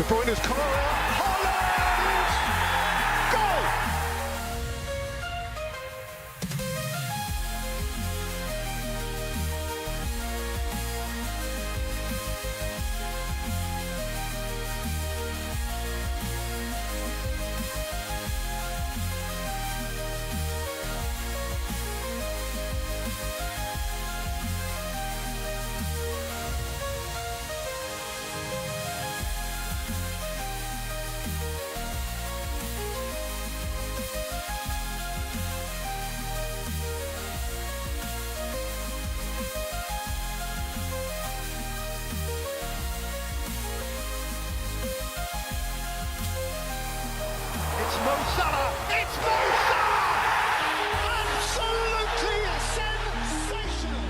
De Bruyne's corner. Holland! Goal! It's Mo Salah! It's Mo Salah! Absolutely sensational!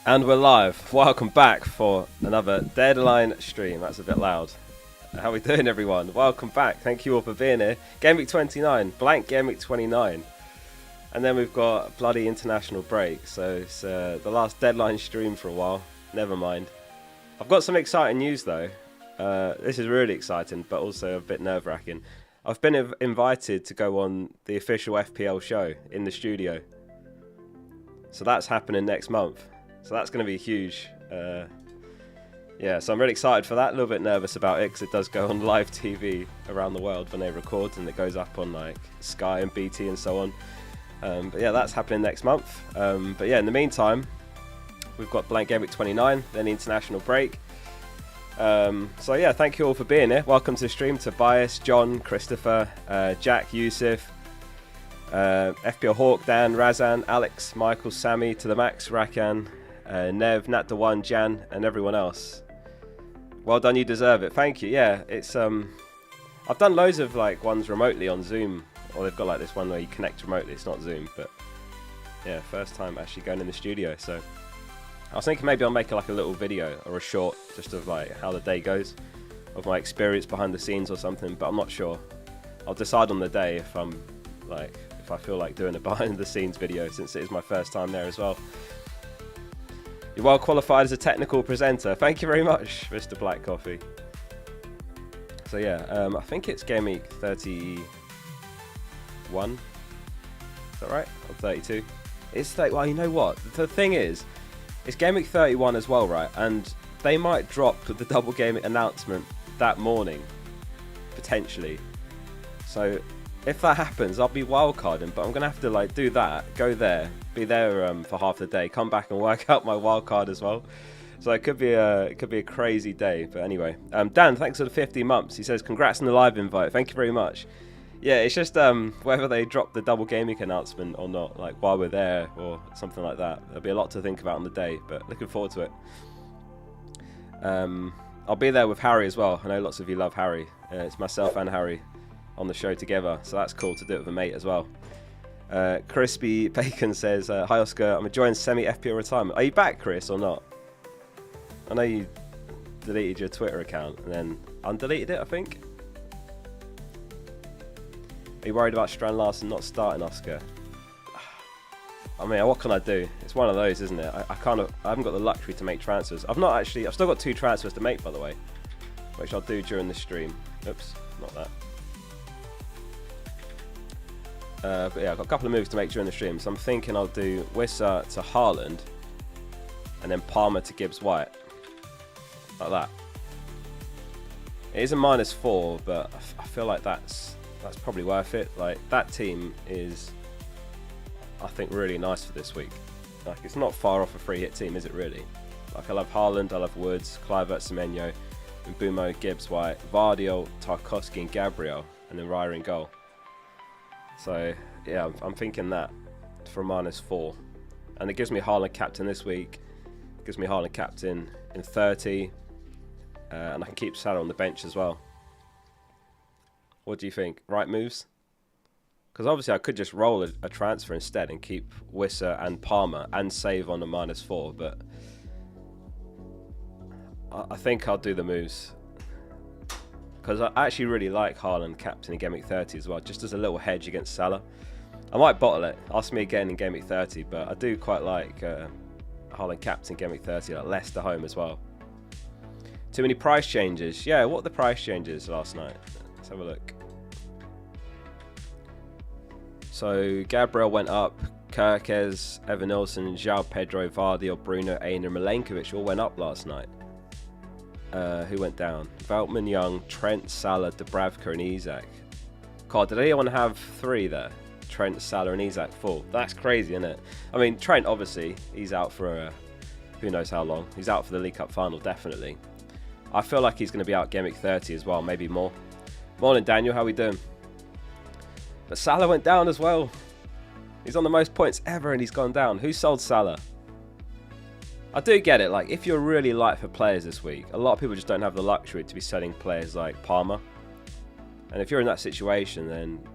And we're live. Welcome back for another Deadline stream. That's a bit loud. How are we doing, everyone? Welcome back. Thank you all for being here. Gameweek 29, blank Gameweek 29. And then we've got a bloody international break. So it's the last Deadline stream for a while. Never mind. I've got some exciting news, though. This is really exciting, but also a bit nerve-wracking. I've been invited to go on the official FPL show in the studio. So that's happening next month. So that's going to be huge. Yeah, so I'm really excited for that. A little bit nervous about it because it does go on live TV around the world when they record, and it goes up on like Sky and BT and so on. But yeah, that's happening next month. But yeah, in the meantime, we've got blank Gameweek 29, then the international break. So yeah, thank you all for being here. Welcome to the stream. Tobias, John, Christopher, Jack, Yusuf, FPL Hawk, Dan, Razan, Alex, Michael, Sammy, To The Max, Rakan, Nev, Nat the One, Jan, and everyone else. Well done, you deserve it. Thank you. Yeah, it's I've done loads of like ones remotely on Zoom, or they've got like this one where you connect remotely. It's not Zoom, but yeah, first time actually going in the studio. So I was thinking maybe I'll make like a little video or a short just of like how the day goes, of my experience behind the scenes or something. But I'm not sure. I'll decide on the day if I feel like doing a behind the scenes video, since it is my first time there as well. You're well qualified as a technical presenter. Thank you very much, Mr. Black Coffee. So yeah, I think it's Game Week 31. Is that right? Or 32? It's like, well, you know what? The thing is, it's Game Week 31 as well, right? And they might drop the double game announcement that morning, potentially. So if that happens, I'll be wildcarding, but I'm gonna have to like do that, go there, be there for half the day, come back and work out my wildcard as well. So it could be a crazy day. But anyway, Dan, thanks for the 50 months. He says congrats on the live invite. Thank you very much. Yeah, it's just whether they drop the double gaming announcement or not, like while we're there or something like that. There'll be a lot to think about on the day, but looking forward to it. I'll be there with Harry as well. I know lots of you love Harry. It's myself and Harry on the show together, so that's cool to do it with a mate as well. Crispy Bacon says, hi Oscar, I'm enjoying semi-FPL retirement. Are you back, Chris, or not? I know you deleted your Twitter account and then undeleted it, I think. Are you worried about Strand Larsen not starting, Oscar? I mean, what can I do? It's one of those, isn't it? I haven't got the luxury to make transfers. I've still got 2 transfers to make, by the way, which I'll do during the stream. Oops, not that. But yeah, I've got a couple of moves to make during the stream. So I'm thinking I'll do Wissa to Haaland, and then Palmer to Gibbs White, like that. It is a -4, but I feel like that's probably worth it. Like, that team is, I think, really nice for this week. Like, it's not far off a free hit team, is it really? Like, I love Haaland, I love Woods, Kluivert, Semenyo, Mbumo, Gibbs White, Vardiol, Tarkowski, and Gabriel, and then Raya in goal. So yeah, I'm thinking that for a -4, and it gives me Haaland captain this week. It gives me Haaland captain in 30, and I can keep Salah on the bench as well. What do you think? Right moves? Because obviously I could just roll a transfer instead and keep Wissa and Palmer and save on a -4, but I think I'll do the moves. Because I actually really like Haaland captain in Game Week 30 as well, just as a little hedge against Salah. I might bottle it. Ask me again in Game Week 30, but I do quite like Haaland captain in Game Week 30, like Leicester home as well. Too many price changes. Yeah, what are the price changes last night? Let's have a look. So Gabriel went up, Kirkes, Evan Nilsson, João Pedro, Vardy, Bruno, Aina, Milenkovic all went up last night. Who went down? Veltman, Young, Trent, Salah, Dubravka, and Isak. God, did anyone have 3 there? Trent, Salah, and Isak full. That's crazy, isn't it? I mean, Trent, obviously, he's out for who knows how long. He's out for the League Cup final, definitely. I feel like he's going to be out Game Week 30 as well, maybe more. Morning, Daniel. How we doing? But Salah went down as well. He's on the most points ever, and he's gone down. Who sold Salah? I do get it, like, if you're really light for players this week, a lot of people just don't have the luxury to be selling players like Palmer. And if you're in that situation, then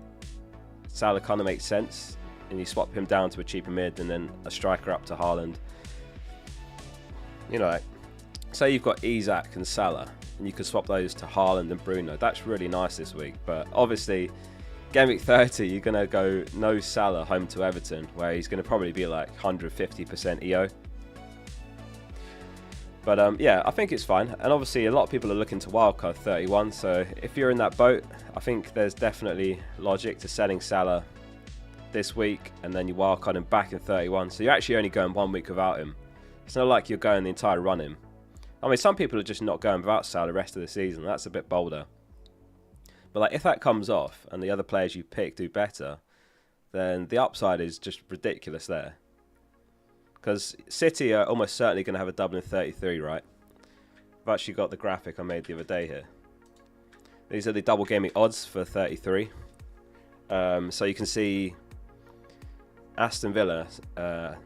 Salah kind of makes sense, and you swap him down to a cheaper mid and then a striker up to Haaland. You know, like, say you've got Isak and Salah, and you could swap those to Haaland and Bruno. That's really nice this week, but obviously, Game Week 30, you're going to go no Salah home to Everton, where he's going to probably be like 150% EO. But yeah, I think it's fine. And obviously a lot of people are looking to wildcard 31. So if you're in that boat, I think there's definitely logic to selling Salah this week. And then you wildcard him back in 31. So you're actually only going 1 week without him. It's not like you're going the entire run him. I mean, some people are just not going without Salah the rest of the season. That's a bit bolder. But like, if that comes off and the other players you pick do better, then the upside is just ridiculous there. Because City are almost certainly going to have a double in 33, right? I've actually got the graphic I made the other day here. These are the double gaming odds for 33. So you can see Aston Villa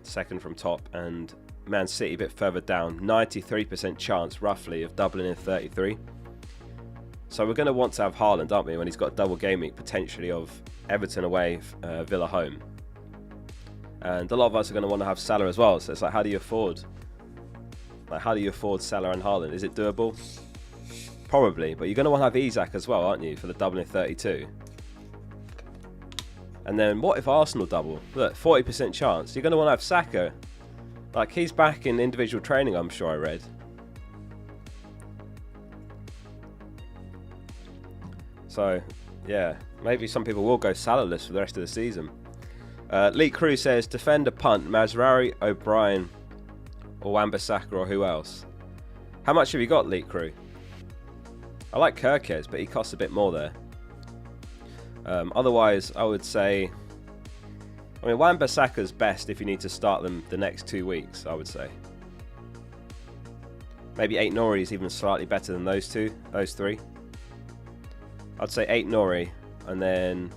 second from top, and Man City a bit further down. 93% chance, roughly, of doubling in 33. So we're going to want to have Haaland, aren't we, when he's got double game week, potentially, of Everton away, Villa home. And a lot of us are going to want to have Salah as well. So it's like, how do you afford Salah and Haaland? Is it doable? Probably, but you're going to want to have Isak as well, aren't you, for the double in 32? And then what if Arsenal double? Look, 40% chance. You're going to want to have Saka. Like, he's back in individual training, I'm sure I read. So, yeah, maybe some people will go Salah-less for the rest of the season. Lee Crew says, defender punt, Mazraoui, O'Brien, or Wan-Bissaka, or who else? How much have you got, Lee Crew? I like Kirkes, but he costs a bit more there. Otherwise, I would say, I mean, Wan-Bissaka's best if you need to start them the next 2 weeks, I would say. Maybe 8 Nori is even slightly better than those three. I'd say 8 Nori, and then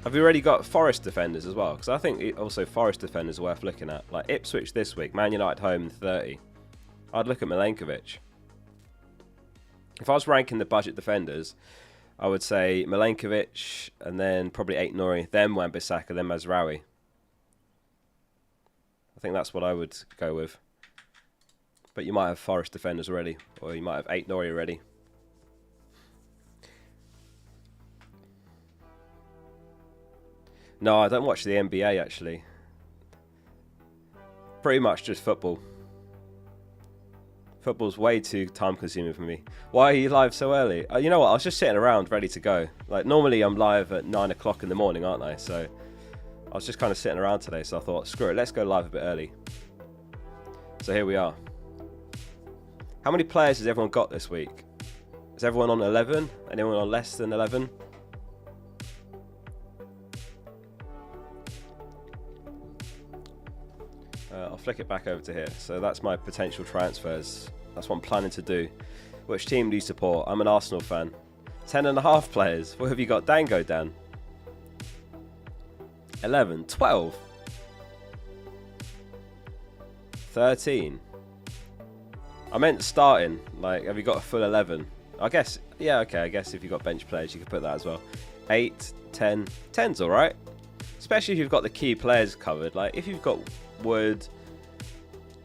have you already got Forest defenders as well? Because I think also Forest defenders are worth looking at. Like Ipswich this week, Man United home 30. I'd look at Milenkovic. If I was ranking the budget defenders, I would say Milenkovic, and then probably 8 Nori, then Wan-Bissaka, then Mazraoui. I think that's what I would go with. But you might have Forest defenders already, or you might have 8 Nori already. No, I don't watch the NBA actually. Pretty much just football. Football's way too time consuming for me. Why are you live so early? You know what, I was just sitting around ready to go. Like normally I'm live at 9 o'clock in the morning, aren't I? So I was just kind of sitting around today, so I thought, screw it, let's go live a bit early. So here we are. How many players has everyone got this week? Is everyone on 11? Anyone on less than 11? I'll flick it back over to here. So that's my potential transfers. That's what I'm planning to do. Which team do you support? I'm an Arsenal fan. 10.5 players. What have you got? Dango, Dan? 11. 12. 13. I meant starting. Like, have you got a full 11? I guess, yeah, okay. I guess if you've got bench players, you could put that as well. 8, 10. 10's alright. Especially if you've got the key players covered. Like, if you've got Wood,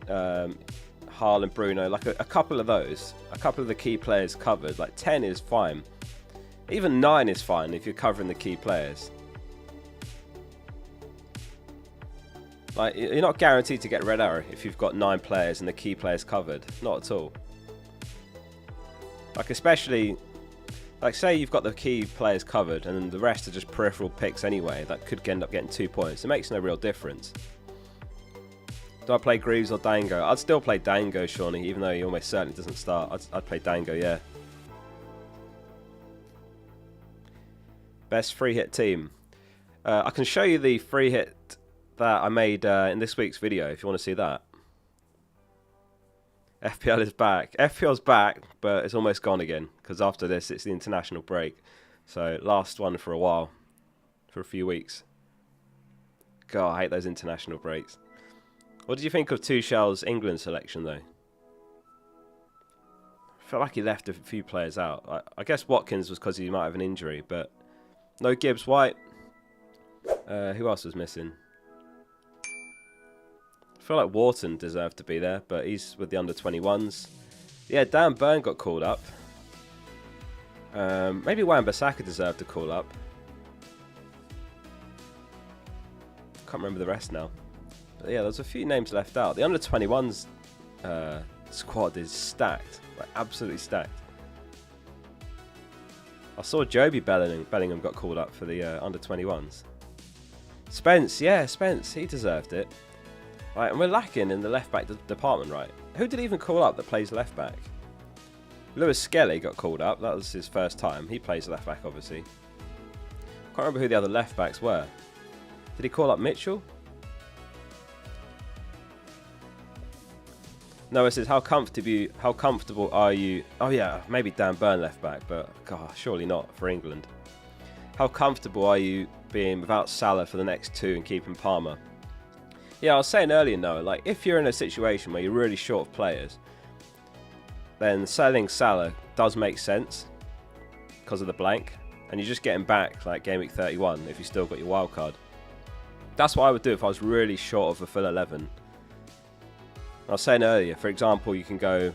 Haaland, Bruno, like a couple of those, a couple of the key players covered, like 10 is fine. Even 9 is fine if you're covering the key players. Like, you're not guaranteed to get red arrow if you've got 9 players and the key players covered. Not at all. Like, especially, like, say you've got the key players covered and the rest are just peripheral picks anyway that could end up getting 2 points. It makes no real difference. Do I play Greaves or Dango? I'd still play Dango, Shawnee, even though he almost certainly doesn't start. I'd play Dango, yeah. Best free hit team. I can show you the free hit that I made in this week's video, if you want to see that. FPL is back. FPL's back, but it's almost gone again, because after this, it's the international break. So, last one for a while. For a few weeks. God, I hate those international breaks. What did you think of Tuchel's England selection, though? I felt like he left a few players out. I guess Watkins was because he might have an injury, but no Gibbs White. Who else was missing? I feel like Wharton deserved to be there, but he's with the under-21s. Yeah, Dan Burn got called up. Maybe Wan-Bissaka deserved to call up. Can't remember the rest now. But yeah, there's a few names left out. The under-21s squad is stacked. Like, absolutely stacked. I saw Joby Bellingham got called up for the under-21s. Spence, yeah, Spence, he deserved it. Right, and we're lacking in the left-back department, right? Who did he even call up that plays left-back? Lewis Skelly got called up. That was his first time. He plays left-back, obviously. Can't remember who the other left-backs were. Did he call up Mitchell? No, it says, how comfortable are you? Oh yeah, maybe Dan Burn left back, but God, surely not for England. How comfortable are you being without Salah for the next 2 and keeping Palmer? Yeah, I was saying earlier, Noah, like if you're in a situation where you're really short of players, then selling Salah does make sense because of the blank, and you're just getting back like game week 31 if you still got your wild card. That's what I would do if I was really short of a full 11. I was saying earlier, for example, you can go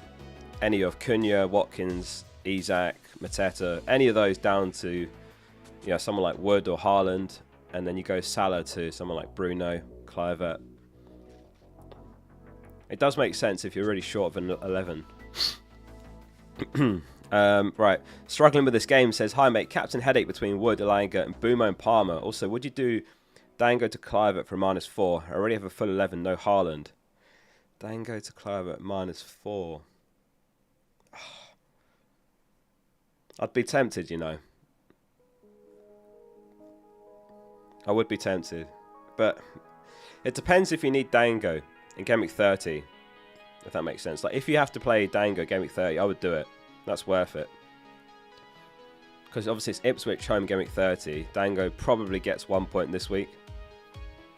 any of Cunha, Watkins, Isak, Mateta, any of those down to, you know, someone like Wood or Haaland, and then you go Salah to someone like Bruno, Kluivert. It does make sense if you're really short of an 11. Right, struggling with this game says, hi mate, captain headache between Wood, Elanga and Bumo and Palmer. Also, would you do Dango to Kluivert for -4? I already have a full 11, no Haaland. Dango to Kluivert -4. I'd be tempted, you know. I would be tempted. But it depends if you need Dango in Game Week 30. If that makes sense. Like, if you have to play Dango Game Week 30, I would do it. That's worth it. Because obviously it's Ipswich home Game Week 30. Dango probably gets 1 point this week.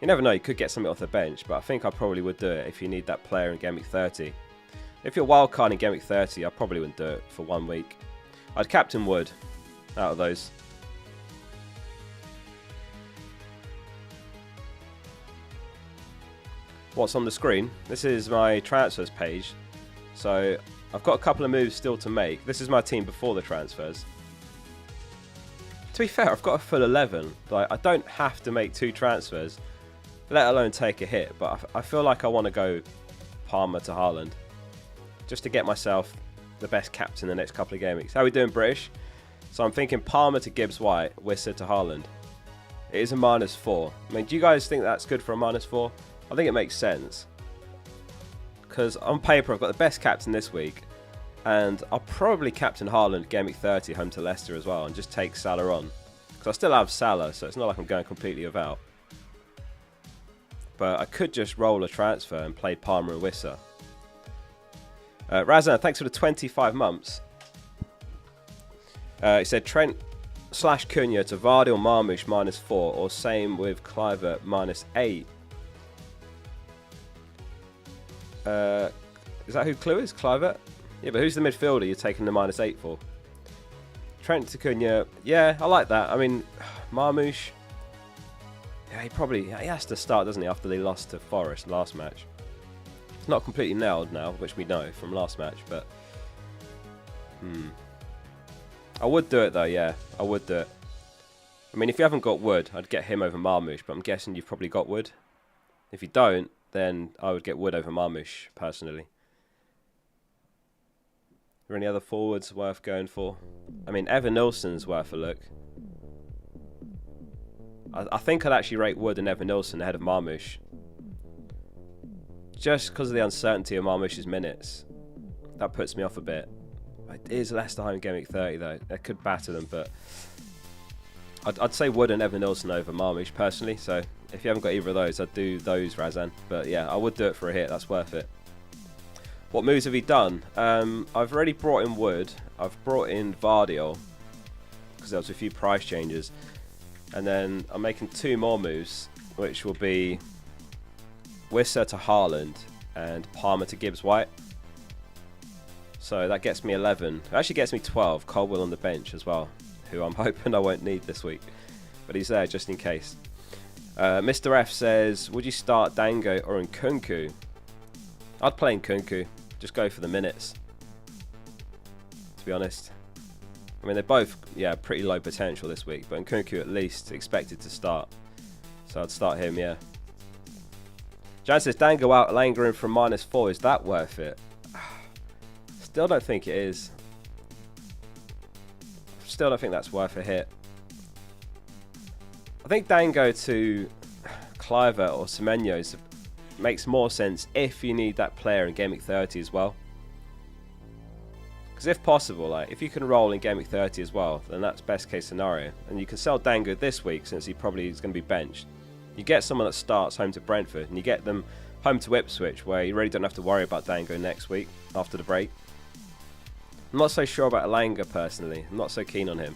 You never know, you could get something off the bench, but I think I probably would do it if you need that player in Game Week 30. If you're wildcard in Game Week 30, I probably wouldn't do it for 1 week. I'd captain Wood out of those. What's on the screen? This is my transfers page. So I've got a couple of moves still to make. This is my team before the transfers. To be fair, I've got a full 11. Like, I don't have to make 2 transfers, let alone take a hit. But I feel like I want to go Palmer to Haaland, just to get myself the best captain the next couple of game weeks. How are we doing, British? So I'm thinking Palmer to Gibbs White, Wissa to Haaland. It is a -4. I mean, do you guys think that's good for a -4? I think it makes sense. Because on paper, I've got the best captain this week. And I'll probably captain Haaland Game Week 30 home to Leicester as well and just take Salah on. Because I still have Salah, so it's not like I'm going completely without. But I could just roll a transfer and play Palmer and Wissa. Razan, thanks for the 25 months. He said Trent / Cunha to Vardy or Marmoush -4, or same with Kluivert -8. Is that who Clue is? Kluivert? Yeah, but who's the midfielder you're taking the -8 for? Trent to Cunha. Yeah, I like that. I mean, Marmoush. Yeah, he has to start, doesn't he, after they lost to Forest last match. It's not completely nailed now, which we know from last match, but I would do it though, yeah. I would do it. I mean, if you haven't got Wood, I'd get him over Marmoush, but I'm guessing you've probably got Wood. If you don't, then I would get Wood over Marmoush, personally. Are there any other forwards worth going for? I mean, Evan Nilsson's worth a look. I think I'd actually rate Wood and Evan Nilsson ahead of Marmoush. Just because of the uncertainty of Marmoush's minutes. That puts me off a bit. It is Leicester home Game Week 30 though. They could batter them, but I'd say Wood and Evan Nilsson over Marmoush personally. So if you haven't got either of those, I'd do those, Razan. But yeah, I would do it for a hit. That's worth it. What moves have he done? I've already brought in Wood. I've brought in Vardy because there was a few price changes. And then I'm making 2 more moves, which will be Wissa to Haaland and Palmer to Gibbs White. So that gets me 11. It actually gets me 12. Colwell on the bench as well, who I'm hoping I won't need this week. But he's there just in case. Mr. F says, would you start Dango or Nkunku? I'd play Nkunku. Just go for the minutes, to be honest. I mean, they're both, pretty low potential this week, but Nkunku at least expected to start. So I'd start him, yeah. Jan says, Dango out, Langer in from -4. Is that worth it? Still don't think it is. Still don't think that's worth a hit. I think Dango to Kluivert or Semenyo makes more sense if you need that player in Game Week 30 as well. Because if possible, like if you can roll in Game Week 30 as well, then that's best case scenario. And you can sell Dango this week since he probably is going to be benched. You get someone that starts home to Brentford and you get them home to Ipswich where you really don't have to worry about Dango next week after the break. I'm not so sure about Elanga personally. I'm not so keen on him.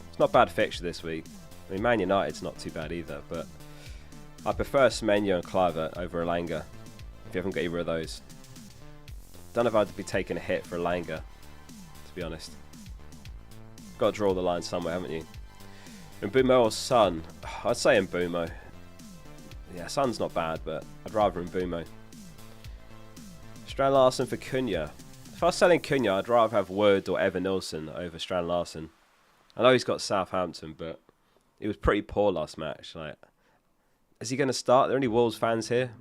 It's not a bad fixture this week. I mean, Man United's not too bad either, but I prefer Semenyo and Kluivert over Elanga if you haven't got either of those. Don't know if I'd be taking a hit for Elanga, to be honest. Got to draw the line somewhere, haven't you? Mbumo or Son? I'd say Mbumo. Yeah, Son's not bad, but I'd rather Mbumo. Strand Larsen for Cunha. If I was selling Cunha, I'd rather have Wood or Evan Nilsson over Strand Larsen. I know he's got Southampton, but he was pretty poor last match. Like, is he going to start? Are there any Wolves fans here?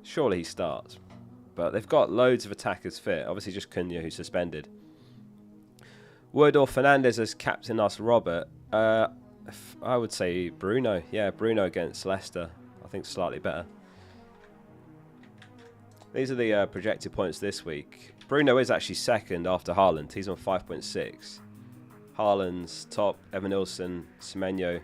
Surely he starts. But they've got loads of attackers fit. Obviously just Cunha who's suspended. Wood or Fernandes as captain us Robert. I would say Bruno. Yeah, Bruno against Leicester. I think slightly better. These are the projected points this week. Bruno is actually second after Haaland. He's on 5.6. Haaland's top. Evan Nilsson, Semenyo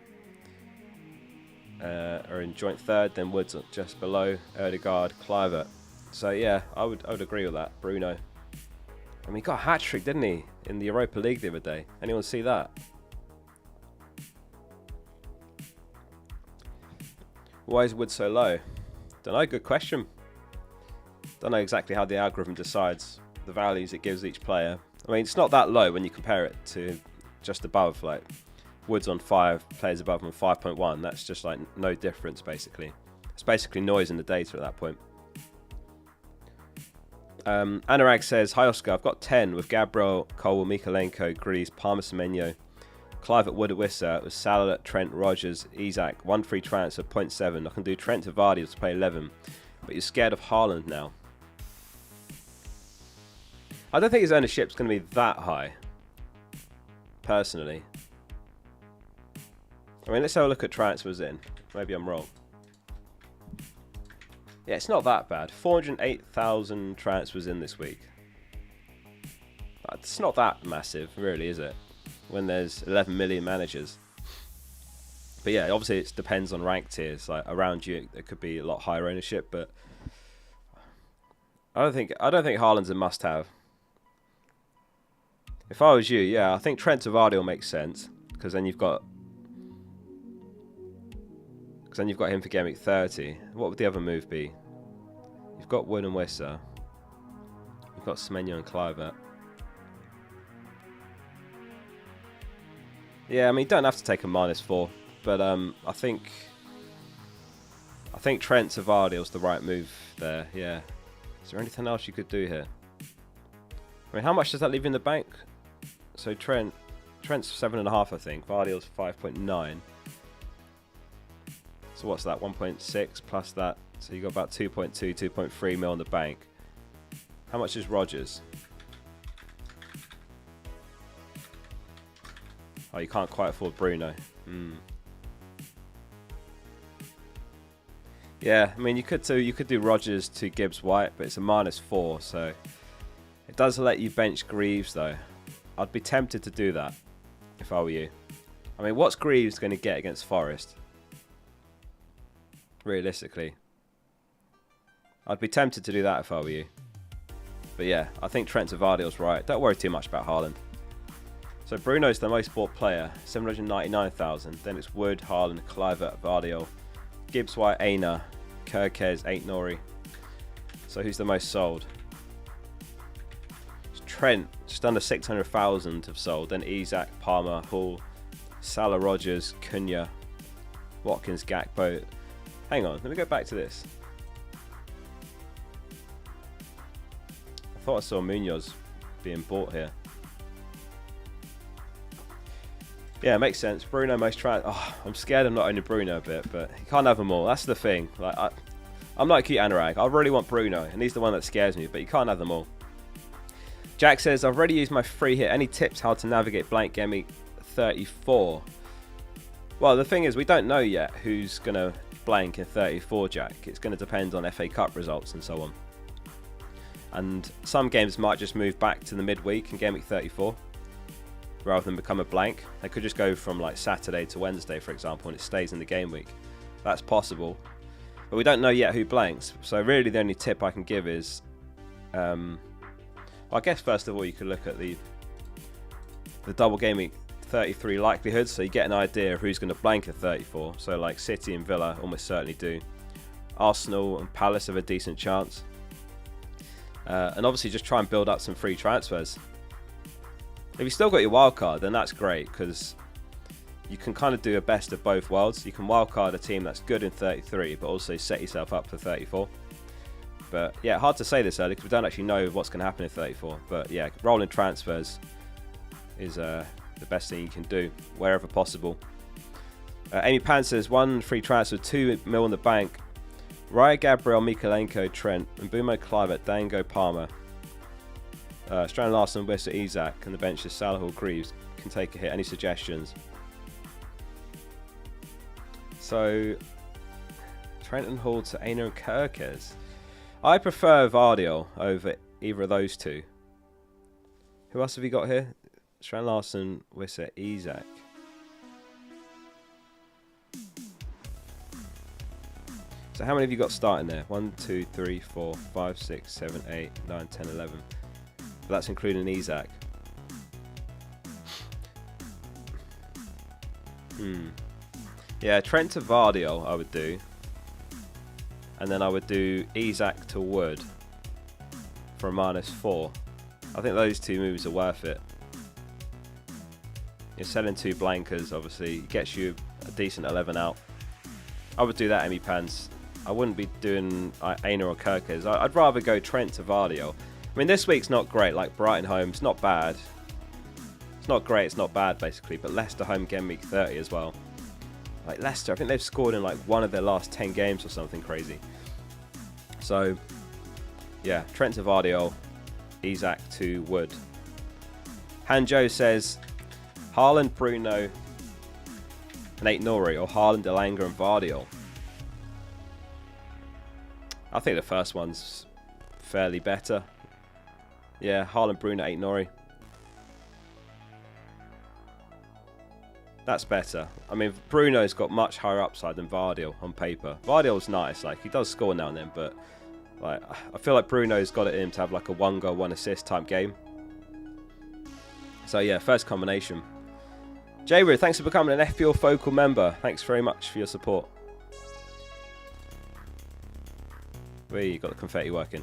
are in joint third. Then Wood's just below. Ødegaard, Kluivert. So yeah, I would agree with that. Bruno. I mean, he got a hat-trick, didn't he, in the Europa League the other day? Anyone see that? Why is Wood so low? Don't know, good question. Don't know exactly how the algorithm decides the values it gives each player. I mean, it's not that low when you compare it to just above, like Wood's on 5, players above him on 5.1. That's just like no difference, basically. It's basically noise in the data at that point. Anurag says, hi Oscar, I've got 10 with Gabriel, Cole, Mikalenko, Grease, Palmer, Semenyo, Clive at Wood at Wissa, with Salah, Trent, Rogers, Isak, 1 free transfer, 0.7. I can do Trent to Vardy to play 11, but you're scared of Haaland now. I don't think his ownership's going to be that high, personally. I mean, let's have a look at transfers in. Maybe I'm wrong. Yeah, it's not that bad. 408,000 transfers in this week. It's not that massive, really, is it? When there's 11 million managers. But yeah, obviously it depends on rank tiers. Like around you, it could be a lot higher ownership, but I don't think Haaland's a must-have. If I was you, yeah, I think Trent to Vardy will make sense because then you've got him for Game Week 30. What would the other move be? You've got Wood and Wissa. You've got Semenyo and Kluivert. Yeah, I mean, you don't have to take a -4, but I think Trent to Vardy was the right move there. Yeah. Is there anything else you could do here? I mean, how much does that leave in the bank? So Trent's 7.5, I think. Vardy's 5.9. So what's that? 1.6 plus that. So you got about 2.2, 2.3 mil in the bank. How much is Rogers? Oh, you can't quite afford Bruno. Yeah, I mean you could do Rogers to Gibbs White, but it's a -4, so it does let you bench Greaves though. I'd be tempted to do that if I were you. I mean, what's Greaves going to get against Forest? Realistically, I'd be tempted to do that if I were you. But yeah, I think Trent to Vardy's right. Don't worry too much about Haaland. So Bruno's the most bought player, 799,000. Then it's Wood, Haaland, Kluivert, Vardy, Gibbs White, Aina, Kerkez, Nori. So who's the most sold? It's Trent, just under 600,000 have sold. Then Isak, Palmer, Hall, Salah, Rogers, Cunha, Watkins, Gakpo. Hang on, let me go back to this. I thought I saw Munoz being bought here. Yeah, it makes sense. Bruno most try. Oh, I'm scared of not owning Bruno a bit, but you can't have them all. That's the thing. Like I'm like cute Anurag. I really want Bruno, and he's the one that scares me, but you can't have them all. Jack says, I've already used my free hit. Any tips how to navigate blank Game Week 34? Well, the thing is, we don't know yet who's going to blank in 34, Jack. It's going to depend on FA Cup results and so on. And some games might just move back to the midweek in Game Week 34. Rather than become a blank. They could just go from like Saturday to Wednesday, for example, and it stays in the game week. That's possible. But we don't know yet who blanks. So really the only tip I can give is, well, I guess first of all you could look at the double game week 33 likelihoods, so you get an idea of who's going to blank at 34. So like City and Villa almost certainly do. Arsenal and Palace have a decent chance. And obviously just try and build up some free transfers. If you've still got your wild card, then that's great because you can kind of do a best of both worlds. You can wildcard a team that's good in 33, but also set yourself up for 34. But yeah, hard to say this early because we don't actually know what's going to happen in 34. But yeah, rolling transfers is the best thing you can do wherever possible. Amy Pan says 1 free transfer, 2 mil in the bank. Raya, Gabriel, Mikalenko, Trent, and Mbumo, Kluivert, Dango, Palmer. Strand, Larson, Wissa, Isak, and the bench is Salah or Greaves. Can take a hit. Any suggestions? So, Trent and Hall to Aina and Kerkez. I prefer Vardy over either of those two. Who else have we got here? Strand, Larson, Wissa, Isak. So how many have you got starting there? 1, 2, 3, 4, 5, 6, 7, 8, 9, 10, 11. But that's including Isak. Yeah, Trent to Vardy I would do. And then I would do Isak to Wood for a -4. I think those two moves are worth it. You're selling 2 blankers, obviously. It gets you a decent 11 out. I would do that, Amy Pants. I wouldn't be doing Aina or Kerkez. I'd rather go Trent to Vardy. I mean, this week's not great. Like Brighton home, it's not bad. It's not great, it's not bad, basically. But Leicester home game week 30 as well. Like Leicester, I think they've scored in like one of their last 10 games or something crazy. So, yeah, Trent to Vardiol, Isak to Wood. Hanjo says Haaland, Bruno, and Aït-Nouri, or Haaland, Elanga, and Vardiol. I think the first one's fairly better. Yeah, Haaland, Bruno, Aït-Nouri. That's better. I mean, Bruno's got much higher upside than Vardiol on paper. Vardiol's nice, like he does score now and then, but like I feel like Bruno's got it in him to have like a 1 goal, 1 assist type game. So yeah, first combination. J-Ru, thanks for becoming an FPL Focal member. Thanks very much for your support. You got the confetti working.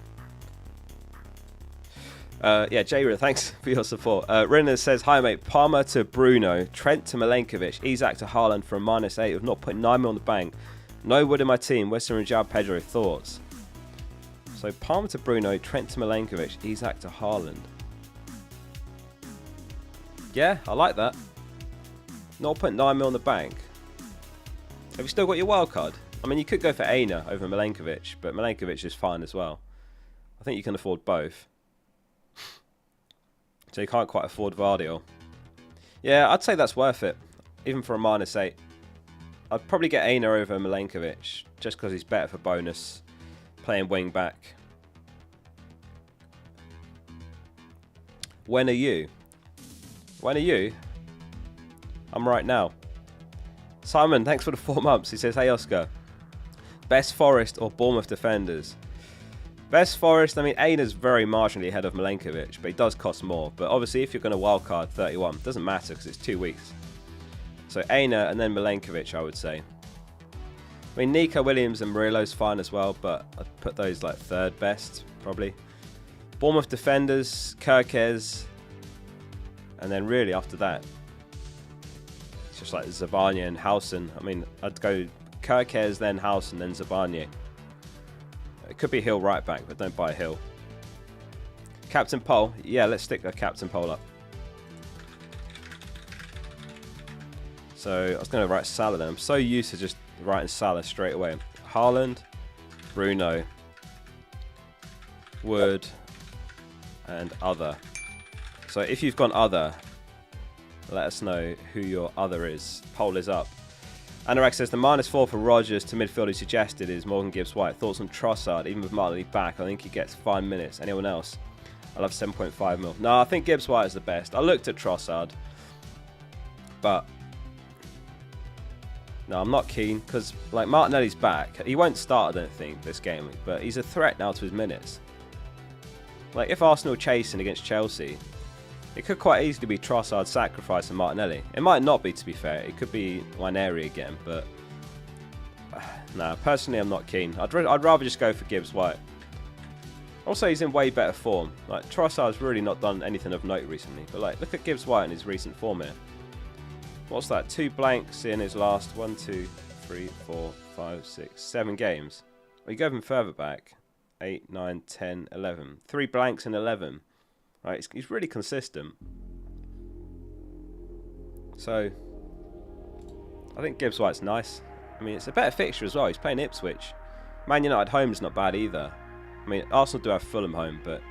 Yeah, J-Ru, thanks for your support. Rinner says, hi mate, Palmer to Bruno, Trent to Milenkovic, Isak to Haaland for a -8 with not putting 9 mil on the bank. No Wood in my team, Western and João Pedro, thoughts? So Palmer to Bruno, Trent to Milenkovic, Isak to Haaland. Yeah, I like that. Not putting 9 mil on the bank. Have you still got your wild card? I mean, you could go for Aina over Milenkovic, but Milenkovic is fine as well. I think you can afford both. So you can't quite afford Vardiol. Yeah, I'd say that's worth it, even for a -8. I'd probably get Aina over Milenkovic, just because he's better for bonus, playing wing back. When are you? When are you? I'm right now. Simon, thanks for the 4 months. He says, hey Oscar, best Forest or Bournemouth defenders? Best Forest, I mean, Aina's very marginally ahead of Milenkovic, but he does cost more. But obviously, if you're going to wildcard 31, it doesn't matter because it's 2 weeks. So Aina and then Milenkovic, I would say. I mean, Nico Williams and Murillo's fine as well, but I'd put those like third best, probably. Bournemouth defenders, Kirkez, and then really after that, it's just like Zabanya and Howson. I mean, I'd go Kirkez, then Howson, then Zabanya. It could be Hill right back, but don't buy Hill. Captain Poll. Yeah, let's stick a Captain Poll up. So I was going to write Salah then. I'm so used to just writing Salah straight away. Haaland, Bruno, Wood, and other. So if you've gone other, let us know who your other is. Poll is up. Anorak says the -4 for Rodgers to midfield he suggested is Morgan Gibbs-White. Thoughts on Trossard, even with Martinelli back? I think he gets 5 minutes. Anyone else? I love 7.5 mil. No, I think Gibbs-White is the best. I looked at Trossard, but no, I'm not keen because like Martinelli's back. He won't start, I don't think, this game, but he's a threat now to his minutes. Like if Arsenal chasing against Chelsea, it could quite easily be Trossard sacrificing Martinelli. It might not be, to be fair. It could be Nwaneri again, but no, personally, I'm not keen. I'd rather just go for Gibbs-White. Also, he's in way better form. Like Trossard's really not done anything of note recently, but like look at Gibbs-White in his recent form here. What's that? 2 blanks in his last 1, 2, 3, 4, 5, 6, 7 games. Well, you go even further back. 8, 9, 10, 11. 3 blanks in 11. Right, he's really consistent. So, I think Gibbs-White's nice. I mean, it's a better fixture as well. He's playing Ipswich. Man United home's not bad either. I mean, Arsenal do have Fulham home, but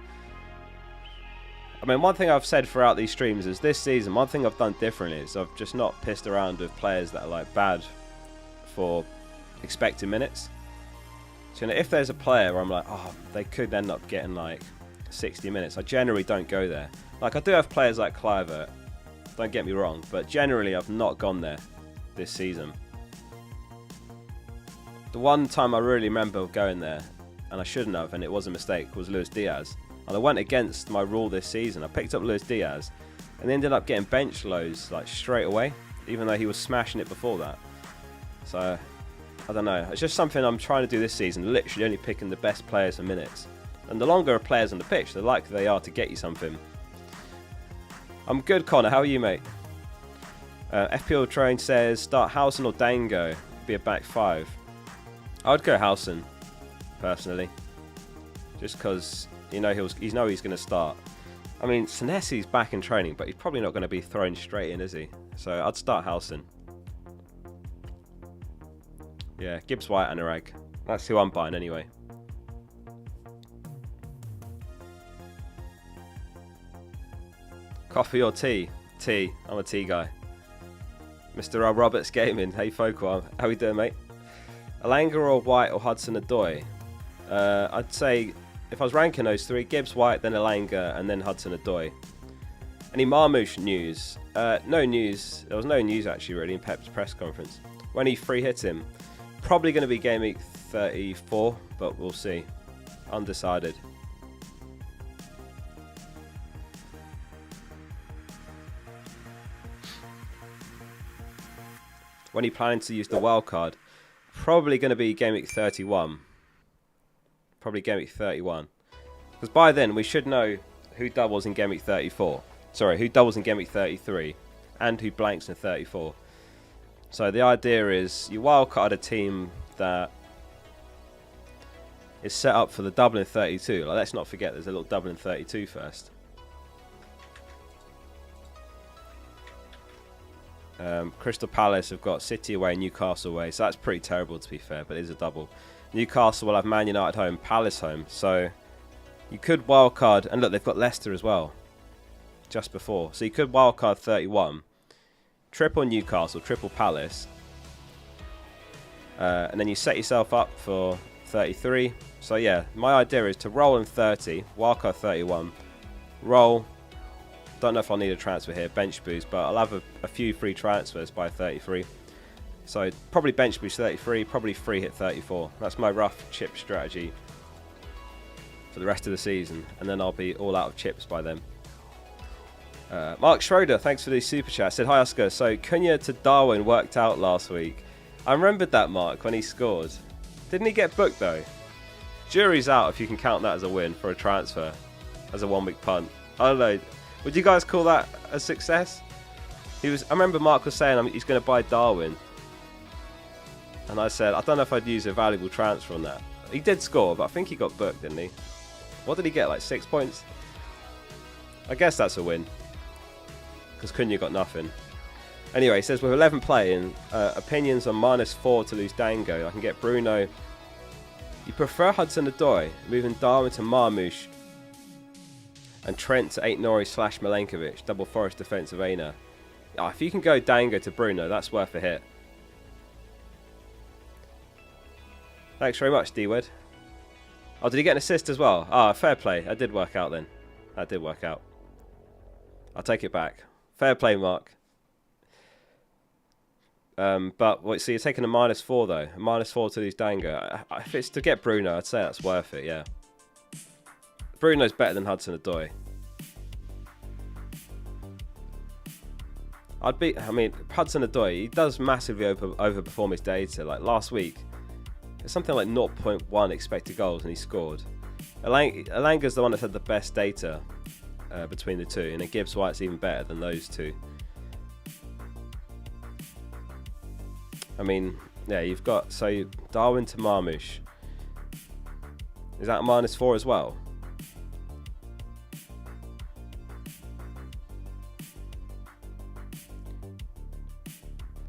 I mean, one thing I've said throughout these streams is this season, one thing I've done differently is I've just not pissed around with players that are like bad for expected minutes. So, you know, if there's a player where I'm like, oh, they could end up getting like 60 minutes, I generally don't go there. Like, I do have players like Clivert, don't get me wrong, but generally I've not gone there this season. The one time I really remember going there, and I shouldn't have, and it was a mistake, was Luis Diaz. And I went against my rule this season. I picked up Luis Diaz and ended up getting bench loads like straight away, even though he was smashing it before that. So, I don't know. It's just something I'm trying to do this season, literally only picking the best players for minutes. And the longer a player's on the pitch, the likely they are to get you something. I'm good, Connor. How are you, mate? FPL Train says, start Howson or Dango. Be a back 5. I would go Howson, personally. Just because You know he's going to start. I mean, Senesi's back in training, but he's probably not going to be thrown straight in, is he? So I'd start Howson. Yeah, Gibbs White and Arag. That's who I'm buying anyway. Coffee or tea? Tea. I'm a tea guy. Mr. Roberts Gaming. Hey, Focal. How we doing, mate? Alanga or White or Hudson-Odoi? I'd say if I was ranking those three, Gibbs, White, then Alanga, and then Hudson-Odoi. Any Marmoush news? No news. There was no news actually really in Pep's press conference. When he free hit him, probably going to be game week 34, but we'll see. Undecided. When he planning to use the wild card, probably going to be game week 31. Probably game week 31. Because by then we should know who doubles in game week 34. Sorry, who doubles in game week 33 and who blanks in 34. So the idea is you wildcard a team that is set up for the double in 32. Like, let's not forget there's a little double in 32 first. Crystal Palace have got City away, Newcastle away, so that's pretty terrible to be fair, but it is a double. Newcastle will have Man United home, Palace home, so you could wildcard, and look, they've got Leicester as well, just before, so you could wildcard 31, triple Newcastle, triple Palace, and then you set yourself up for 33. So yeah, my idea is to roll in 30, wildcard 31, roll. Don't know if I'll need a transfer here, bench boost, but I'll have a few free transfers by 33. So probably bench boost 33, probably free hit 34. That's my rough chip strategy for the rest of the season, and then I'll be all out of chips by then. Mark Schroeder, thanks for the super chat. Said, hi Oscar, so Cunha to Darwin worked out last week. I remembered that, Mark, when he scored. Didn't he get booked though? Jury's out if you can count that as a win for a transfer, as a 1 week punt. I don't know. Would you guys call that a success? I remember Mark was saying he's going to buy Darwin. And I said, I don't know if I'd use a valuable transfer on that. He did score, but I think he got booked, didn't he? What did he get, like 6 points? I guess that's a win. Because Cunha got nothing. Anyway, he says, with 11 playing, opinions on -4 to lose Dango. I can get Bruno. You prefer Hudson-Odoi, moving Darwin to Marmoush. And Trent to 8 Nori / Milenkovic. Double Forest defensive Aina. Oh, if you can go Dango to Bruno, that's worth a hit. Thanks very much, D-Wed. Oh, did he get an assist as well? Ah, fair play. That did work out then. That did work out. I'll take it back. Fair play, Mark. But wait, so you're taking a -4 though. A -4 to lose Dango. If it's to get Bruno, I'd say that's worth it, yeah. Bruno's better than Hudson-Odoi. Hudson-Odoi, he does massively overperform his data. Like last week, it's something like 0.1 expected goals and he scored. Alanga's the one that's had the best data between the two, and then Gibbs White's even better than those two. I mean, yeah, you've got, so Darwin to Marmoush. Is that a -4 as well?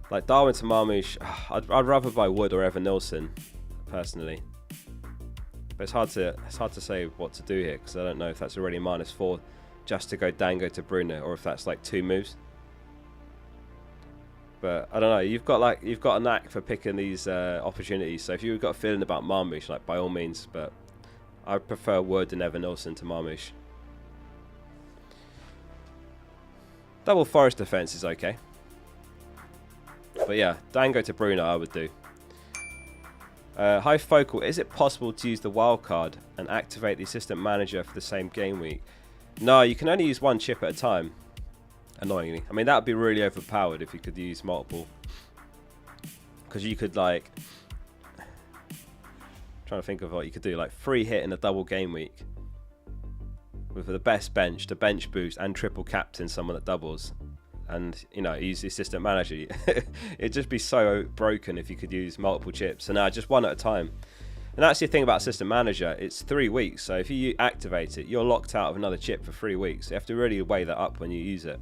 Like Darwin to Marmoush, I'd rather buy Wood or Evan Nilsson, personally. But it's hard to say what to do here, because I don't know if that's already a -4 just to go Dango to Bruno, or if that's like 2 moves. But I don't know. You've got a knack for picking these opportunities. So if you've got a feeling about Marmoush, like by all means. But I prefer Wood and Evan Nilsson to Marmoush. Double Forest defense is okay. But yeah, Dango to Bruno I would do. Hi Focal, is it possible to use the wild card and activate the assistant manager for the same game week? No, you can only use 1 chip at a time. Annoyingly. I mean, that would be really overpowered if you could use multiple. Because you could like... trying to think of what you could do. Like free hit in a double game week. With the best bench, the bench boost and triple captain someone that doubles. And, you know, use the assistant manager. It'd just be so broken if you could use multiple chips. So now, just 1 at a time. And that's the thing about Assistant Manager. It's 3 weeks, so if you activate it, you're locked out of another chip for 3 weeks. You have to really weigh that up when you use it.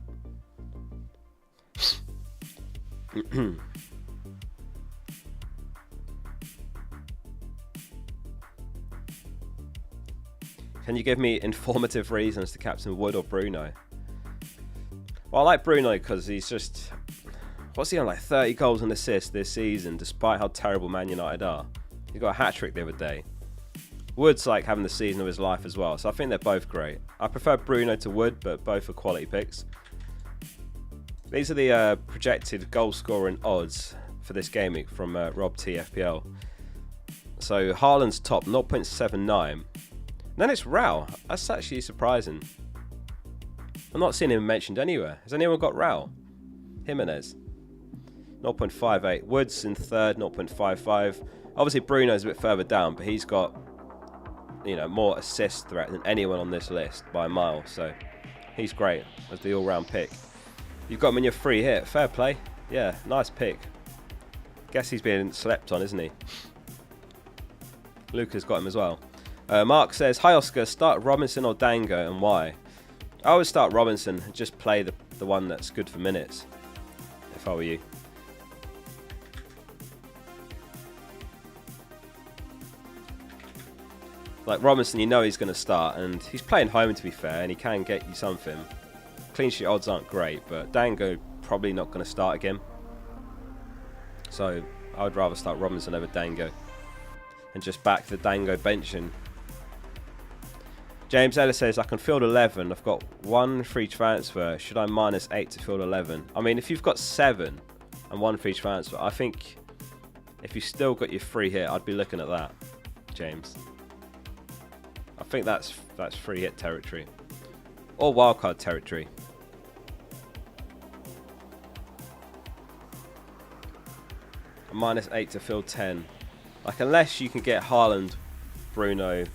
Can you give me informative reasons to captain Wood or Bruno? Well, I like Bruno because he's just... What's he on, like 30 goals and assists this season, despite how terrible Man United are. He got a hat-trick the other day. Wood's like having the season of his life as well, so I think they're both great. I prefer Bruno to Wood, but both are quality picks. These are the projected goal scoring odds for this game week from Rob T FPL. So Haaland's top 0.79. Then it's Rao. That's actually surprising. I'm not seeing him mentioned anywhere. Has anyone got Rao? Jimenez. 0.58. Woods in third, 0.55. Obviously Bruno's a bit further down, but he's got, you know, more assist threat than anyone on this list by a mile. So he's great as the all-round pick. You've got him in your free hit. Fair play. Yeah, nice pick. Guess he's being slept on, isn't he? Luca's got him as well. Mark says, hi Oscar, start Robinson or Dango and why? I always start Robinson and just play the one that's good for minutes, if I were you. Like Robinson, you know he's going to start, and he's playing home to be fair, and he can get you something. Clean sheet odds aren't great, but Dango probably not going to start again. So I would rather start Robinson over Dango and just back the Dango benching. James Ellis says, I can field 11. I've got 1 free transfer. Should I minus 8 to field 11? I mean, if you've got 7 and 1 free transfer, I think if you still got your free hit, I'd be looking at that, James. I think that's free hit territory. Or wildcard territory. Minus 8 to field 10. Like, unless you can get Haaland, Bruno,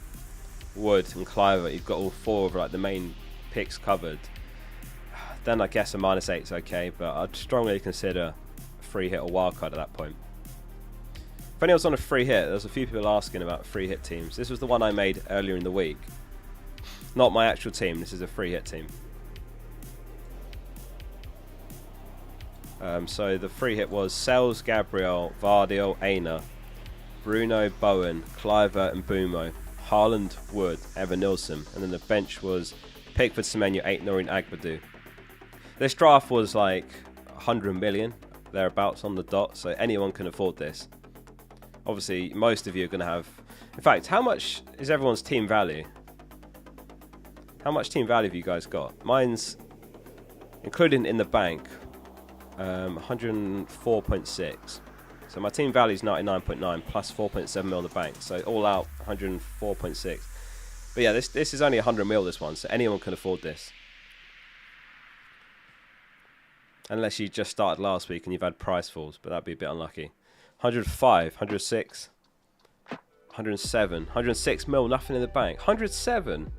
Wood and Cliver, you've got all 4 of like the main picks covered, then I guess a minus 8 is okay, but I'd strongly consider a free hit or wildcard at that point. If anyone's on a free hit, there's a few people asking about free hit teams. This was the one I made earlier in the week. Not my actual team, this is a free hit team. So the free hit was Sells, Gabriel, Vardiel, Aina, Bruno, Bowen, Cliver and Bumo, Haaland, Wood, Evan Nilsson, and then the bench was Pickford, Semenyo, 8 Noreen Agbadu. This draft was like 100 million, thereabouts on the dot, so anyone can afford this. Obviously, most of you are going to have... In fact, how much is everyone's team value? How much team value have you guys got? Mine's, including in the bank, 104.6. So my team value is 99.9 plus 4.7 mil in the bank. So all out 104.6. But yeah, this is only 100 mil, this one. So anyone can afford this. Unless you just started last week and you've had price falls. But that'd be a bit unlucky. 105, 106, 107, 106 mil, nothing in the bank. 107?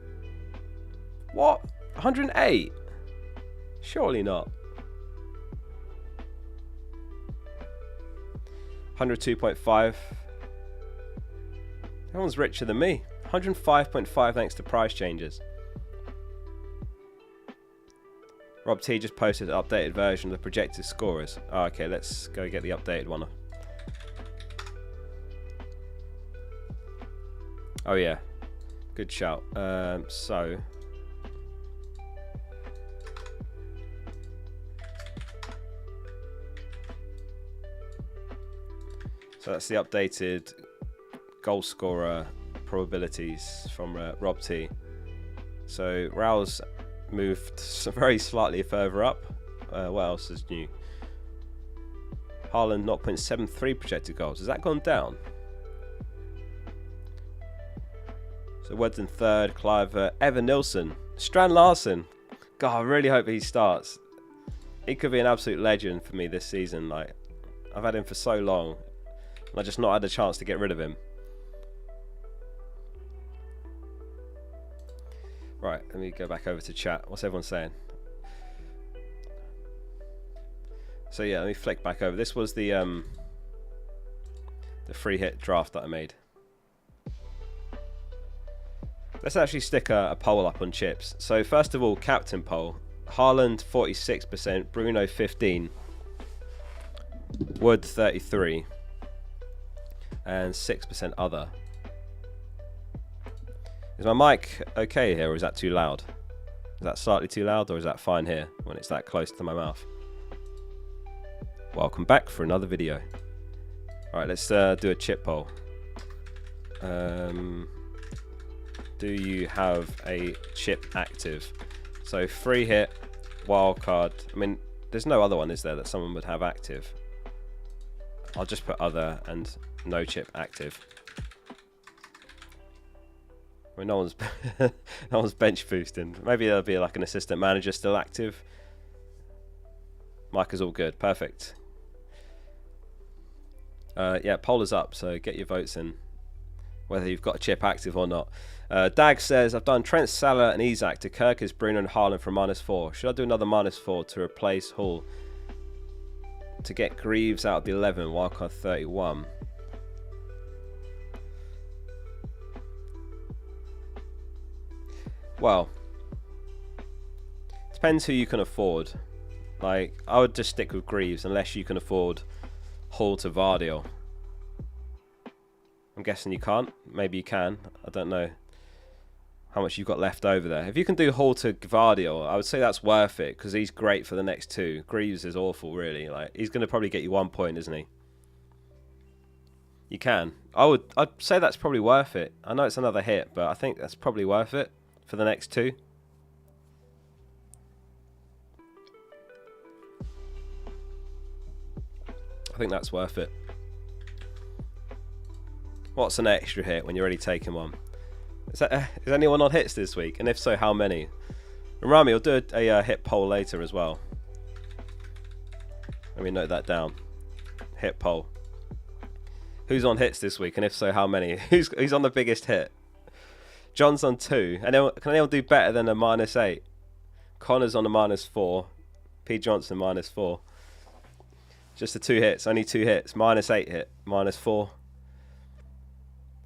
What? 108? Surely not. 102.5. Everyone's richer than me. 105.5 thanks to price changes. Rob T just posted an updated version of the projected scorers. Oh, okay, let's go get the updated one. Oh yeah, good shout. So that's the updated goal scorer probabilities from Rob T. So Raul's moved very slightly further up. What else is new? Haaland 0.73 projected goals. Has that gone down? So Woods in third, Cliver, Evan Nilsson, Strand Larsen. God, I really hope he starts. He could be an absolute legend for me this season. Like, I've had him for so long, and I just not had a chance to get rid of him. Right, let me go back over to chat. What's everyone saying? So yeah, let me flick back over. This was the free hit draft that I made. Let's actually stick a poll up on chips. So first of all, captain poll. Haaland 46%, Bruno 15%, Wood 33%, and 6% other. Is my mic okay here, or is that too loud? Is that slightly too loud, or is that fine here when it's that close to my mouth? Welcome back for another video. Alright, let's do a chip poll. Do you have a chip active? So free hit, wildcard. I mean, there's no other one, is there, that someone would have active? I'll just put other and no chip active. I mean, no one's bench boosting. Maybe there'll be like an assistant manager still active. Mike is all good. Perfect. Yeah, poll is up, so get your votes in, whether you've got a chip active or not. Dag says, I've done Trent, Salah and Isak to Kirkis, Bruno and Haaland for -4. Should I do another -4 to replace Hall to get Greaves out of the 11, wildcard 31? Well, depends who you can afford. Like, I would just stick with Greaves unless you can afford Hall to Vardiel. I'm guessing you can't. Maybe you can. I don't know how much you've got left over there. If you can do Hall to Vardiel, I would say that's worth it because he's great for the next two. Greaves is awful, really. Like, he's going to probably get you 1 point, isn't he? You can. I'd say that's probably worth it. I know it's another hit, but I think that's probably worth it for the next two. I think that's worth it. What's an extra hit when you're already taking one? Is anyone on hits this week? And if so, how many? Remind me, I'll do a hit poll later as well. Let me note that down. Hit poll. Who's on hits this week? And if so, how many? Who's on the biggest hit? John's on 2. And can anyone do better than a -8? Connor's on a -4. P. Johnson -4. Just the 2 hits. Only 2 hits. -8 hit. -4.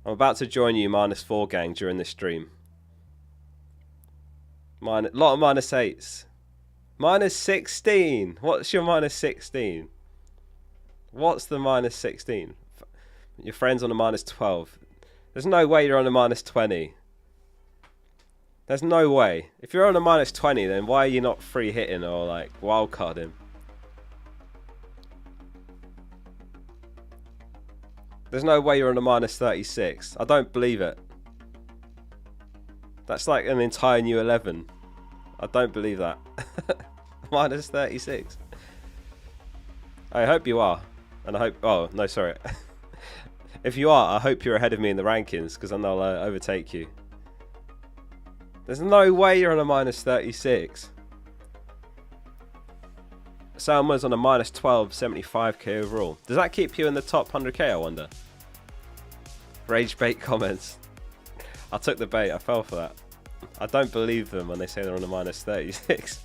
I'm about to join you, -4 gang, during this stream. Lot of -8s. -16. What's your -16? What's the -16? Your friend's on a -12. There's no way you're on a -20. There's no way. If you're on a -20, then why are you not free hitting or like wildcarding? There's no way you're on a -36. I don't believe it. That's like an entire new 11. I don't believe that. -36. I hope you are. And I hope... Oh, no, sorry. If you are, I hope you're ahead of me in the rankings, because then I'll overtake you. There's no way you're on a -36. Salma's on a -12, 75k overall. Does that keep you in the top 100k, I wonder? Rage bait comments. I took the bait, I fell for that. I don't believe them when they say they're on a -36.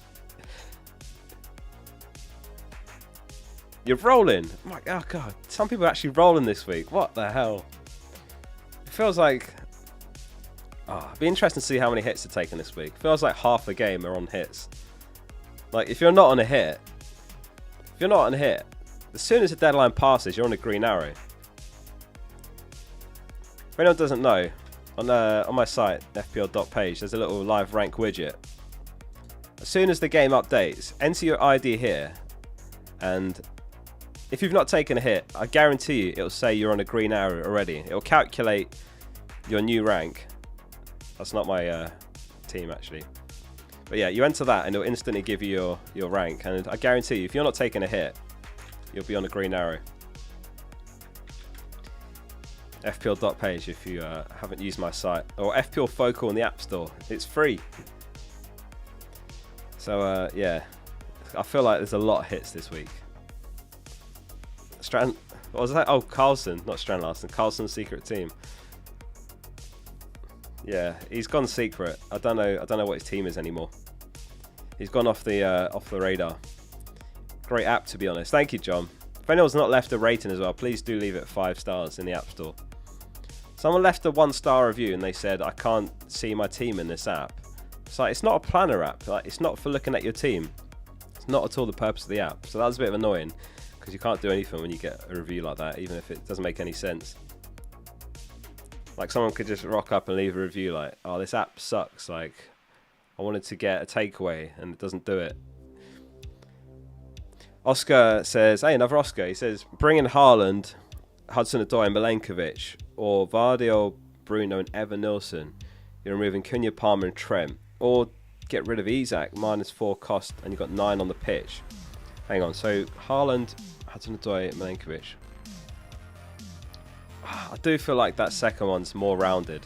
You're rolling. Oh god, some people are actually rolling this week. What the hell? It feels like... Oh, it'd be interesting to see how many hits are taken this week. It feels like half the game are on hits. Like, if you're not on a hit... If you're not on a hit, as soon as the deadline passes, you're on a green arrow. If anyone doesn't know, on my site, FPL.page, there's a little live rank widget. As soon as the game updates, enter your ID here, and if you've not taken a hit, I guarantee you it'll say you're on a green arrow already. It'll calculate your new rank. That's not my team, actually. But yeah, you enter that and it'll instantly give you your rank. And I guarantee you, if you're not taking a hit, you'll be on a green arrow. FPL.page if you haven't used my site. Or FPL Focal in the App Store. It's free. So yeah, I feel like there's a lot of hits this week. What was that? Oh, Carlson, not Strand Larson. Carlson's secret team. Yeah, he's gone secret. I don't know what his team is anymore. He's gone off the radar. Great app, to be honest. Thank you, John. If anyone's not left a rating as well, please do leave it 5 stars in the App Store. Someone left a 1-star review and they said, I can't see my team in this app. It's like, it's not a planner app. Like, it's not for looking at your team. It's not at all the purpose of the app. So that was a bit annoying, because you can't do anything when you get a review like that, even if it doesn't make any sense. Like, someone could just rock up and leave a review like, oh, this app sucks. Like, I wanted to get a takeaway and it doesn't do it. Oscar says, hey, another Oscar. He says, bring in Haaland, Hudson-Odoi, Milenkovic, or Vardy, Bruno, and Evan Nilsson. You're removing Cunha, Palmer, and Trent. Or get rid of Isak, -4 cost, and you've got 9 on the pitch. Hang on, so Haaland, Hudson-Odoi, Milenkovic. I do feel like that second one's more rounded.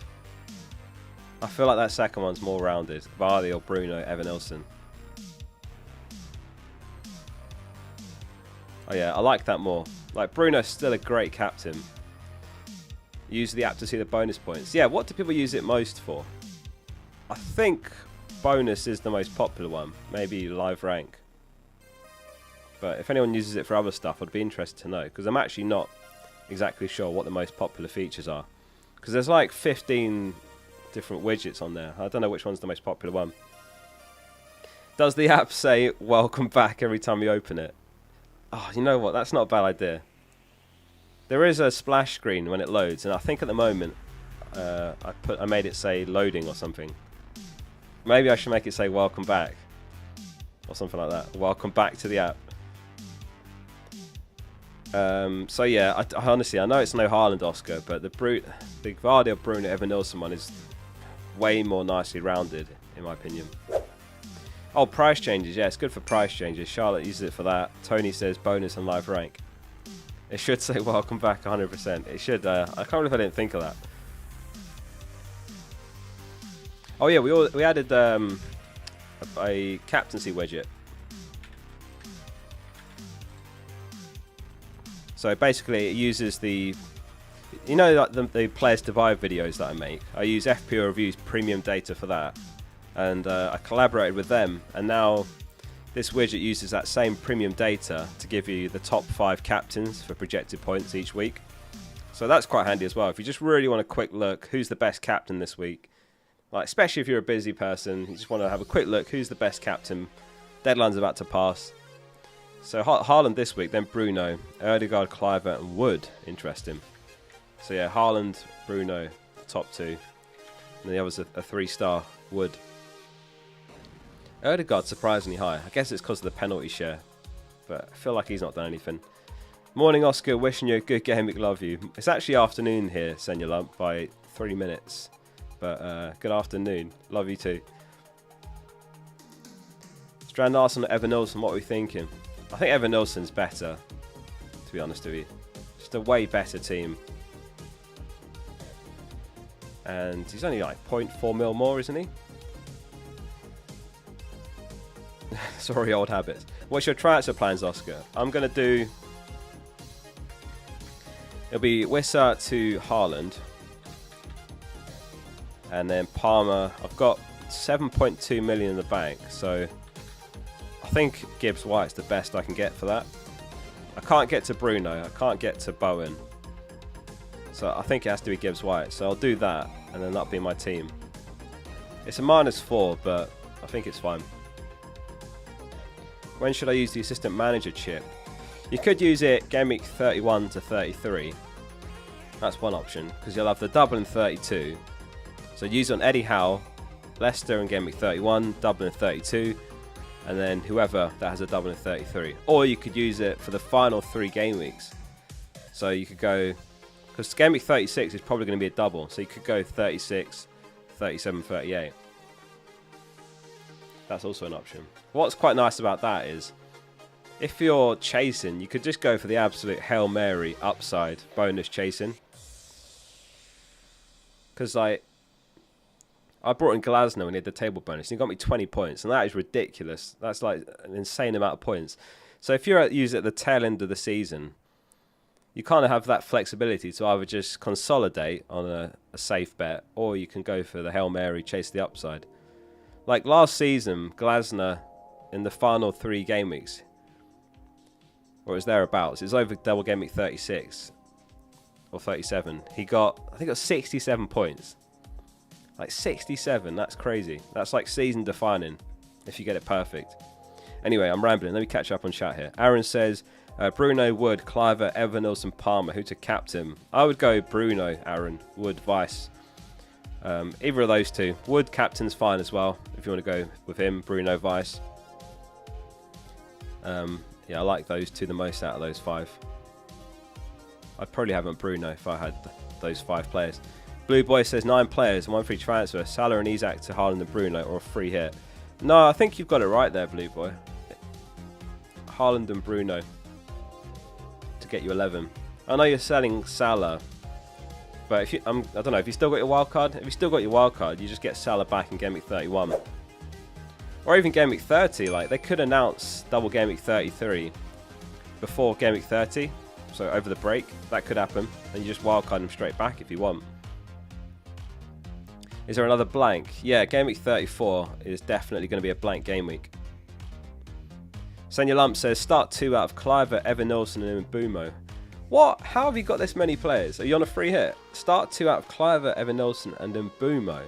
Vardy or Bruno, Evan Nilsson. Oh yeah, I like that more. Like, Bruno's still a great captain. Use the app to see the bonus points. Yeah, what do people use it most for? I think bonus is the most popular one. Maybe live rank. But if anyone uses it for other stuff, I'd be interested to know. Because I'm actually not exactly sure what the most popular features are. Because there's like 15 different widgets on there. I don't know which one's the most popular one. Does the app say welcome back every time you open it? Oh, you know what? That's not a bad idea. There is a splash screen when it loads, and I think at the moment I made it say loading or something. Maybe I should make it say welcome back or something like that. Welcome back to the app. So yeah, I honestly, I know it's no Haaland Oscar, but the Vardy or Bruno Evan Nilsson one is way more nicely rounded, in my opinion. Oh, price changes. Yeah, it's good for price changes. Charlotte uses it for that. Tony says bonus and live rank. It should say welcome back 100%. It should. I can't believe I didn't think of that. Oh yeah, we added a captaincy widget. So basically, it uses the, you know, like the players to buy videos that I make. I use FPL Reviews premium data for that, and I collaborated with them, and now this widget uses that same premium data to give you the top 5 captains for projected points each week. So that's quite handy as well. If you just really want a quick look, who's the best captain this week? Like, especially if you're a busy person, you just want to have a quick look, who's the best captain? Deadline's about to pass. So Haaland this week, then Bruno, Ødegaard, Kluivert, and Wood. Interesting. So yeah, Haaland, Bruno, the top 2. And the others are 3-star Wood. Ødegaard's surprisingly high. I guess it's because of the penalty share, but I feel like he's not done anything. Morning, Oscar. Wishing you a good game week. Love you. It's actually afternoon here, Senua, by 3 minutes. But good afternoon. Love you too. Strand Arsenal, Evan Nilsson. What are we thinking? I think Evan Nilsson's better, to be honest with you. Just a way better team. And he's only like 0.4 mil more, isn't he? Sorry, old habits. What's your transfer plans, Oscar? I'm going to do... It'll be Wissa to Haaland. And then Palmer. I've got 7.2 million in the bank, so I think Gibbs White's the best I can get for that. I can't get to Bruno. I can't get to Bowen. So I think it has to be Gibbs White. So I'll do that, and then that'll be my team. It's a -4, but I think it's fine. When should I use the assistant manager chip? You could use it game week 31 to 33. That's one option, because you'll have the double in 32. So use it on Eddie Howe, Leicester in game week 31, double in 32, and then whoever that has a double in 33. Or you could use it for the final 3 game weeks. So you could go, because game week 36 is probably going to be a double, so you could go 36, 37, 38. That's also an option. What's quite nice about that is, if you're chasing, you could just go for the absolute Hail Mary upside bonus chasing. Because, like, I brought in Glasner when he had the table bonus, and he got me 20 points, and that is ridiculous. That's like an insane amount of points. So if you're using it at the tail end of the season, you kind of have that flexibility to either just consolidate on a safe bet, or you can go for the Hail Mary, chase the upside. Like last season, Glasner, in the final 3 game weeks, or it was thereabouts, it was over double game week 36 or 37. He got, I think it was 67 points. Like 67, that's crazy. That's like season defining if you get it perfect. Anyway, I'm rambling. Let me catch up on chat here. Aaron says, Bruno, Wood, Cliver, Evanilson, Palmer. Who to captain? I would go Bruno, Aaron, Wood, Vice. Either of those two. Wood captain's fine as well if you want to go with him. Bruno, Vice. Yeah, I like those two the most out of those 5. I'd probably have him Bruno if I had those 5 players. Blue Boy says 9 players and 1 free transfer. Salah and Isak to Haaland and Bruno, or a free hit. No, I think you've got it right there, Blue Boy. Haaland and Bruno to get you 11. I know you're selling Salah, but if you, I don't know if you still got your wild card. If you still got your wild card, you just get Salah back in Game Week 31, or even Game Week 30. Like they could announce double Game Week 33 before Game Week 30, so over the break that could happen, and you just wild card him straight back if you want. Is there another blank? Yeah, Game Week 34 is definitely going to be a blank game week. Senya Lump says, start 2 out of Cliver, Evanilson and Mbumo. What? How have you got this many players? Are you on a free hit? Start 2 out of Cliver, Evanilson and Mbumo.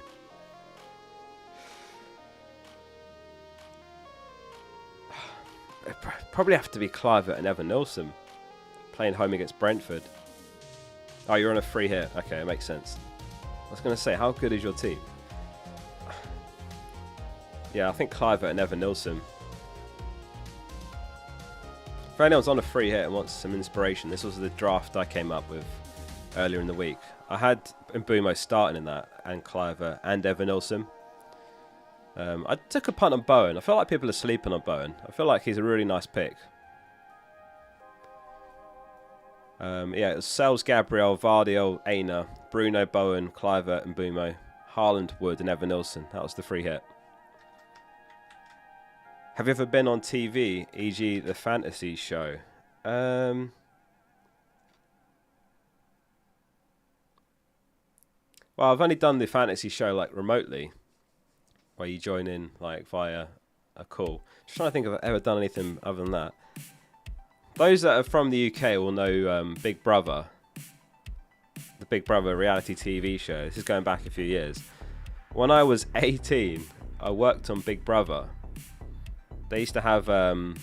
It probably have to be Cliver and Evanilson playing home against Brentford. Oh, you're on a free hit. Okay, it makes sense. I was going to say, how good is your team? Yeah, I think Cliver and Evanilson. If anyone's on a free hit and wants some inspiration, this was the draft I came up with earlier in the week. I had Mbumo starting in that, and Cliver and Evanilson. I took a punt on Bowen. I feel like people are sleeping on Bowen. I feel like he's a really nice pick. Yeah, it was Sels, Gabriel, Vardiel, Aina, Bruno, Bowen, Cliver, and Mbumo, Haaland, Wood, and Evanilson. That was the free hit. Have you ever been on TV, e.g. the fantasy show? Well, I've only done the fantasy show like remotely, where you join in like via a call. Just trying to think if I've ever done anything other than that. Those that are from the UK will know Big Brother, the Big Brother reality TV show. This is going back a few years. When I was 18, I worked on Big Brother. They used to have, on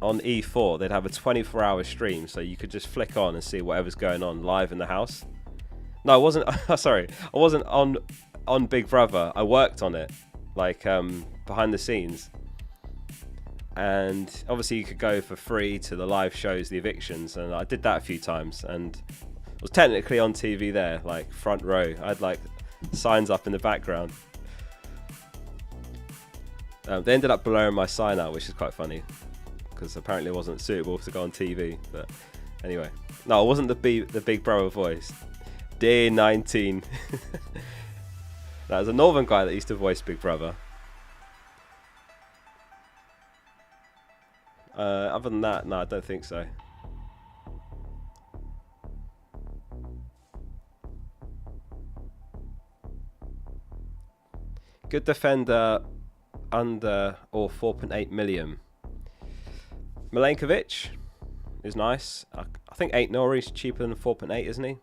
E4, they'd have a 24-hour stream, so you could just flick on and see whatever's going on live in the house. No, I wasn't, sorry, I wasn't on Big Brother. I worked on it, like behind the scenes. And obviously you could go for free to the live shows, the evictions, and I did that a few times, and was technically on TV there, like front row. I had like signs up in the background. They ended up blurring my sign out, which is quite funny, because apparently it wasn't suitable to go on TV. But anyway, no, it wasn't the Big Brother voice. Dear 19. That was a northern guy that used to voice Big Brother. Other than that, no, I don't think so. Good defender under or 4.8 million. Milenkovic is nice. I think 8 Nori's cheaper than 4.8, isn't he?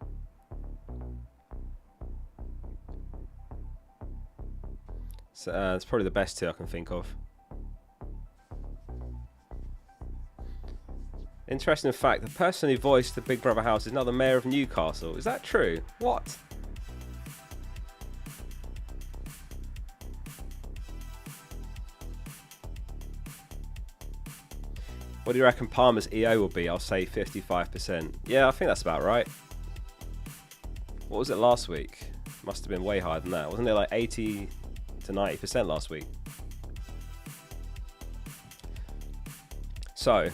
So it's probably the best 2 I can think of. Interesting fact, the person who voiced the Big Brother house is now the mayor of Newcastle. Is that true? What? What do you reckon Palmer's EO will be? I'll say 55%. Yeah, I think that's about right. What was it last week? Must have been way higher than that. Wasn't it like 80 to 90% last week? So,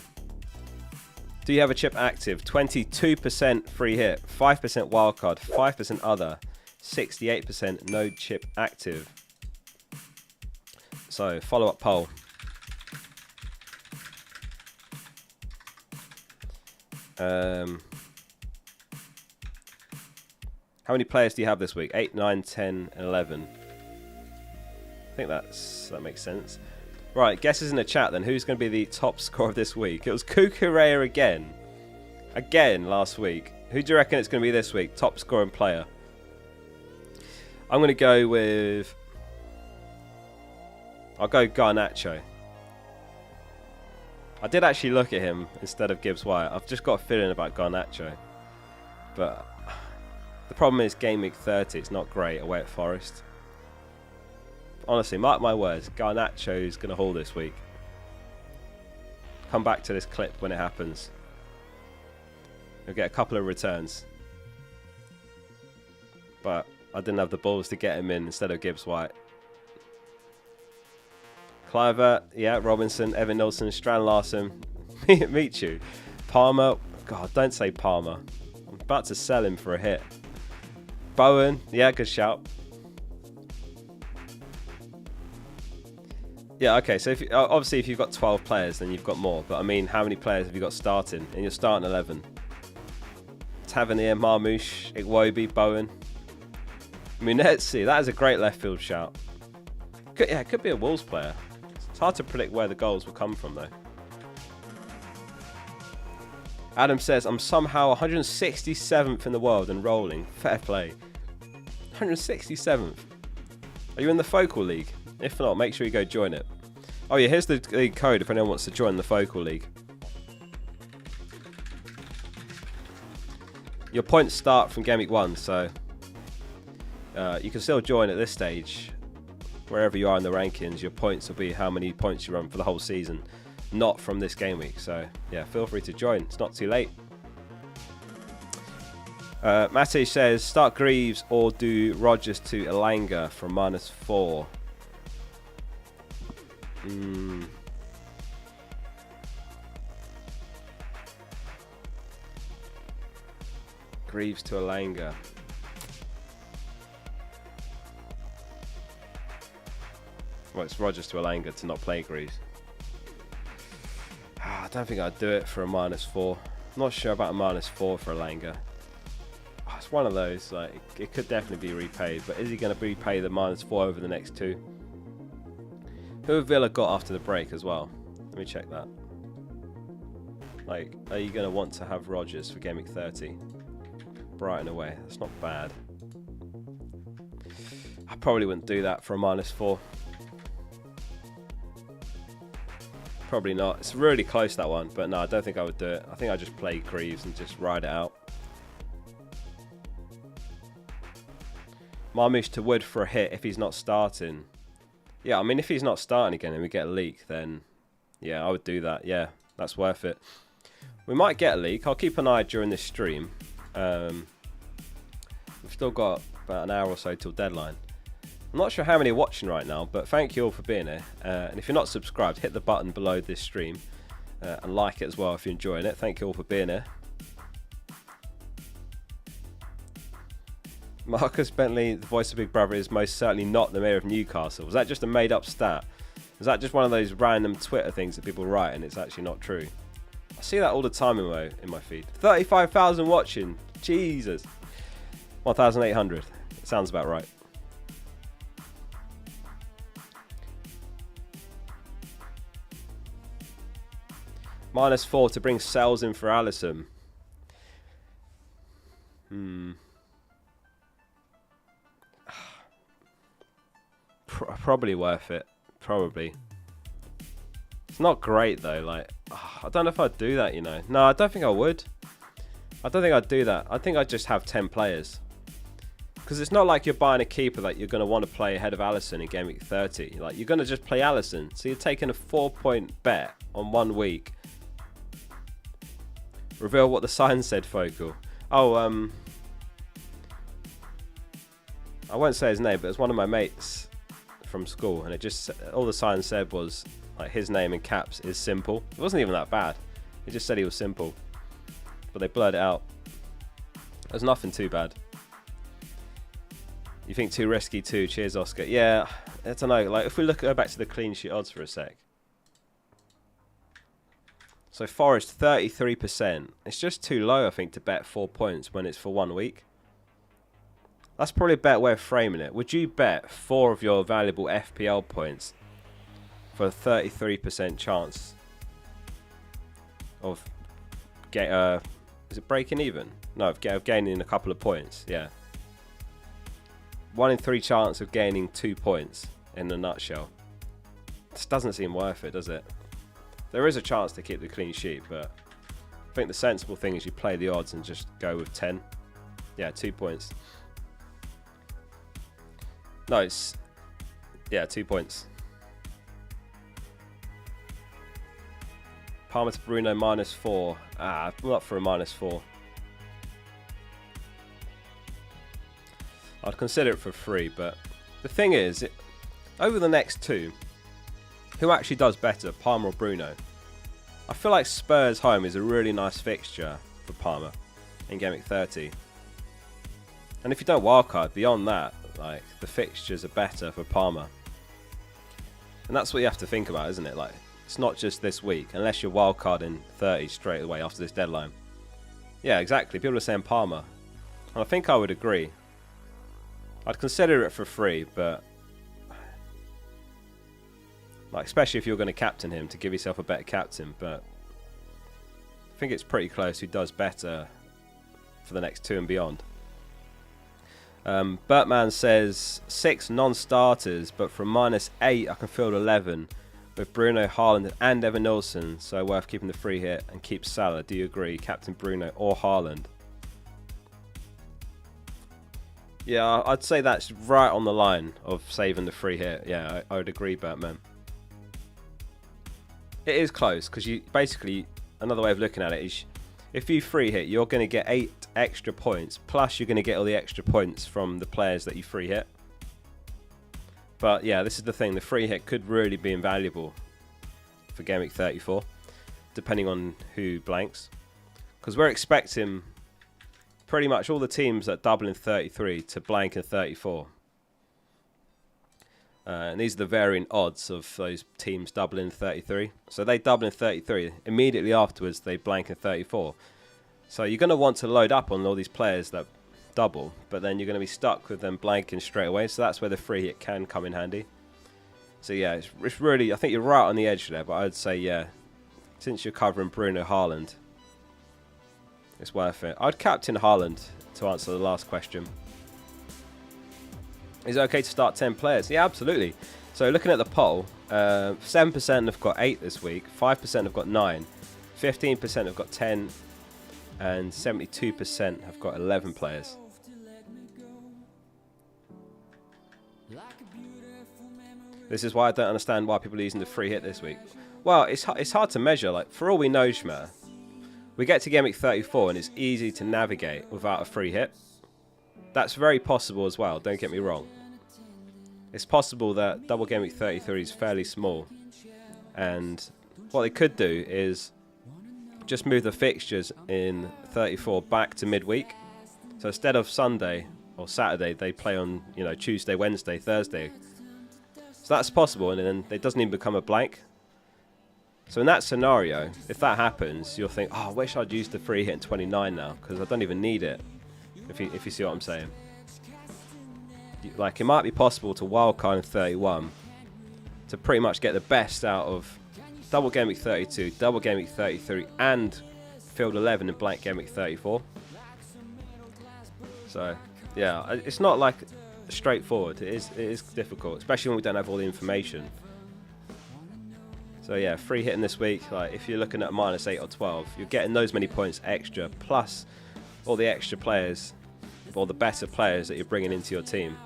do you have a chip active? 22% free hit, 5% wildcard, 5% other, 68% no chip active. So, follow-up poll. How many players do you have this week? 8, 9, 10, and 11. I think that makes sense. Right, guesses in the chat then. Who's going to be the top scorer of this week? It was Kukurea again. Again last week. Who do you reckon it's going to be this week? Top scoring player. I'm going to go with... I'll go Garnacho. I did actually look at him instead of Gibbs-White. I've just got a feeling about Garnacho. But the problem is game week 30. It's not great away at Forest. Honestly, mark my words. Garnacho is going to haul this week. Come back to this clip when it happens. You'll get a couple of returns. But I didn't have the balls to get him in instead of Gibbs-White. Cliver, yeah, Robinson, Evan Nilsson, Strand Larson, Michu, Palmer. God, don't say Palmer. I'm about to sell him for a hit. Bowen, yeah, good shout. Yeah, okay, so if obviously if you've got 12 players, then you've got more. But I mean, how many players have you got starting? And you're starting 11. Tavernier, Marmouche, Iwobi, Bowen. Munetsi, that is a great left field shout. It could be a Wolves player. It's hard to predict where the goals will come from, though. Adam says, I'm somehow 167th in the world and rolling. Fair play. 167th. Are you in the Focal League? If not, make sure you go join it. Oh yeah, here's the code if anyone wants to join the Focal League. Your points start from Game Week 1, so you can still join at this stage. Wherever you are in the rankings, your points will be how many points you run for the whole season, not from this game week. So yeah, feel free to join. It's not too late. Matej says, start Greaves or do Rodgers to Elanga for -4. Greaves to Elanga. Well, it's Rodgers to Elanga to not play Greaves. I don't think I'd do it for a -4. I'm not sure about a -4 for Elanga. It's one of those, like, it could definitely be repaid, but is he going to repay the -4 over the next 2? Who have Villa got after the break as well? Let me check that. Like, are you going to want to have Rodgers for Game Week 30? Brighton away, that's not bad. I probably wouldn't do that for a -4. Probably not. It's really close, that one, but no, I don't think I would do it. I think I'd just play Greaves and just ride it out. Marmouche to Wood for a hit if he's not starting. Yeah, I mean, if he's not starting again and we get a leak, then yeah, I would do that. Yeah, that's worth it. We might get a leak. I'll keep an eye during this stream. We've still got about an hour or so till deadline. I'm not sure how many are watching right now, but thank you all for being here. And if you're not subscribed, hit the button below this stream and like it as well if you're enjoying it. Thank you all for being here. Marcus Bentley, the voice of Big Brother, is most certainly not the mayor of Newcastle. Was that just a made-up stat? Is that just one of those random Twitter things that people write and it's actually not true? I see that all the time in my feed. 35,000 watching. Jesus. 1,800. It sounds about right. -4 to bring Sells in for Alisson. Probably worth it. Probably. It's not great though. Like, I don't know if I'd do that, you know. No, I don't think I would. I don't think I'd do that. I think I'd just have 10 players. Because it's not like you're buying a keeper that you're going to want to play ahead of Alisson in Game Week 30. Like, you're going to just play Alisson. So you're taking a 4-point bet on 1 week. Reveal what the sign said, Focal. Oh, I won't say his name, but it's one of my mates from school, and it just, all the sign said was like his name in caps is simple. It wasn't even that bad. It just said he was simple, but they blurred it out. There's nothing too bad. You think too risky too? Cheers, Oscar. Yeah, I don't know. Like, if we go back to the clean sheet odds for a sec. So Forest 33%. It's just too low, I think, to bet 4 points when it's for 1 week. That's probably a better way of framing it. Would you bet 4 of your valuable FPL points for a 33% chance of is it breaking even? No, of gaining a couple of points. Yeah. 1 in 3 chance of gaining 2 points in a nutshell. This doesn't seem worth it, does it? There is a chance to keep the clean sheet, but I think the sensible thing is you play the odds and just go with 10. Yeah, 2 points. No, it's... Yeah, 2 points. Palmer to Bruno -4. I'm not for a -4. I'd consider it for free, but the thing is, over the next 2, who actually does better, Palmer or Bruno? I feel like Spurs home is a really nice fixture for Palmer in Game Week 30. And if you don't wildcard, beyond that, like, the fixtures are better for Palmer. And that's what you have to think about, isn't it? Like, it's not just this week, unless you're wildcarding 30 straight away after this deadline. Yeah, exactly. People are saying Palmer. And I think I would agree. I'd consider it for free, but like, especially if you're going to captain him to give yourself a better captain, but I think it's pretty close who does better for the next 2 and beyond. Bertman says 6 non-starters, but from -8 I can field 11 with Bruno, Haaland and Evan Nilsson, so worth keeping the free hit and keep Salah. Do you agree? Captain Bruno or Haaland? Yeah, I'd say that's right on the line of saving the free hit. Yeah, I would agree, Bertman. It is close, because you basically, another way of looking at it is, if you free hit, you're going to get 8 extra points, plus you're going to get all the extra points from the players that you free hit. But yeah, this is the thing, the free hit could really be invaluable for Game Week 34, depending on who blanks. Because we're expecting pretty much all the teams that double in 33 to blank in 34. And these are the varying odds of those teams doubling in 33. So they double in 33. Immediately afterwards, they blank in 34. So you're going to want to load up on all these players that double, but then you're going to be stuck with them blanking straight away. So that's where the free hit can come in handy. So yeah, it's really, I think you're right on the edge there, but I'd say, yeah, since you're covering Bruno, Haaland, it's worth it. I'd captain Haaland to answer the last question. Is it okay to start 10 players? Yeah, absolutely. So looking at the poll, 7% have got 8 this week, 5% have got 9, 15% have got 10, and 72% have got 11 players. This is why I don't understand why people are using the free hit this week. Well, it's hard to measure. Like, for all we know, Shmer, we get to Game Week 34 and it's easy to navigate without a free hit. That's very possible as well, don't get me wrong. It's possible that double Game Week 33 is fairly small. And what they could do is just move the fixtures in 34 back to midweek. So instead of Sunday or Saturday, they play on, you know, Tuesday, Wednesday, Thursday. So that's possible, and then it doesn't even become a blank. So in that scenario, if that happens, you'll think, oh, I wish I'd used the free hit in 29 now, because I don't even need it. If you see what I'm saying. Like, it might be possible to wildcard in 31 to pretty much get the best out of double Game Week 32, double Game Week 33, and field 11 in blank Game Week 34. So, yeah, it's not like straightforward. It is difficult, especially when we don't have all the information. So yeah, free hitting this week, like, if you're looking at -8 or 12, you're getting those many points extra, plus all the extra players, or the better players that you're bringing into your team.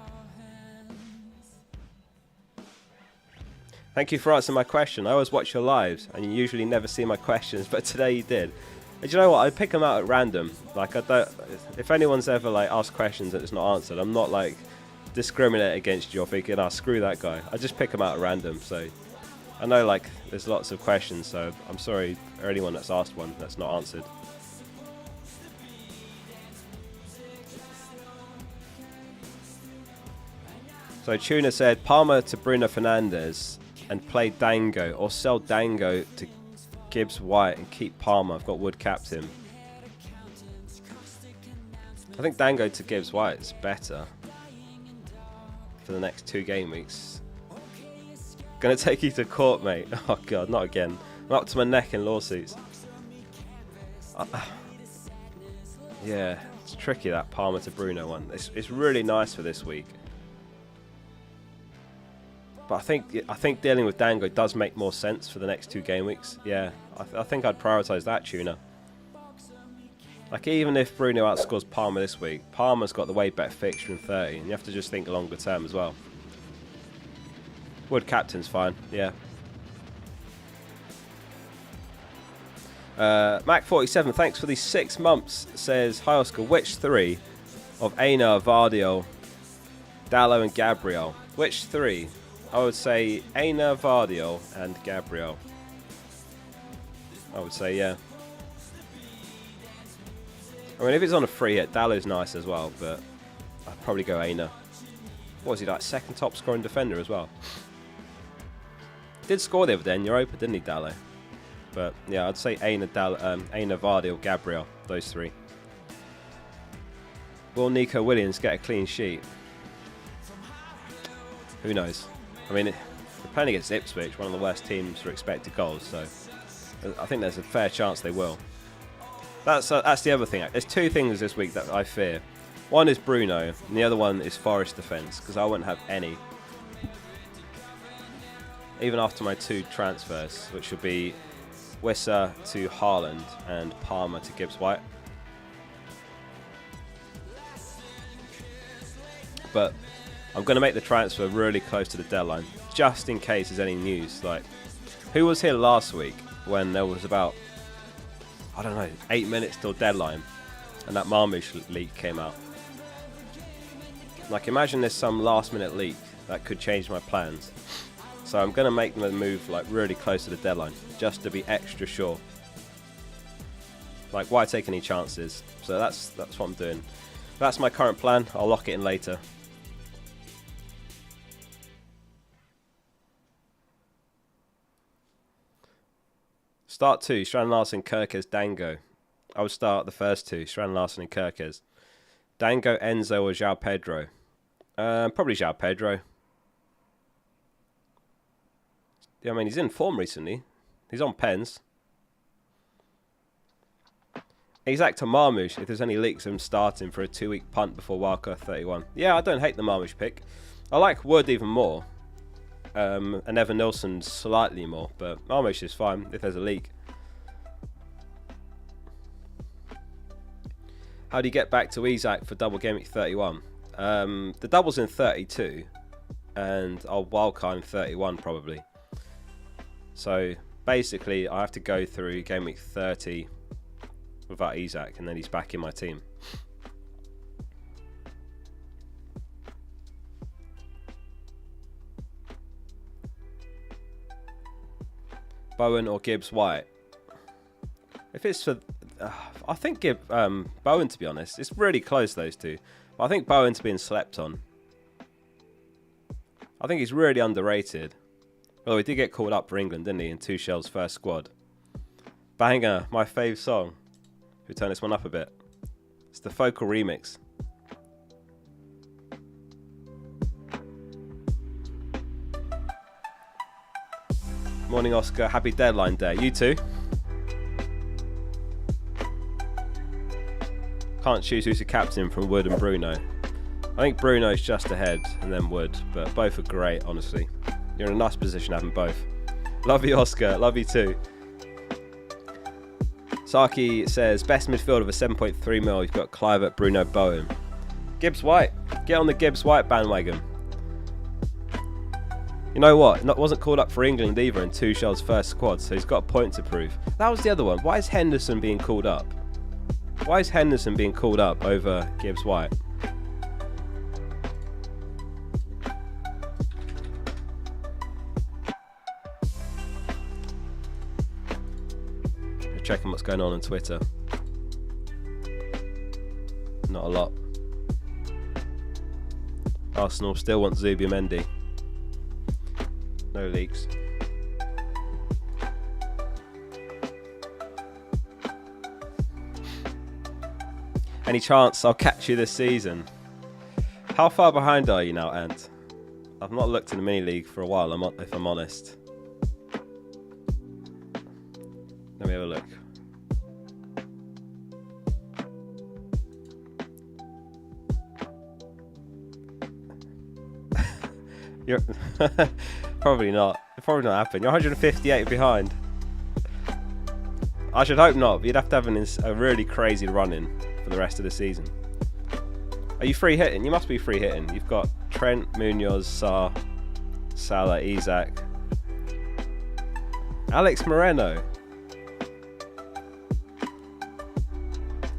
Thank you for answering my question. I always watch your lives, and you usually never see my questions, but today you did. And you know what? I pick them out at random. Like, I don't. If anyone's ever like asked questions that it's not answered, I'm not like discriminate against you or thinking, "Oh, screw that guy." I just pick them out at random. So I know, like, there's lots of questions, so I'm sorry for anyone that's asked one that's not answered. So Tuna said Palmer to Bruno Fernandes and play Dango, or sell Dango to Gibbs White and keep Palmer. I've got Wood captain. I think Dango to Gibbs White is better for the next 2 game weeks. Gonna take you to court, mate. Oh god, not again. I'm up to my neck in lawsuits. Yeah, it's tricky, that Palmer to Bruno one. It's really nice for this week. But I think dealing with Dango does make more sense for the next 2 game weeks. Yeah, I think I'd prioritise that tuner. Like, even if Bruno outscores Palmer this week, Palmer's got the way better fixture in 30, and you have to just think longer term as well. Wood captain's fine, yeah. Mac47, thanks for these 6 months, says, hi Oscar, which 3 of Aina, Vardio, Dallo and Gabriel? Which 3? I would say Aina, Vardio and Gabriel. I would say, yeah. I mean, if it's on a free hit, Dallo's nice as well, but I'd probably go Aina. What was he, like, 2nd top scoring defender as well? Did score the other day in Europa, didn't he, Dallo? But yeah, I'd say Aina, Aina, Vardy, Gabriel, those 3. Will Nico Williams get a clean sheet? Who knows? I mean, they're playing against Ipswich, one of the worst teams for expected goals, so I think there's a fair chance they will. That's the other thing. There's 2 things this week that I fear. One is Bruno, and the other one is Forest defence, because I won't have any. Even after my 2 transfers, which will be Wissa to Haaland and Palmer to Gibbs-White. But I'm going to make the transfer really close to the deadline, just in case there's any news. Like, who was here last week when there was about, I don't know, 8 minutes till deadline, and that Marmoush leak came out? Like, imagine there's some last-minute leak that could change my plans. So I'm going to make the move like really close to the deadline, just to be extra sure. Like, why take any chances? So that's what I'm doing. That's my current plan. I'll lock it in later. Start 2, Strand Larsen, Kirkes, Dango. I would start the first 2, Strand Larsen and Kirkes. Dango, Enzo or João Pedro? Probably João Pedro. Yeah, I mean, he's in form recently. He's on pens. Isaac to Marmoush, if there's any leaks of him starting for a 2-week punt before Wildcard 31. Yeah, I don't hate the Marmoush pick. I like Wood even more. And Evan Nilsson slightly more, but Marmoush is fine if there's a leak. How do you get back to Isaac for double game week 31? The double's in 32, and I'll wildcard in 31 probably. So basically, I have to go through game week 30 without Isaac, and then he's back in my team. Bowen or Gibbs-White? If it's for, I think Bowen, to be honest. It's really close, those 2. But I think Bowen's being slept on. I think he's really underrated. Well, he did get called up for England, didn't he, in Tuchel's first squad. Banger, my fave song. Who turn this one up a bit? It's the Focal remix. Morning, Oscar. Happy deadline day. You too. Can't choose who's the captain from Wood and Bruno. I think Bruno's just ahead, and then Wood, but both are great, honestly. You're in a nice position having both. Love you, Oscar. Love you too. Saki says, best midfielder of a 7.3 mil. You've got Clivert, Bruno, Bowen. Gibbs-White. Get on the Gibbs-White bandwagon. You know what? Wasn't called up for England either in Tuchel's first squad, so he's got a point to prove. That was the other one. Why is Henderson being called up? Why is Henderson being called up over Gibbs-White? Checking what's going on Twitter. Not a lot. Arsenal still want Zubimendi. No leaks. Any chance I'll catch you this season? How far behind are you now, Ant? I've not looked in the mini league for a while, if I'm honest. Let me have a look. You're probably not. It'll probably not happen. You're 158 behind. I should hope not, but you'd have to have a really crazy run-in for the rest of the season. Are you free hitting? You must be free hitting. You've got Trent, Munoz, Sarr, Salah, Isak, Alex Moreno.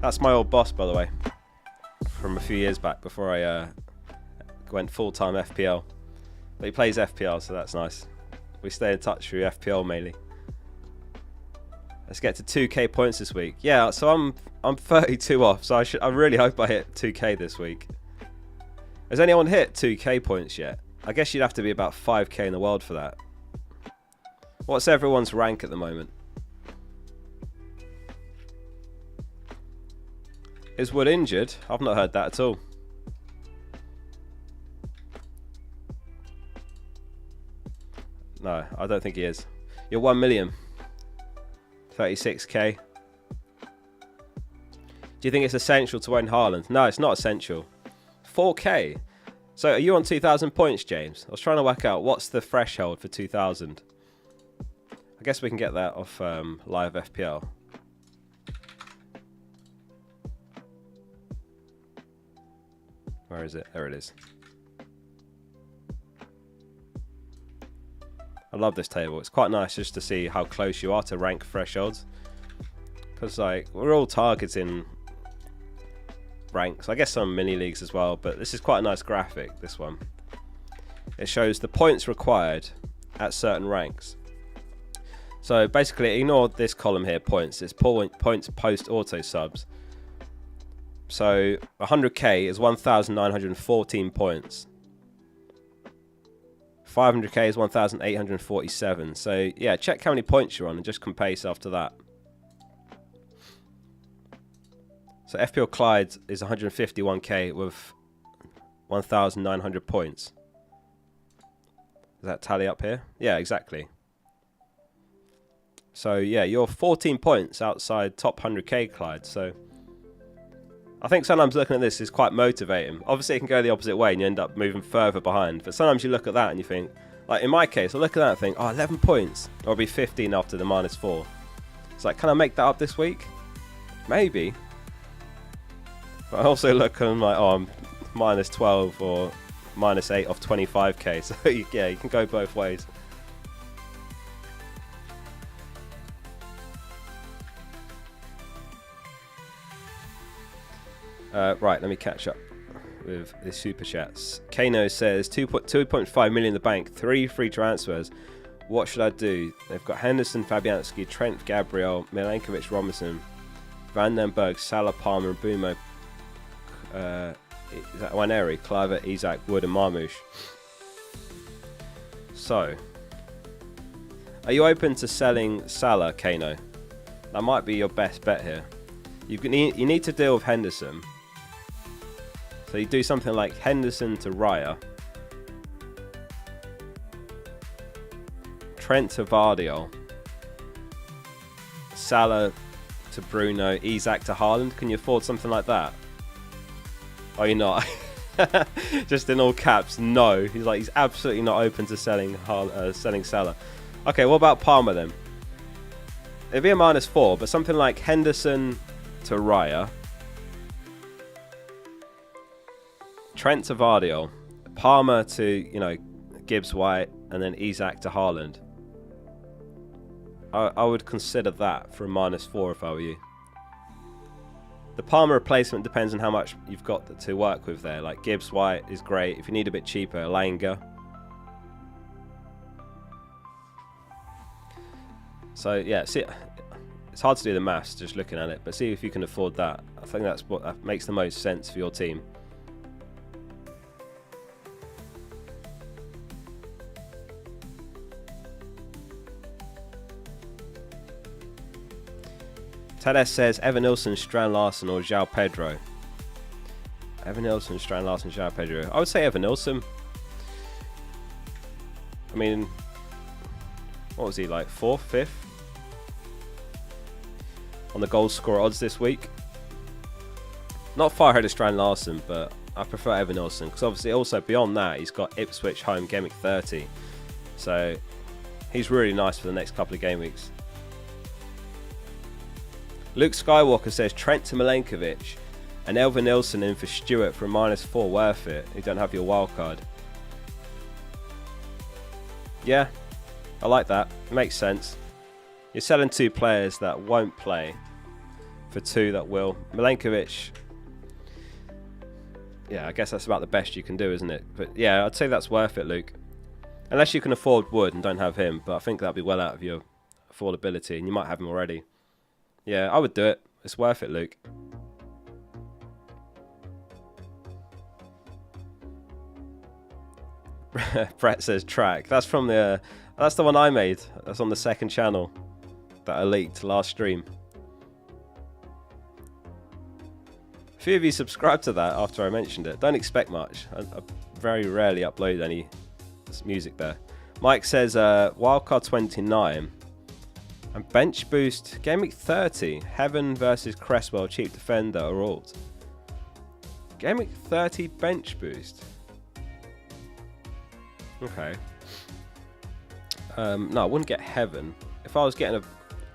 That's my old boss, by the way, from a few years back before I went full-time FPL. But he plays FPL, so that's nice. We stay in touch through FPL mainly. Let's get to 2k points this week. Yeah, so I'm 32 off, so I really hope I hit 2k this week. Has anyone hit 2k points yet? I guess you'd have to be about 5k in the world for that. What's everyone's rank at the moment? Is Wood injured? I've not heard that at all. No, I don't think he is. You're 1 million. 36k. Do you think it's essential to own Haaland? No, it's not essential. 4k. So are you on 2,000 points, James? I was trying to work out what's the threshold for 2,000. I guess we can get that off live FPL. Where is it? There it is. I love this table. It's quite nice just to see how close you are to rank thresholds. Because like we're all targeting ranks. I guess some mini leagues as well, but this is quite a nice graphic, this one. It shows the points required at certain ranks. So basically ignore this column here, points. It's points post auto subs. So 100k is 1,914 points. 500k is 1,847. So yeah, check how many points you're on and just compare yourself to that. So FPL Clyde is 151k with 1,900 points. Does that tally up here? Yeah, exactly. So yeah, you're 14 points outside top 100k Clyde. So I think sometimes looking at this is quite motivating. Obviously it can go the opposite way and you end up moving further behind. But sometimes you look at that and you think, like in my case, I look at that and think, oh, 11 points. Or I'll be 15 after the -4. It's like, can I make that up this week? Maybe. But I also look and I'm like, oh, I'm -12 or -8 off 25k. So yeah, you can go both ways. Right, let me catch up with the super chats. Kano says 2.5 million in the bank, 3 free transfers. What should I do? They've got Henderson, Fabianski, Trent, Gabriel, Milenkovic, Robinson, Van den Berg, Salah, Palmer, and Bumo. Is that Waneri, Cliver, Isak, Wood, and Marmoush? So, are you open to selling Salah, Kano? That might be your best bet here. You need to deal with Henderson. So you do something like Henderson to Raya, Trent to Vardiol, Salah to Bruno, Isak to Haaland. Can you afford something like that? Oh, you're not. Just in all caps, no. He's absolutely not open to selling Salah. Okay, what about Palmer then? It'd be a -4, but something like Henderson to Raya, Trent to Vardiol, Palmer to, Gibbs White, and then Isak to Haaland. I would consider that for a -4 if I were you. The Palmer replacement depends on how much you've got to work with there. Like Gibbs White is great. If you need a bit cheaper, Langer. So yeah, see, it's hard to do the maths just looking at it, but see if you can afford that. I think that's what makes the most sense for your team. Tedes says Evan Nilsson, Strand Larsen, or João Pedro. Evan Nilsson, Strand Larsen, João Pedro. I would say Evan Nilsson. I mean, what was he, like 4th, 5th? On the goal scorer odds this week. Not far ahead of Strand Larsen, but I prefer Evan Nilsson because obviously also beyond that he's got Ipswich home game week 30, so he's really nice for the next couple of game weeks. Luke Skywalker says Trent to Milenkovic and Elvin Nilsson in for Stewart for a -4, worth it. You don't have your wild card. Yeah, I like that. It makes sense. You're selling 2 players that won't play for 2 that will. Milenkovic, yeah, I guess that's about the best you can do, isn't it? But yeah, I'd say that's worth it, Luke. Unless you can afford Wood and don't have him, but I think that'd be well out of your affordability, and you might have him already. Yeah, I would do it. It's worth it, Luke. Brett says track. That's from the. That's the one I made. That's on the second channel that I leaked last stream. A few of you subscribed to that after I mentioned it. Don't expect much. I very rarely upload any music there. Mike says wildcard 29 and bench boost game week 30. Heaven versus Cresswell, cheap defender or alt. Game week 30 bench boost. Okay. No, I wouldn't get Heaven. If I was getting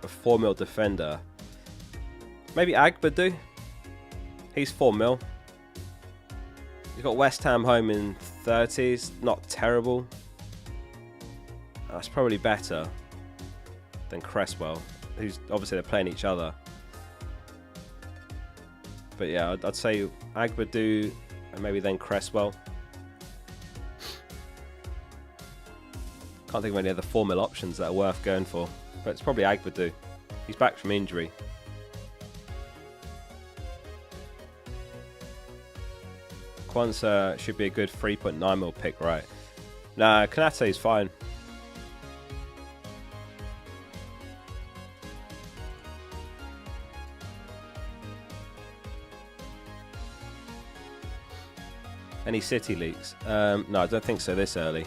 a 4 mil defender, maybe Agbadu. He's 4 mil. You've got West Ham home in 30s. Not terrible. That's probably better than Cresswell, who's obviously they're playing each other. But yeah, I'd say Agbadu and maybe then Cresswell. Can't think of any other 4 mil options that are worth going for, but it's probably Agbadu. He's back from injury. Kwanzaa should be a good 3.9 mil pick, right? Nah, Kanate is fine. Any City leaks? No, I don't think so this early.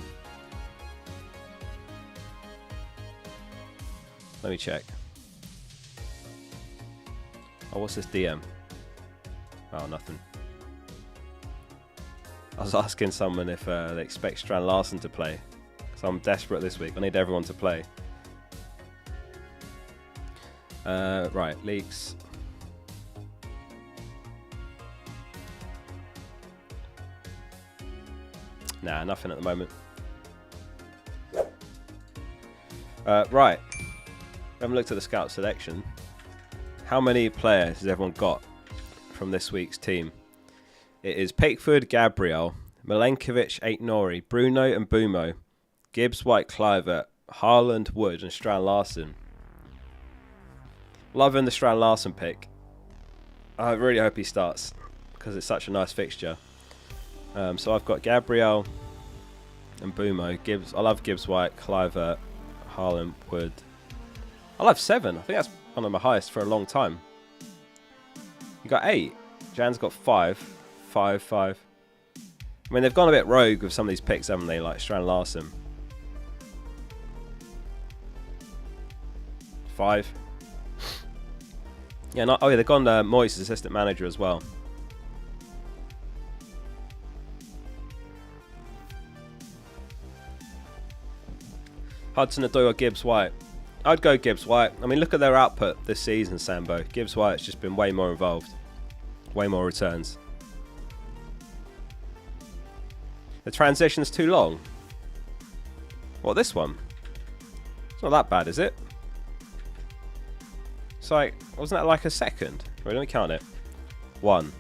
Let me check. Oh, what's this DM? Oh, nothing. I was asking someone if they expect Strand Larsen to play, because I'm desperate this week. I need everyone to play. Right, leaks. Nah, nothing at the moment. Right. We haven't looked at the scout selection. How many players has everyone got from this week's team? It is Pickford, Gabriel, Milenkovic, Aitnori, Bruno and Bumo, Gibbs, White, Kluivert, Haaland, Wood and Strand Larsen. Loving the Strand Larsen pick. I really hope he starts because it's such a nice fixture. So I've got Gabriel and Bumo. Gibbs. I love Gibbs, White, Kluivert, Haaland, Wood. I'll have 7. I think that's one of my highest for a long time. You got 8. Jan's got 5. 5. I mean, they've gone a bit rogue with some of these picks, haven't they? Like Strand Larsen. 5. Yeah, oh yeah, they've gone Moyes' assistant manager as well. Hudson-Odoi or Gibbs White? I'd go Gibbs White. I mean, look at their output this season, Sambo. Gibbs White's just been way more involved. Way more returns. The transition's too long. What, this one? It's not that bad, is it? It's like, wasn't that like a second? Wait, let me count it. 1,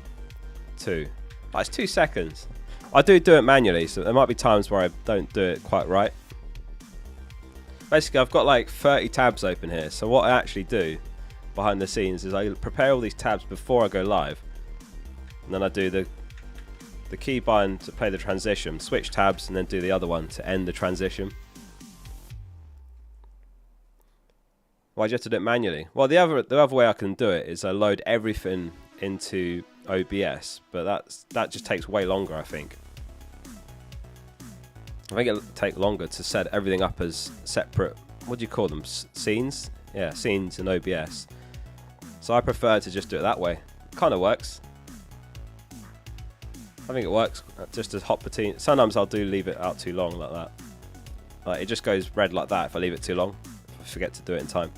2. Oh, it's 2 seconds. I do it manually, so there might be times where I don't do it quite right. Basically, I've got like 30 tabs open here. So what I actually do behind the scenes is I prepare all these tabs before I go live. And then I do the keybind to play the transition, switch tabs, and then do the other one to end the transition. Why do you have to do it manually? Well, the other way I can do it is I load everything into OBS, but that just takes way longer, I think. I think it'll take longer to set everything up as separate, what do you call them, scenes? Yeah, scenes in OBS. So I prefer to just do it that way. Kind of works. I think it works just as hot potato. Sometimes I'll leave it out too long like that. Like it just goes red like that if I leave it too long. If I forget to do it in time.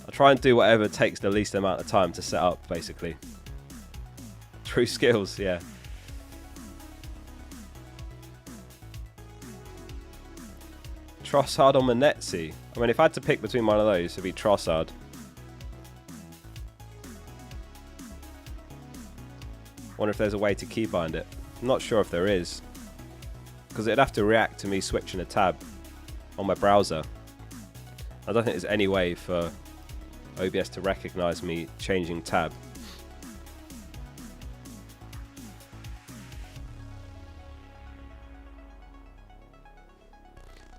I try and do whatever takes the least amount of time to set up, basically. True skills, yeah. Trossard or Manetzi. I mean, if I had to pick between one of those, it'd be Trossard. Wonder if there's a way to keybind it. I'm not sure if there is, because it'd have to react to me switching a tab on my browser. I don't think there's any way for OBS to recognize me changing tab.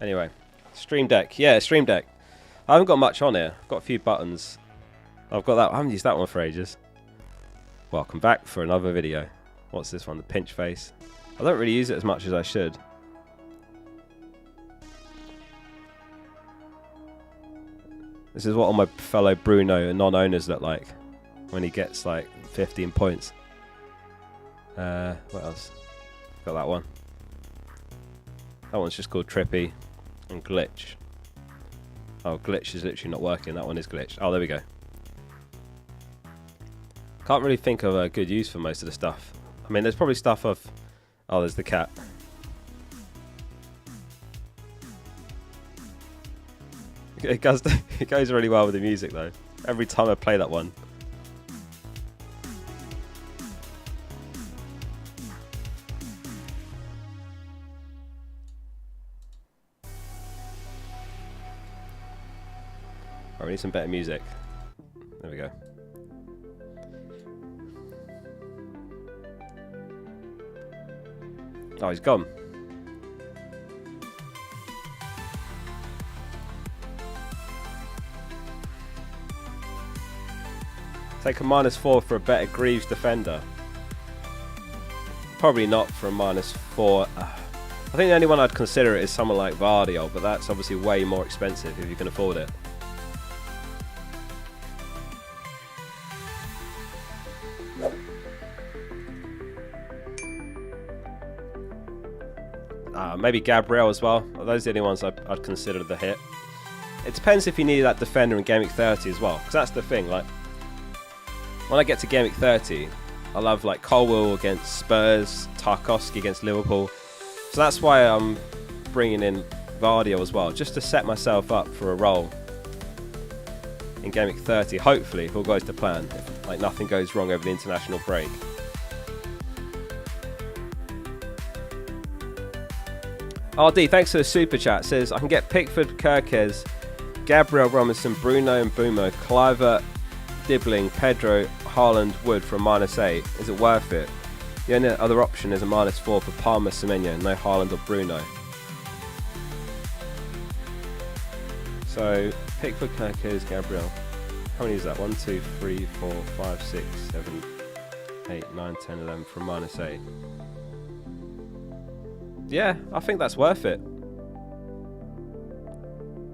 Anyway, Stream Deck. Yeah, Stream Deck. I haven't got much on here. I've got a few buttons. I've got that. I haven't used that one for ages. Welcome back for another video. What's this one? The pinch face. I don't really use it as much as I should. This is what all my fellow Bruno non-owners look like when he gets like 15 points. What else? Got that one. That one's just called Trippy and Glitch. Oh, Glitch is literally not working. That one is glitched. Oh, there we go. Can't really think of a good use for most of the stuff. I mean, there's probably stuff of... Oh, there's the cat. It goes really well with the music, though. Every time I play that one. Right, we need some better music. There we go. Oh, he's gone. Take a -4 for a better Greaves defender. Probably not for a -4. I think the only one I'd consider it is someone like Vardy, but that's obviously way more expensive if you can afford it. Maybe Gabriel as well. Those are the only ones I'd consider the hit. It depends if you need that defender in Game Week 30 as well, because that's the thing. Like when I get to Game Week 30, I'll have like Colwell against Spurs, Tarkowski against Liverpool. So that's why I'm bringing in Vardy as well, just to set myself up for a role in Game Week 30. Hopefully, if all goes to plan, if like nothing goes wrong over the international break. RD, thanks for the super chat. Says I can get Pickford, Kirkes, Gabriel, Robinson, Bruno and Bumo, Cliver, Dibbling, Pedro, Haaland, Wood for a -8. Is it worth it? The only other option is a -4 for Palmer, Semenyo, no Haaland or Bruno. So Pickford, Kirkes, Gabriel. How many is that? 1, 2, 3, 4, 5, 6, 7, 8, 9, 10, 11 for a -8. Yeah, I think that's worth it.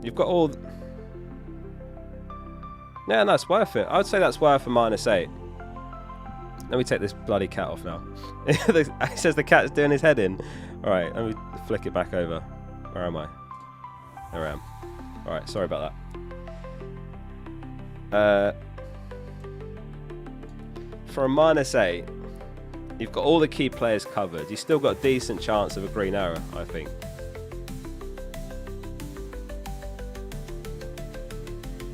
You've got all... Yeah, no, it's worth it. I would say that's worth a -8. Let me take this bloody cat off now. It says the cat's doing his head in. Alright, let me flick it back over. Where am I? There I am. Alright, sorry about that. For a -8, you've got all the key players covered. You've still got a decent chance of a green arrow, I think.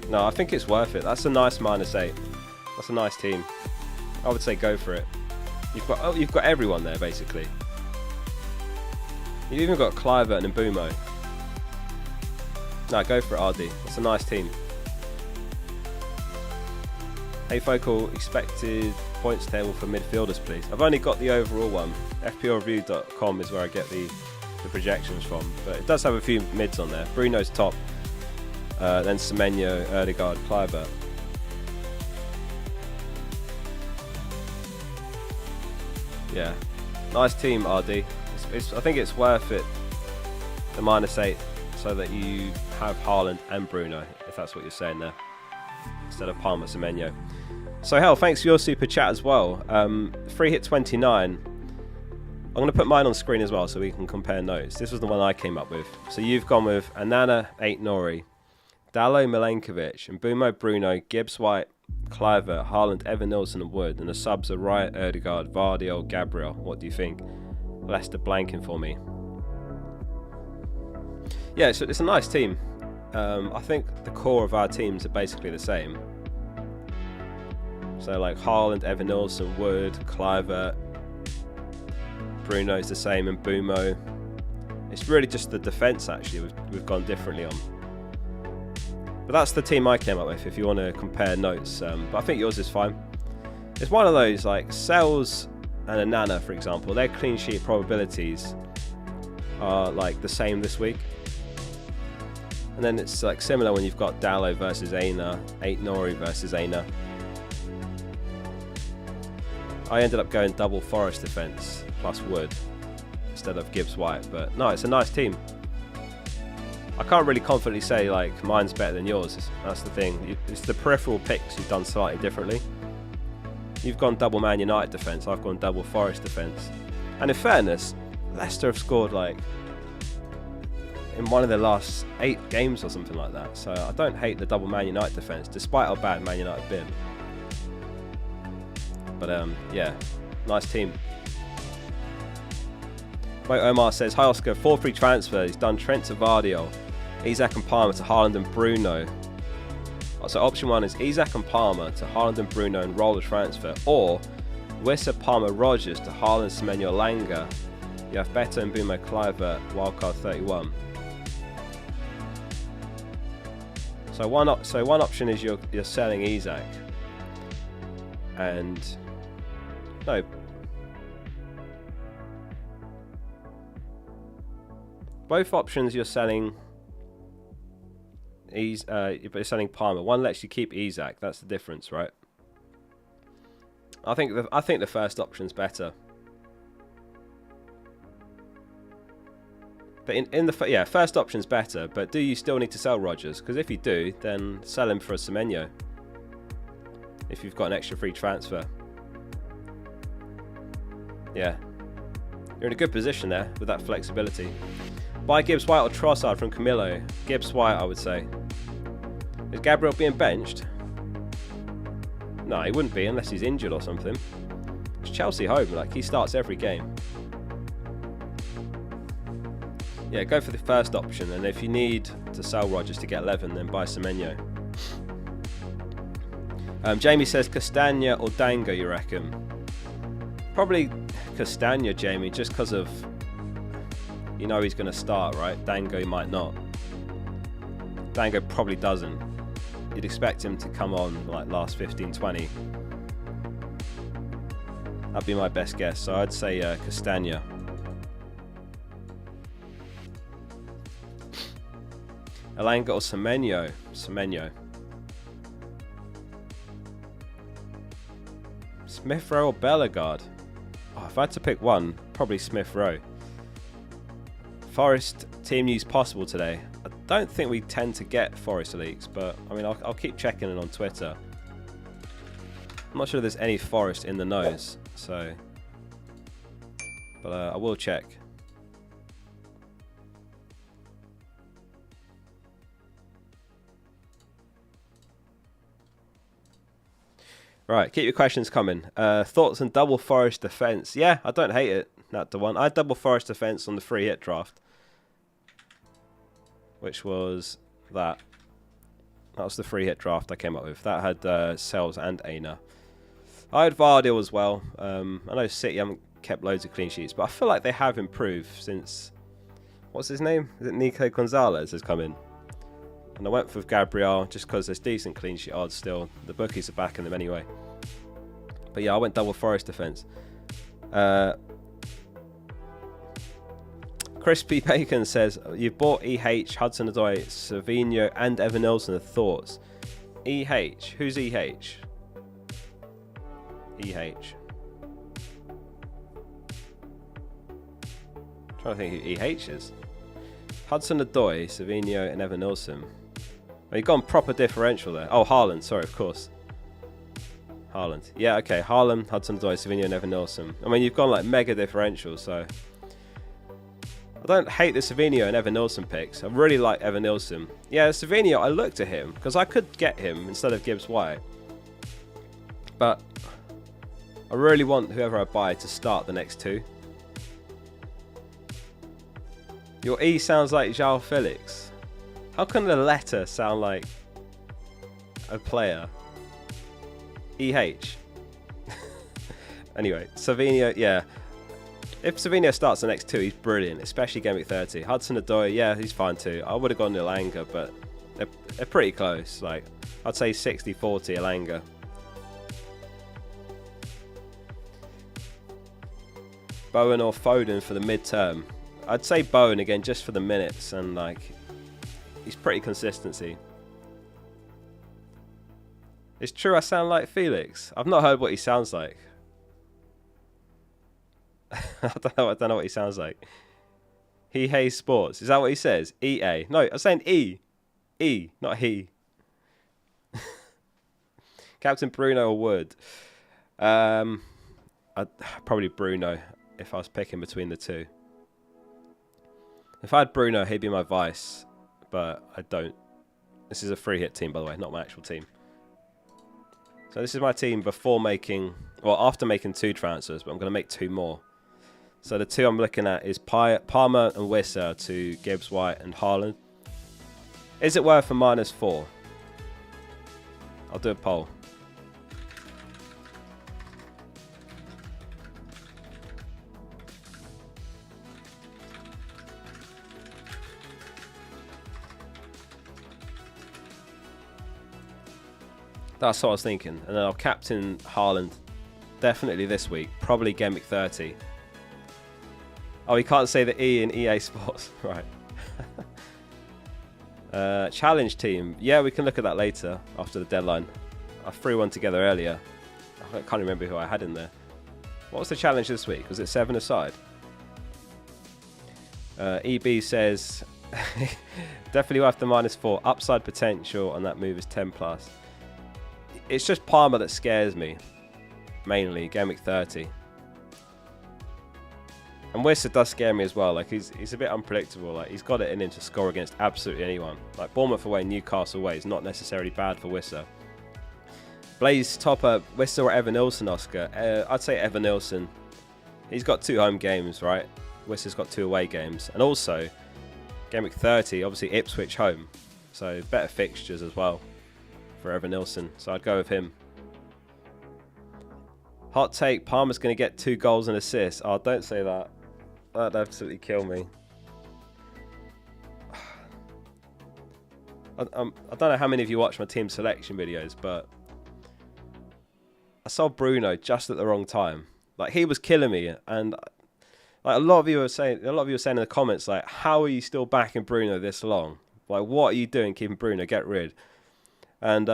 No, I think it's worth it. That's a nice -8. That's a nice team. I would say go for it. You've got everyone there basically. You've even got Clivert and Mbumo. No, go for it, RD. That's a nice team. Hey Focal, expected points table for midfielders, please. I've only got the overall one. FPLreview.com is where I get the projections from, but it does have a few mids on there. Bruno's top, then Semenyo, Erdegaard, Kluivert. Yeah, nice team, RD. I think it's worth it, the -8, so that you have Haaland and Bruno, if that's what you're saying there, instead of Palmer, Semenyo. So hell, thanks for your super chat as well. Free hit 29. I'm going to put mine on screen as well so we can compare notes. This was the one I came up with. So you've gone with Anana, 8 Nori, Dallo, Milenkovic, and Mbumo, Bruno, Gibbs, White, Kluivert, Haaland, Evan Nilsson and Wood. And the subs are Riot, Erdegaard, Vardy, Gabriel. What do you think? Leicester blanking for me. Yeah, so it's a nice team. I think the core of our teams are basically the same. So like Haaland, Evan Nilsson, Wood, Kluivert, Bruno's the same, and Mbumo. It's really just the defence actually we've gone differently on. But that's the team I came up with if you want to compare notes. But I think yours is fine. It's one of those like Sells and Anana, for example, their clean sheet probabilities are like the same this week. And then it's like similar when you've got Dallo versus Aina, 8 Nori versus Aina. I ended up going double Forest defence plus Wood instead of Gibbs White, but no, it's a nice team. I can't really confidently say like mine's better than yours. That's the thing. It's the peripheral picks you've done slightly differently. You've gone double Man United defence, I've gone double Forest defence. And in fairness, Leicester have scored like in one of their last 8 games or something like that. So I don't hate the double Man United defence, despite how bad Man United have been. But yeah, nice team. Wait, Omar says, hi Oscar, 4 free transfers. He's done Trent to Vardy, Isak and Palmer to Haaland and Bruno. So option 1 is Isak and Palmer to Haaland and Bruno and roll the transfer. Or Wissa, Palmer, Rogers to Haaland, Semenyo, Langa. You have Beto and Mbumo, Kluivert, wildcard 31. So one option is you're selling Isak. And no. Both options you're selling you're selling Palmer. One lets you keep Isak. That's the difference, right? I think the first option's better. But in the first option's better. But do you still need to sell Rogers? Because if you do, then sell him for a Semenyo. If you've got an extra free transfer. Yeah. You're in a good position there with that flexibility. Buy Gibbs White or Trossard from Camillo. Gibbs White, I would say. Is Gabriel being benched? No, he wouldn't be unless he's injured or something. It's Chelsea home, like he starts every game. Yeah, go for the first option, and if you need to sell Rogers to get 11, then buy Semenyo. Jamie says Castagna or Dango, you reckon? Probably Castagna, Jamie, just because of, you know he's going to start, right? Dango might not. Dango probably doesn't. You'd expect him to come on like last 15, 20. That'd be my best guess. So I'd say Castagna. Elanga or Semenyo? Semenyo. Smith Rowe or Bellegarde? Oh, if I had to pick one, probably Smith Rowe. Forest team news possible today. I don't think we tend to get Forest leaks, but I mean, I'll keep checking it on Twitter. I'm not sure there's any Forest in the nose, so. But I will check. Right, keep your questions coming. Thoughts on double Forest defence? Yeah, I don't hate it. Not the one. I had double Forest defence on the free hit draft, which was that. That was the free hit draft I came up with. That had Sells and Aina. I had Vardy as well. I know City haven't kept loads of clean sheets, but I feel like they have improved since. What's his name? Is it Nico Gonzalez has come in? And I went for Gabriel just because there's decent clean sheet odds still. The bookies are backing them anyway. But yeah, I went double Forest defence. Crispy Bacon says, you've bought EH, Hudson-Odoi, Savinho and Evan Nilsson. Thoughts? EH? Who's EH? EH. I'm trying to think who EH is. Hudson-Odoi, Savinho and Evan Nilsson. Oh, you've gone proper differential there. Oh, Haaland, sorry, of course. Haaland. Yeah, okay. Haaland, Hudson-Odoi, Savinho, and Evan Nilsson. I mean, you've gone like mega differential, so... I don't hate the Savinho and Evan Nilsson picks. I really like Evan Nilsson. Yeah, Savinho, I looked at him, because I could get him instead of Gibbs White. But I really want whoever I buy to start the next two. Your E sounds like João Felix. How can the letter sound like a player? EH. Anyway, Savinho, yeah. If Savinho starts the next two, he's brilliant, especially Game Week 30. Hudson-Odoi, yeah, he's fine too. I would have gone Elanga, but they're pretty close. Like, I'd say 60-40 Elanga. Bowen or Foden for the midterm. I'd say Bowen again just for the minutes, and like, he's pretty consistency. It's true I sound like Felix. I've not heard what he sounds like. I don't know what he sounds like. He hates sports. Is that what he says? EA. No, I'm saying E. E, not he. Captain Bruno or Wood? I'd probably Bruno if I was picking between the two. If I had Bruno, he'd be my vice, but I don't. This is a free hit team, by the way, not my actual team. So this is my team before making, well, after making 2 transfers, but I'm going to make 2 more. So the 2 I'm looking at is Palmer and Wissa to Gibbs White and Haaland. Is it worth a -4? I'll do a poll. That's what I was thinking. And then I'll captain Haaland definitely this week. Probably Game Week 30. Oh, you can't say the E in EA Sports. Right. Challenge team. Yeah, we can look at that later after the deadline. I threw one together earlier. I can't remember who I had in there. What was the challenge this week? Was it 7 aside? EB says definitely worth the -4. Upside potential on that move is 10+. It's just Palmer that scares me, mainly Game Week 30. And Wissa does scare me as well. Like he's a bit unpredictable. Like he's got it in him to score against absolutely anyone. Like Bournemouth away, Newcastle away is not necessarily bad for Wissa. Blaze topper, Wissa or Evan Nilsson, Oscar? I'd say Evan Nilsson. He's got 2 home games, right? Wissa's got 2 away games, and also Game Week 30, obviously Ipswich home, so better fixtures as well for Evan Nilsson, so I'd go with him. Hot take, Palmer's going to get 2 goals and assists. Oh, don't say that. That'd absolutely kill me. I don't know how many of you watch my team selection videos, but I sold Bruno just at the wrong time. Like, he was killing me, and like a lot of you were saying in the comments, like, how are you still backing Bruno this long? Like, what are you doing keeping Bruno? Get rid. And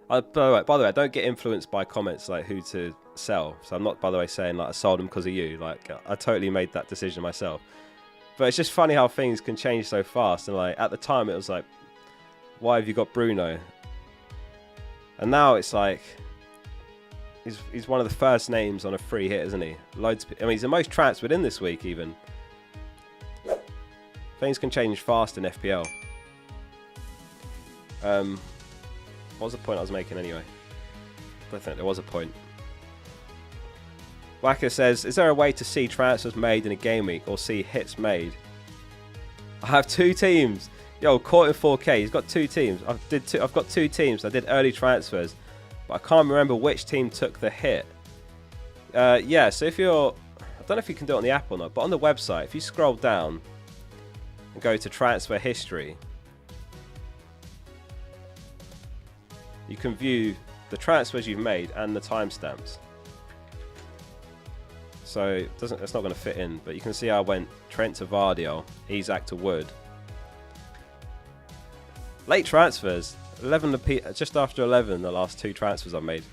by the way, I don't get influenced by comments like who to sell. So I'm not, by the way, saying like I sold him because of you. Like, I totally made that decision myself. But it's just funny how things can change so fast. And like at the time, it was like, why have you got Bruno? And now it's like, he's one of the first names on a free hit, isn't he? Loads. I mean, he's the most transferred in this week even. Things can change fast in FPL. What was the point I was making anyway? I don't think there was a point. Wacker says, is there a way to see transfers made in a game week or see hits made? I have 2 teams. Yo, caught in 4K. He's got 2 teams. I've got 2 teams. I did early transfers, but I can't remember which team took the hit. Yeah, so if you're... I don't know if you can do it on the app or not, but on the website, if you scroll down and go to transfer history, you can view the transfers you've made and the timestamps. So it's not going to fit in, but you can see I went Trent to Vardiol, Isak to Wood. Late transfers, 11 just after 11, the last 2 transfers I've made.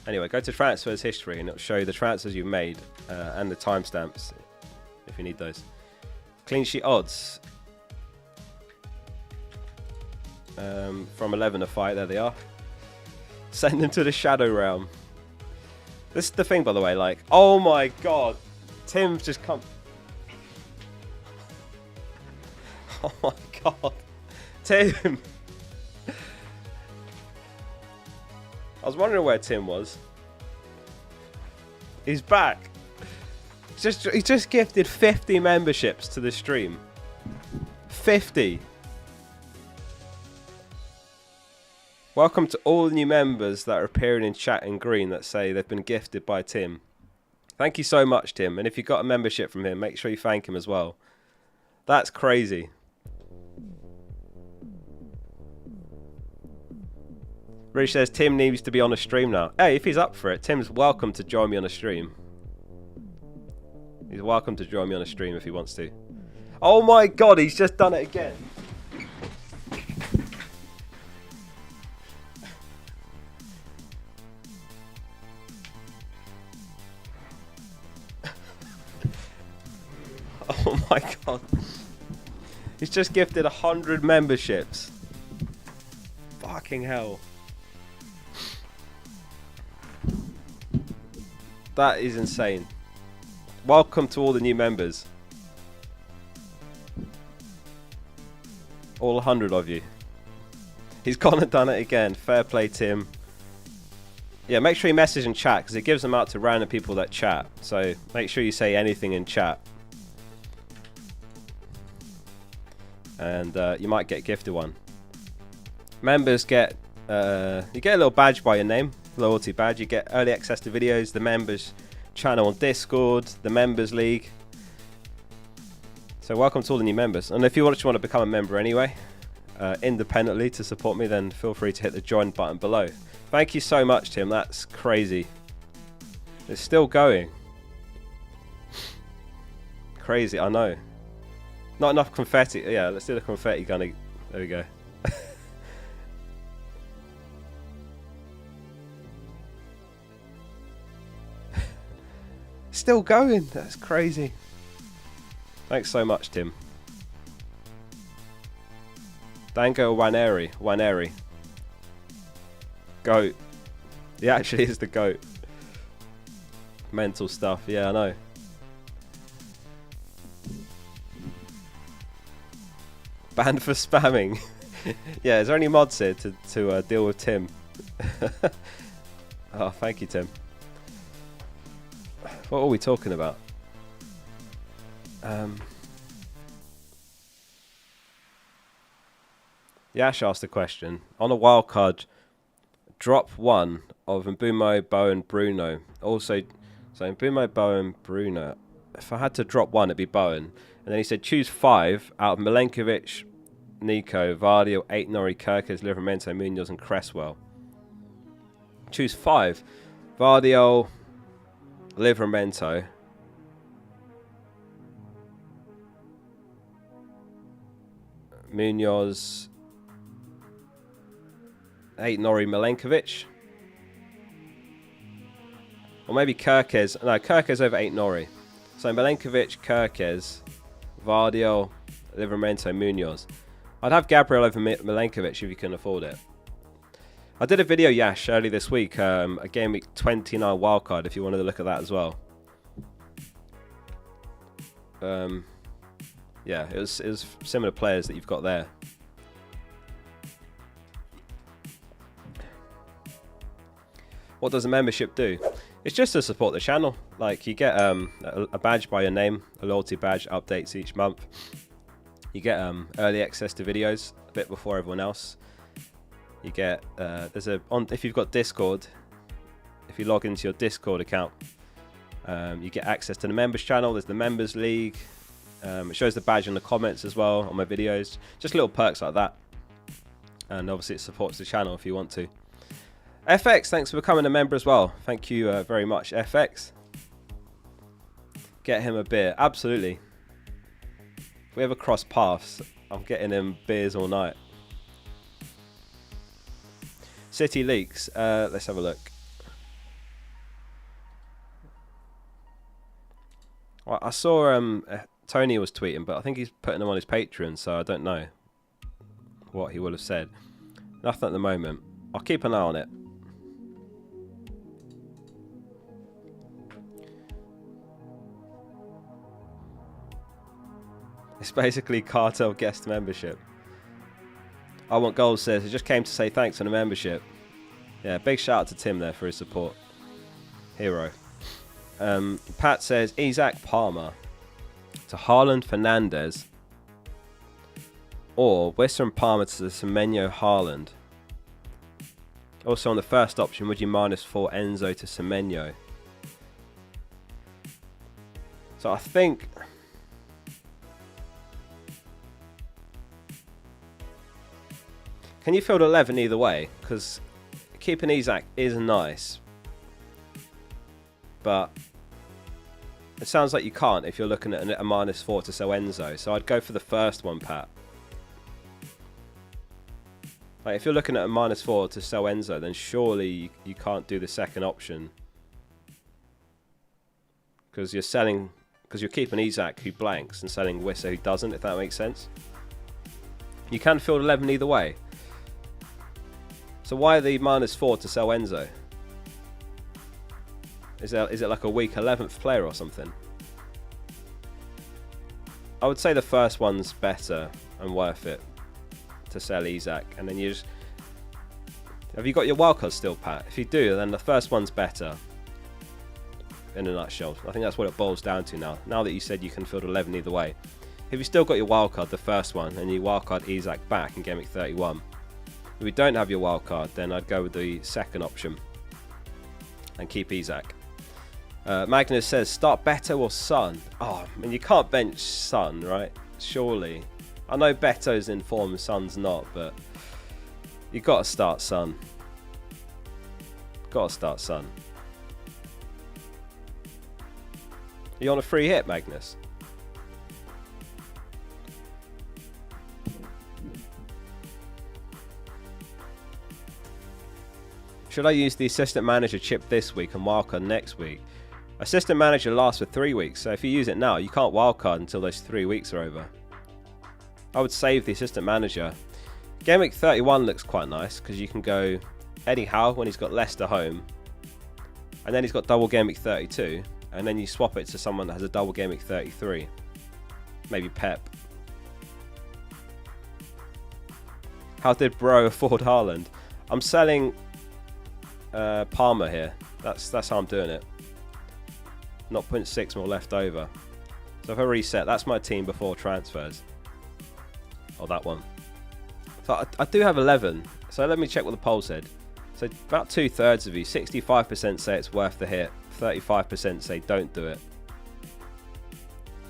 Anyway, go to transfers history and it'll show you the transfers you've made and the timestamps if you need those. Clean sheet odds. From 11 to 5, there they are. Send him to the shadow realm. This is the thing, by the way, like, oh my god. Tim's just come. Oh my god. Tim. I was wondering where Tim was. He's back. He just gifted 50 memberships to the stream. 50. Welcome to all the new members that are appearing in chat in green that say they've been gifted by Tim. Thank you so much, Tim. And if you got a membership from him, make sure you thank him as well. That's crazy. Rich says Tim needs to be on a stream now. Hey, if he's up for it, Tim's welcome to join me on a stream. He's welcome to join me on a stream if he wants to. Oh my god, he's just done it again. Oh my god. He's just gifted 100 memberships. Fucking hell. That is insane. Welcome to all the new members. All 100 of you. He's gone and done it again. Fair play, Tim. Yeah, make sure you message in chat because it gives them out to random people that chat. So make sure you say anything in chat. And you might get gifted one. Members get you get a little badge by your name, loyalty badge. You get early access to videos, the members channel on Discord, the members league. So welcome to all the new members. And if you want to become a member anyway, independently to support me, then feel free to hit the join button below. Thank you so much, Tim. That's crazy. It's still going. Crazy, I know. Not enough confetti. Yeah, let's do the confetti gun. There we go. Still going. That's crazy. Thanks so much, Tim. Dango Waneri. Goat. He actually is the goat. Mental stuff. Yeah, I know. Banned for spamming. Yeah, is there any mods here to deal with Tim? Oh, thank you, Tim. What are we talking about? Yash asked a question. On a wildcard, drop one of Mbumo, Bowen, Bruno. Also, so Mbumo, Bowen, Bruno. If I had to drop one, it'd be Bowen. And then he said, choose 5 out of Milenkovic, Nico, Vardy, 8 Nori, Kirkes, Livramento, Munoz, and Cresswell. Choose 5. Vardy, Livramento. Munoz, 8 Nori, Milenkovic. Or maybe Kirkes. No, Kirkes over 8 Nori. So Milenkovic, Kirkes, Vardy, Livramento, Munoz. I'd have Gabriel over Milenkovic if you can afford it. I did a video, Yash, early this week, a Gameweek 29 wildcard, if you wanted to look at that as well. Yeah, it was similar players that you've got there. What does a membership do? It's just to support the channel. Like, you get a badge by your name, a loyalty badge, updates each month. You get early access to videos a bit before everyone else. You get if you've got Discord, if you log into your Discord account, you get access to the members channel. There's the members league. It shows the badge in the comments as well on my videos. Just little perks like that. And obviously it supports the channel if you want to. FX, thanks for becoming a member as well. Thank you very much, FX. Get him a beer. Absolutely. If we ever cross paths, I'm getting him beers all night. City leaks. Let's have a look. Well, I saw Tony was tweeting, but I think he's putting them on his Patreon, so I don't know what he would have said. Nothing at the moment. I'll keep an eye on it. It's basically cartel guest membership. I Want Goals says, I just came to say thanks for the membership. Yeah, big shout out to Tim there for his support. Hero. Pat says, Isaac Palmer to Haaland Fernandez. Or Wissa and Palmer to Semenyo Haaland. Also on the first option, would you -4 Enzo to Semenyo? So I think... Can you field 11 either way? Because keeping Isaac is nice. But it sounds like you can't if you're looking at a -4 to sell Enzo. So I'd go for the first one, Pat. Like if you're looking at a -4 to sell Enzo, then surely you can't do the second option. Because you're keeping Isaac who blanks and selling Wissa who doesn't, if that makes sense. You can field 11 either way. So why the -4 to sell Enzo? Is it like a weak 11th player or something? I would say the first one's better and worth it to sell Isaac, and then you just... Have you got your wildcard still, Pat? If you do, then the first one's better. In a nutshell, I think that's what it boils down to now. Now that you said you can field 11 either way, if you still got your wildcard, the first one, and you wildcard Isaac back in Gameweek 31. If you don't have your wildcard, then I'd go with the second option and keep Isaac. Magnus says, start Beto or Son? Oh, I mean, you can't bench Son, right? Surely. I know Beto's in form, Son's not, but you've got to start Son. Got to start Son. Are you on a free hit, Magnus? Should I use the assistant manager chip this week and wildcard next week? Assistant manager lasts for 3 weeks, so if you use it now, you can't wildcard until those 3 weeks are over. I would save the assistant manager. Gameweek 31 looks quite nice because you can go Eddie Howe when he's got Leicester home, and then he's got double Gameweek 32, and then you swap it to someone that has a double Gameweek 33. Maybe Pep. How did Bro afford Haaland? I'm selling Palmer here. That's how I'm doing it. 0.6 more left over. So if I reset, that's my team before transfers. Oh, that one. So I do have 11. So let me check what the poll said. So about 2/3 of you, 65% say it's worth the hit. 35% say don't do it.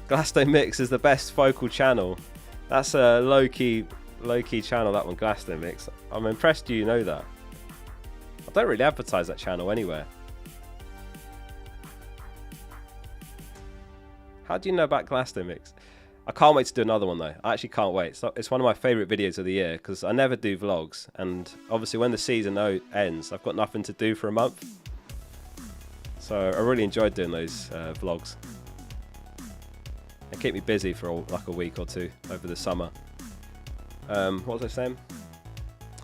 Glasto Mix is the best focal channel. That's a low-key channel, that one, Glasto Mix. I'm impressed you know that. I don't really advertise that channel anywhere. How do you know about Glasto Mix? I can't wait to do another one though. I actually can't wait. It's one of my favourite videos of the year because I never do vlogs, and obviously when the season ends, I've got nothing to do for a month. So I really enjoyed doing those vlogs. They keep me busy for like a week or two over the summer. What was I saying?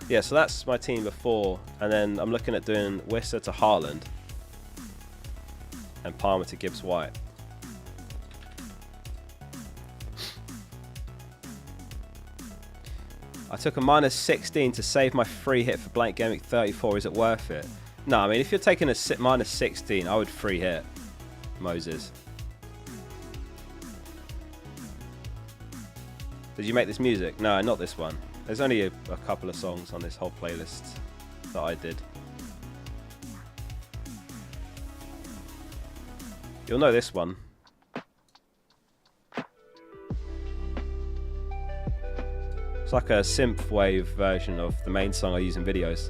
Yeah, so that's my team before, and then I'm looking at doing Wissa to Haaland and Palmer to Gibbs White. I took a -16 to save my free hit for blank Gameweek 34. Is it worth it? No, I mean, if you're taking a -16, I would free hit Moses. Did you make this music? No, not this one. There's only a couple of songs on this whole playlist that I did. You'll know this one. It's like a synthwave version of the main song I use in videos.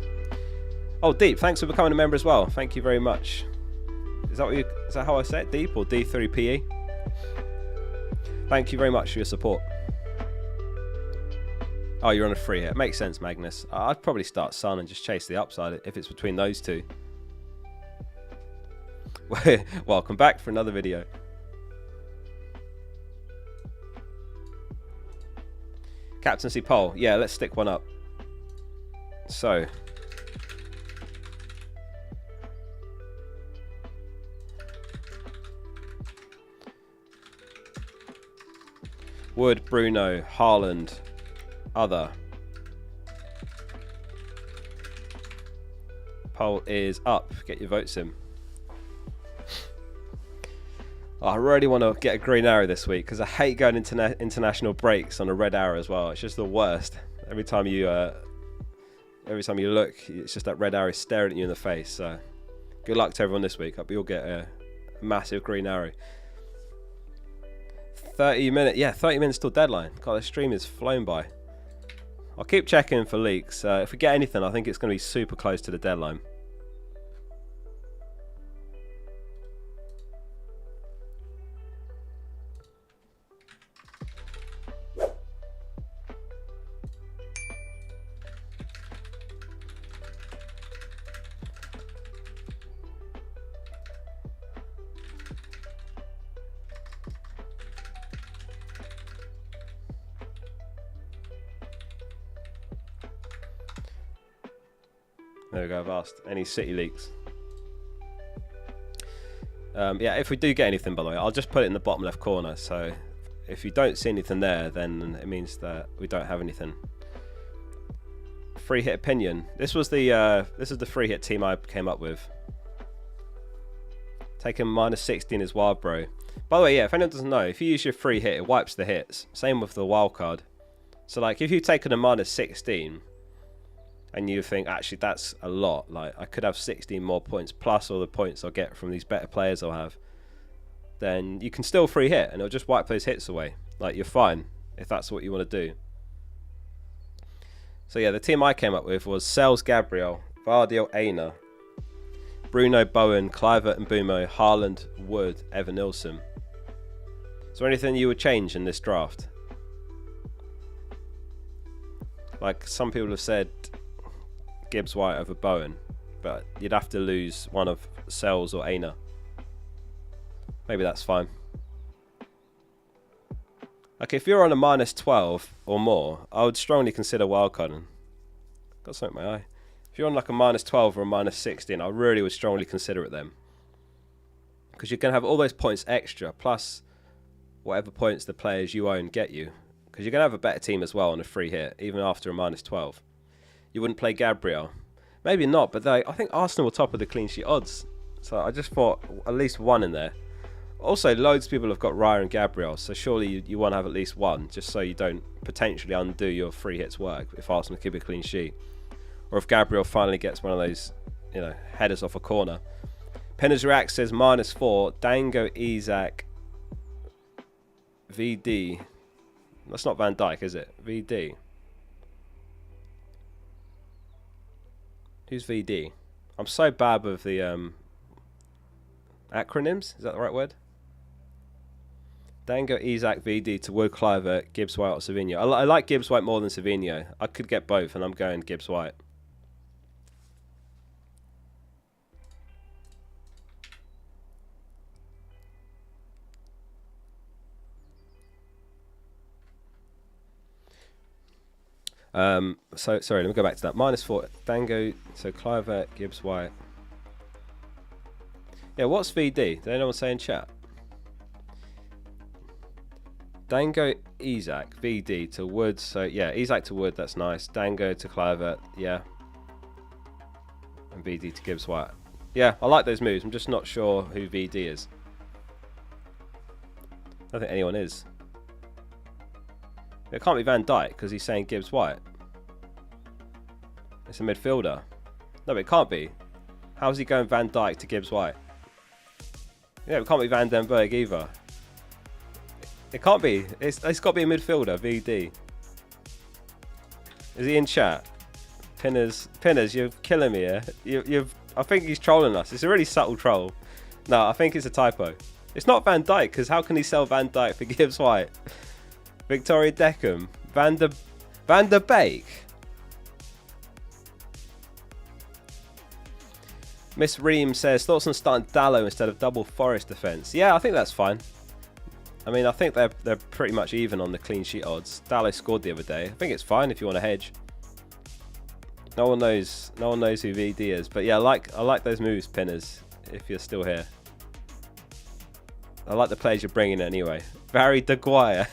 Oh, Deep, thanks for becoming a member as well. Thank you very much. Is that how I say it? Deep or D3PE? Thank you very much for your support. Oh, you're on a free hit. Makes sense, Magnus. I'd probably start Son and just chase the upside if it's between those two. Welcome back for another video. Captaincy poll. Yeah, let's stick one up. So. Wood, Bruno, Haaland, other. Poll is up. Get your votes in. I really want to get a green arrow this week because I hate going into international breaks on a red arrow as well. It's just the worst. Every time you look, it's just that red arrow staring at you in the face. So good luck to everyone this week. Hope you'll get a massive green arrow. 30 minutes. Yeah, 30 minutes till deadline. God, this stream is flown by. I'll keep checking for leaks. If we get anything, I think it's going to be super close to the deadline. There we go, I've asked. Any City leaks? Yeah, if we do get anything, by the way, I'll just put it in the bottom left corner. So if you don't see anything there, then it means that we don't have anything. Free hit opinion. This is the free hit team I came up with. Taking -16 is wild, bro. By the way, yeah, if anyone doesn't know, if you use your free hit, it wipes the hits. Same with the wild card. So like, if you've taken a -16. And you think, actually, that's a lot. Like, I could have 16 more points plus all the points I'll get from these better players I'll have. Then you can still free hit, and it'll just wipe those hits away. Like, you're fine if that's what you want to do. So yeah, the team I came up with was Sels, Gabriel, Vardiel, Aina, Bruno, Bowen, Kluivert and Bumo, Haaland, Wood, Evan Nilsson. Is there anything you would change in this draft? Like, some people have said Gibbs White over Bowen, but you'd have to lose one of Sels or Aina. Maybe that's fine. Like, if you're on a -12 or more, I would strongly consider wildcarding. Got something in my eye. If you're on like a -12 or a -16, I really would strongly consider it then. Because you're going to have all those points extra, plus whatever points the players you own get you. Because you're going to have a better team as well on a free hit, even after a -12. You wouldn't play Gabriel. Maybe not, but I think Arsenal were top of the clean sheet odds. So I just thought at least one in there. Also, loads of people have got Raya and Gabriel, so surely you want to have at least one, just so you don't potentially undo your free hits work if Arsenal keep a clean sheet. Or if Gabriel finally gets one of those, headers off a corner. Penner's React says -4, Dango, Isak, VD. That's not Van Dijk, is it? VD. Who's VD? I'm so bad with the acronyms. Is that the right word? Dango, Isak, VD to Wood, Kluivert, Gibbs White or Savinho. I like Gibbs White more than Savinho. I could get both, and I'm going Gibbs White. So sorry, let me go back to that. -4, Dango, so Kluivert, Gibbs White. Yeah, what's VD? Did anyone say in chat? Dango, Isak, VD to Wood. So yeah, Isak to Wood, that's nice. Dango to Kluivert, yeah. And VD to Gibbs White. Yeah, I like those moves. I'm just not sure who VD is. I don't think anyone is. It can't be Van Dijk because he's saying Gibbs White. It's a midfielder. No, but it can't be. How's he going Van Dijk to Gibbs White? Yeah, it can't be Van den Berg either. It can't be. It's got to be a midfielder, VD. Is he in chat? Pinners, you're killing me here. I think he's trolling us. It's a really subtle troll. No, I think it's a typo. It's not Van Dijk, because how can he sell Van Dijk for Gibbs White? Victoria Beckham, Van der Beek. Miss Ream says, thoughts on starting Dallo instead of double Forest defence? Yeah, I think that's fine. I mean, I think they're pretty much even on the clean sheet odds. Dallo scored the other day. I think it's fine if you want to hedge. No one knows who VD is, but yeah, I like those moves, Pinners. If you're still here, I like the players you're bringing in anyway. Barry Maguire.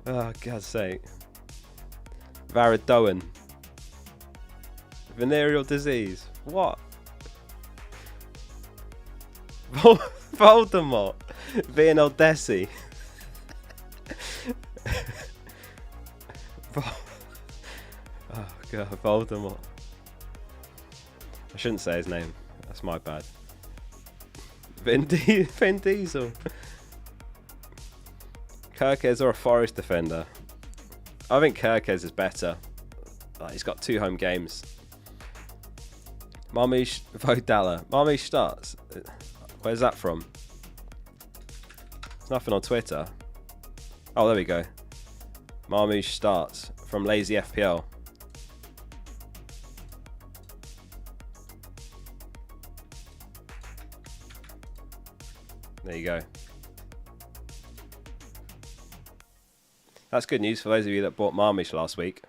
Oh, God's sake. Varidoan. Venereal disease. What? Voldemort. Vianel Desi. Oh god, Voldemort. I shouldn't say his name. That's my bad. Vin Diesel. Kirkes or a Forest defender? I think Kirkes is better. Like, he's got 2 home games. Marmouche Vodala. Marmouche starts. Where's that from? There's nothing on Twitter. Oh, there we go. Marmouche starts from Lazy FPL. There you go. That's good news for those of you that bought Marmouche last week.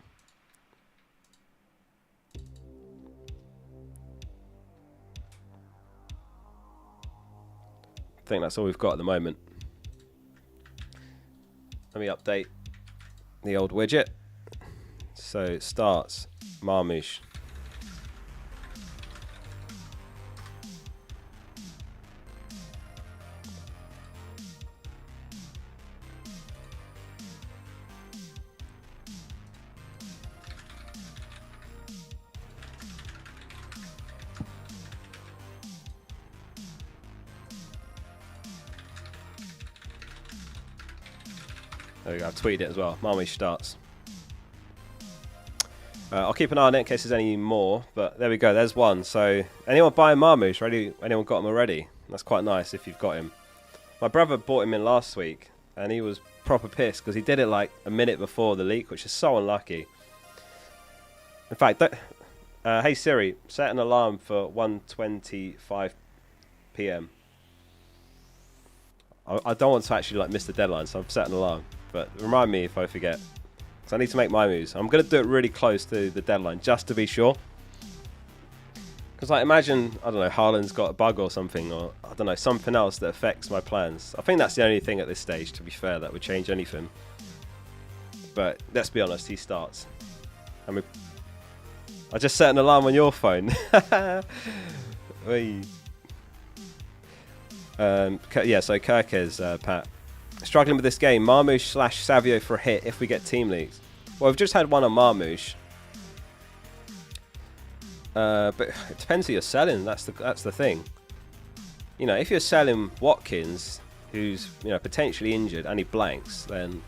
I think that's all we've got at the moment. Let me update the old widget. So it starts Marmouche. There we go, I've tweeted it as well. Marmouche starts. I'll keep an eye on it in case there's any more, but there we go, there's one. So, anyone buying Marmouche? Anyone got him already? That's quite nice if you've got him. My brother bought him in last week, and he was proper pissed because he did it like a minute before the leak, which is so unlucky. In fact, hey Siri, set an alarm for 1:25 p.m. I don't want to actually like miss the deadline, so I've set an alarm. But remind me if I forget. So I need to make my moves. I'm going to do it really close to the deadline, just to be sure. Because like, imagine, I don't know, Haaland's got a bug or something, or I don't know, something else that affects my plans. I think that's the only thing at this stage, to be fair, that would change anything. But let's be honest, he starts. I just set an alarm on your phone. Yeah, so Kirkes, Pat. Struggling with this game. Marmouche / Savio for a hit if we get team leagues. Well, we've just had one on Marmouche. But it depends who you're selling. That's the thing. You know, if you're selling Watkins, who's, you know, potentially injured and he blanks, then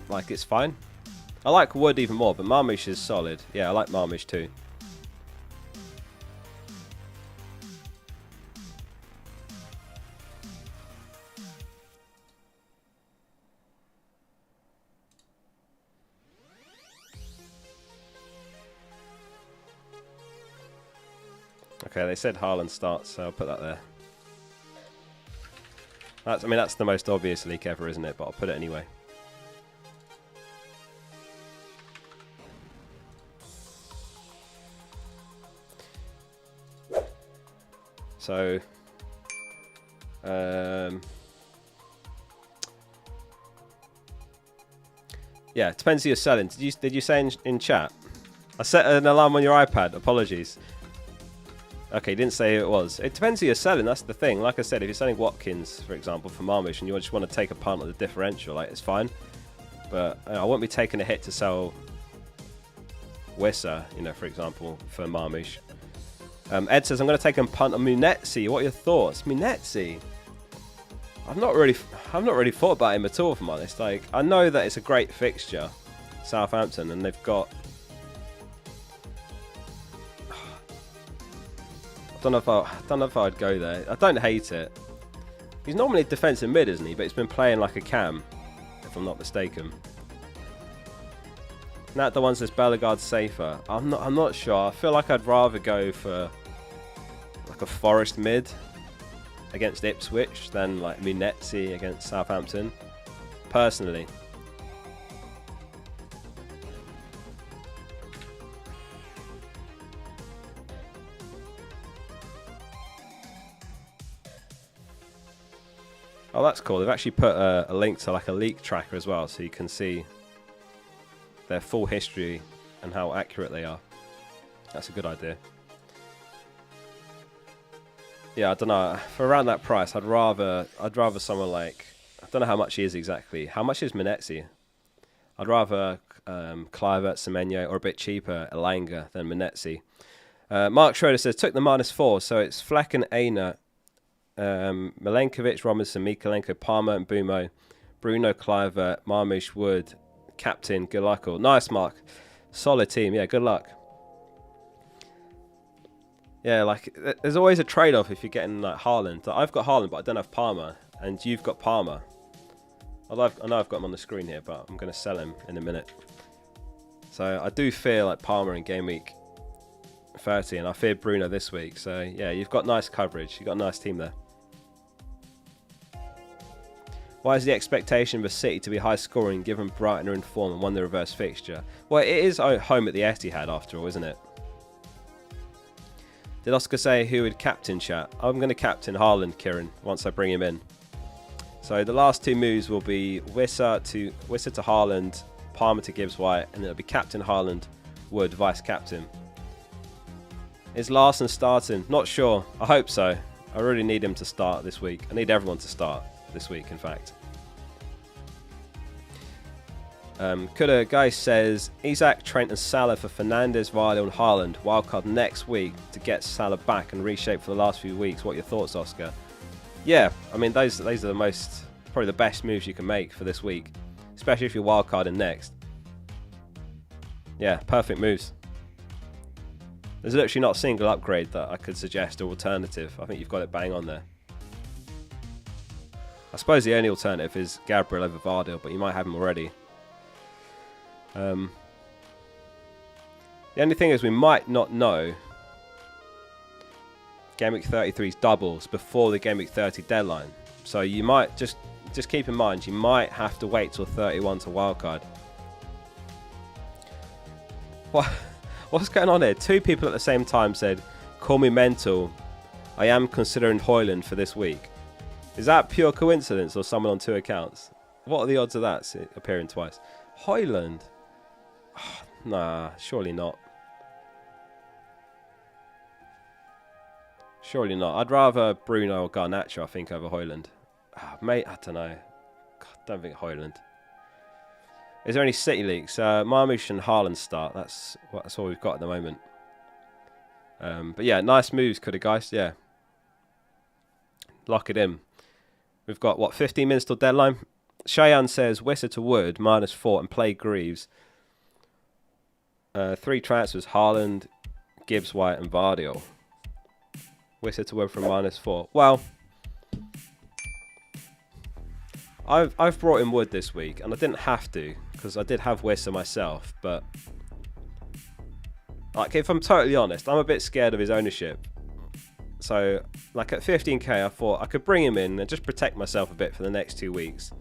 like it's fine. I like Wood even more, but Marmouche is solid. Yeah, I like Marmouche too. Okay, they said Haaland starts, so I'll put that there. I mean, that's the most obvious leak ever, isn't it? But I'll put it anyway. So, yeah, it depends who you're selling. Did you say in chat? I set an alarm on your iPad. Apologies. Okay, didn't say who it was. It depends who you're selling. That's the thing. Like I said, if you're selling Watkins, for example, for Marmouche, and you just want to take a punt on the differential, like, it's fine. But I won't be taking a hit to sell Wissa, you know, for example, for Marmouche. Ed says, I'm going to take a punt on Munetsi. What are your thoughts? Munetsi? I've not really thought about him at all, if I'm honest. Like, I know that it's a great fixture, Southampton, and they've got... I don't know if I'd go there. I don't hate it. He's normally defensive mid, isn't he? But he's been playing like a cam, if I'm not mistaken. Nat the one says Bellegarde's safer. I'm not sure. I feel like I'd rather go for like a Forest mid against Ipswich than like Munetsi against Southampton. Personally. Oh, that's cool. They've actually put a link to like a leak tracker as well, so you can see their full history and how accurate they are. That's a good idea. Yeah, I don't know. For around that price, I'd rather someone like, I don't know how much he is exactly. How much is Minetzi? I'd rather Kluivert, Semenyo, or a bit cheaper Elanga than Minetzi. Mark Schroeder says took the -4, so it's Fleck and Aina, Milenkovic, Robinson, Mikolenko, Palmer, and Bumo, Bruno, Kluivert, Marmoush, Wood, captain, good luck all. Nice, Mark. Solid team. Yeah, good luck. Yeah, like, there's always a trade-off if you're getting, like, Haaland. I've got Haaland, but I don't have Palmer, and you've got Palmer. I know I've got him on the screen here, but I'm going to sell him in a minute. So I do fear, like, Palmer in game week 30, and I fear Bruno this week. So, yeah, you've got nice coverage. You've got a nice team there. Why is the expectation of a City to be high scoring given Brighton are in form and won the reverse fixture? Well, it is home at the Etihad after all, isn't it? Did Oscar say who would captain, chat? I'm going to captain Haaland, Kieran, once I bring him in. So the last two moves will be Wissa to Haaland, Palmer to Gibbs White, and it'll be captain Haaland, Wood, vice captain. Is Larson starting? Not sure. I hope so. I really need him to start this week. I need everyone to start this week, in fact. Kuda Guy says Isak, Trent and Salah for Fernandes, Vardy and Haaland. Wildcard next week to get Salah back and reshape for the last few weeks. What are your thoughts, Oscar? Yeah, I mean, those are probably the best moves you can make for this week, especially if you're wildcarding next. Yeah, perfect moves. There's literally not a single upgrade that I could suggest or alternative. I think you've got it bang on there. I suppose the only alternative is Gabriel over Vardy, but you might have him already. The only thing is we might not know Game Week 33's doubles before the Game Week 30 deadline. So you might just keep in mind you might have to wait till 31 to wildcard. What's going on here? Two people at the same time said, "Call me mental. I am considering Højlund for this week." Is that pure coincidence or someone on two accounts? What are the odds of that appearing twice? Højlund? Oh, nah, surely not. Surely not. I'd rather Bruno or Garnacho, I think, over Højlund. Mate, I don't know. God, don't think Højlund. Is there any City leaks? Marmoush and Haaland start. That's all we've got at the moment. But yeah, nice moves, could have guys. Yeah. Lock it in. We've got, what, 15 minutes till deadline? Cheyenne says, Wissa to Wood, -4, and play Greaves. 3 transfers, Haaland, Gibbs White, and Vardy. Wissa to Wood from -4. Well, I've brought in Wood this week, and I didn't have to, because I did have Wissa myself, but like, if I'm totally honest, I'm a bit scared of his ownership. So, like, at 15k, I thought I could bring him in and just protect myself a bit for the next 2 weeks.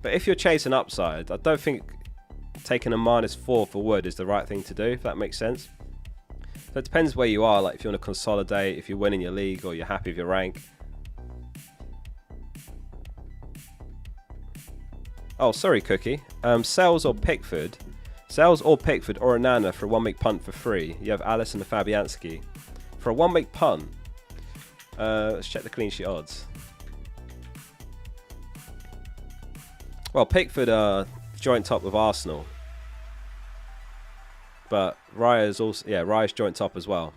But if you're chasing upside, I don't think taking a -4 for Wood is the right thing to do, if that makes sense. So it depends where you are, like if you want to consolidate, if you're winning your league, or you're happy with your rank. Oh, sorry, Cookie. Sells or Pickford? Sells or Pickford or Onana for a 1 week punt for free. You have Alisson and Fabianski. For a 1 week punt, let's check the clean sheet odds. Well, Pickford joint top with Arsenal, but Raya's also Raya's joint top as well.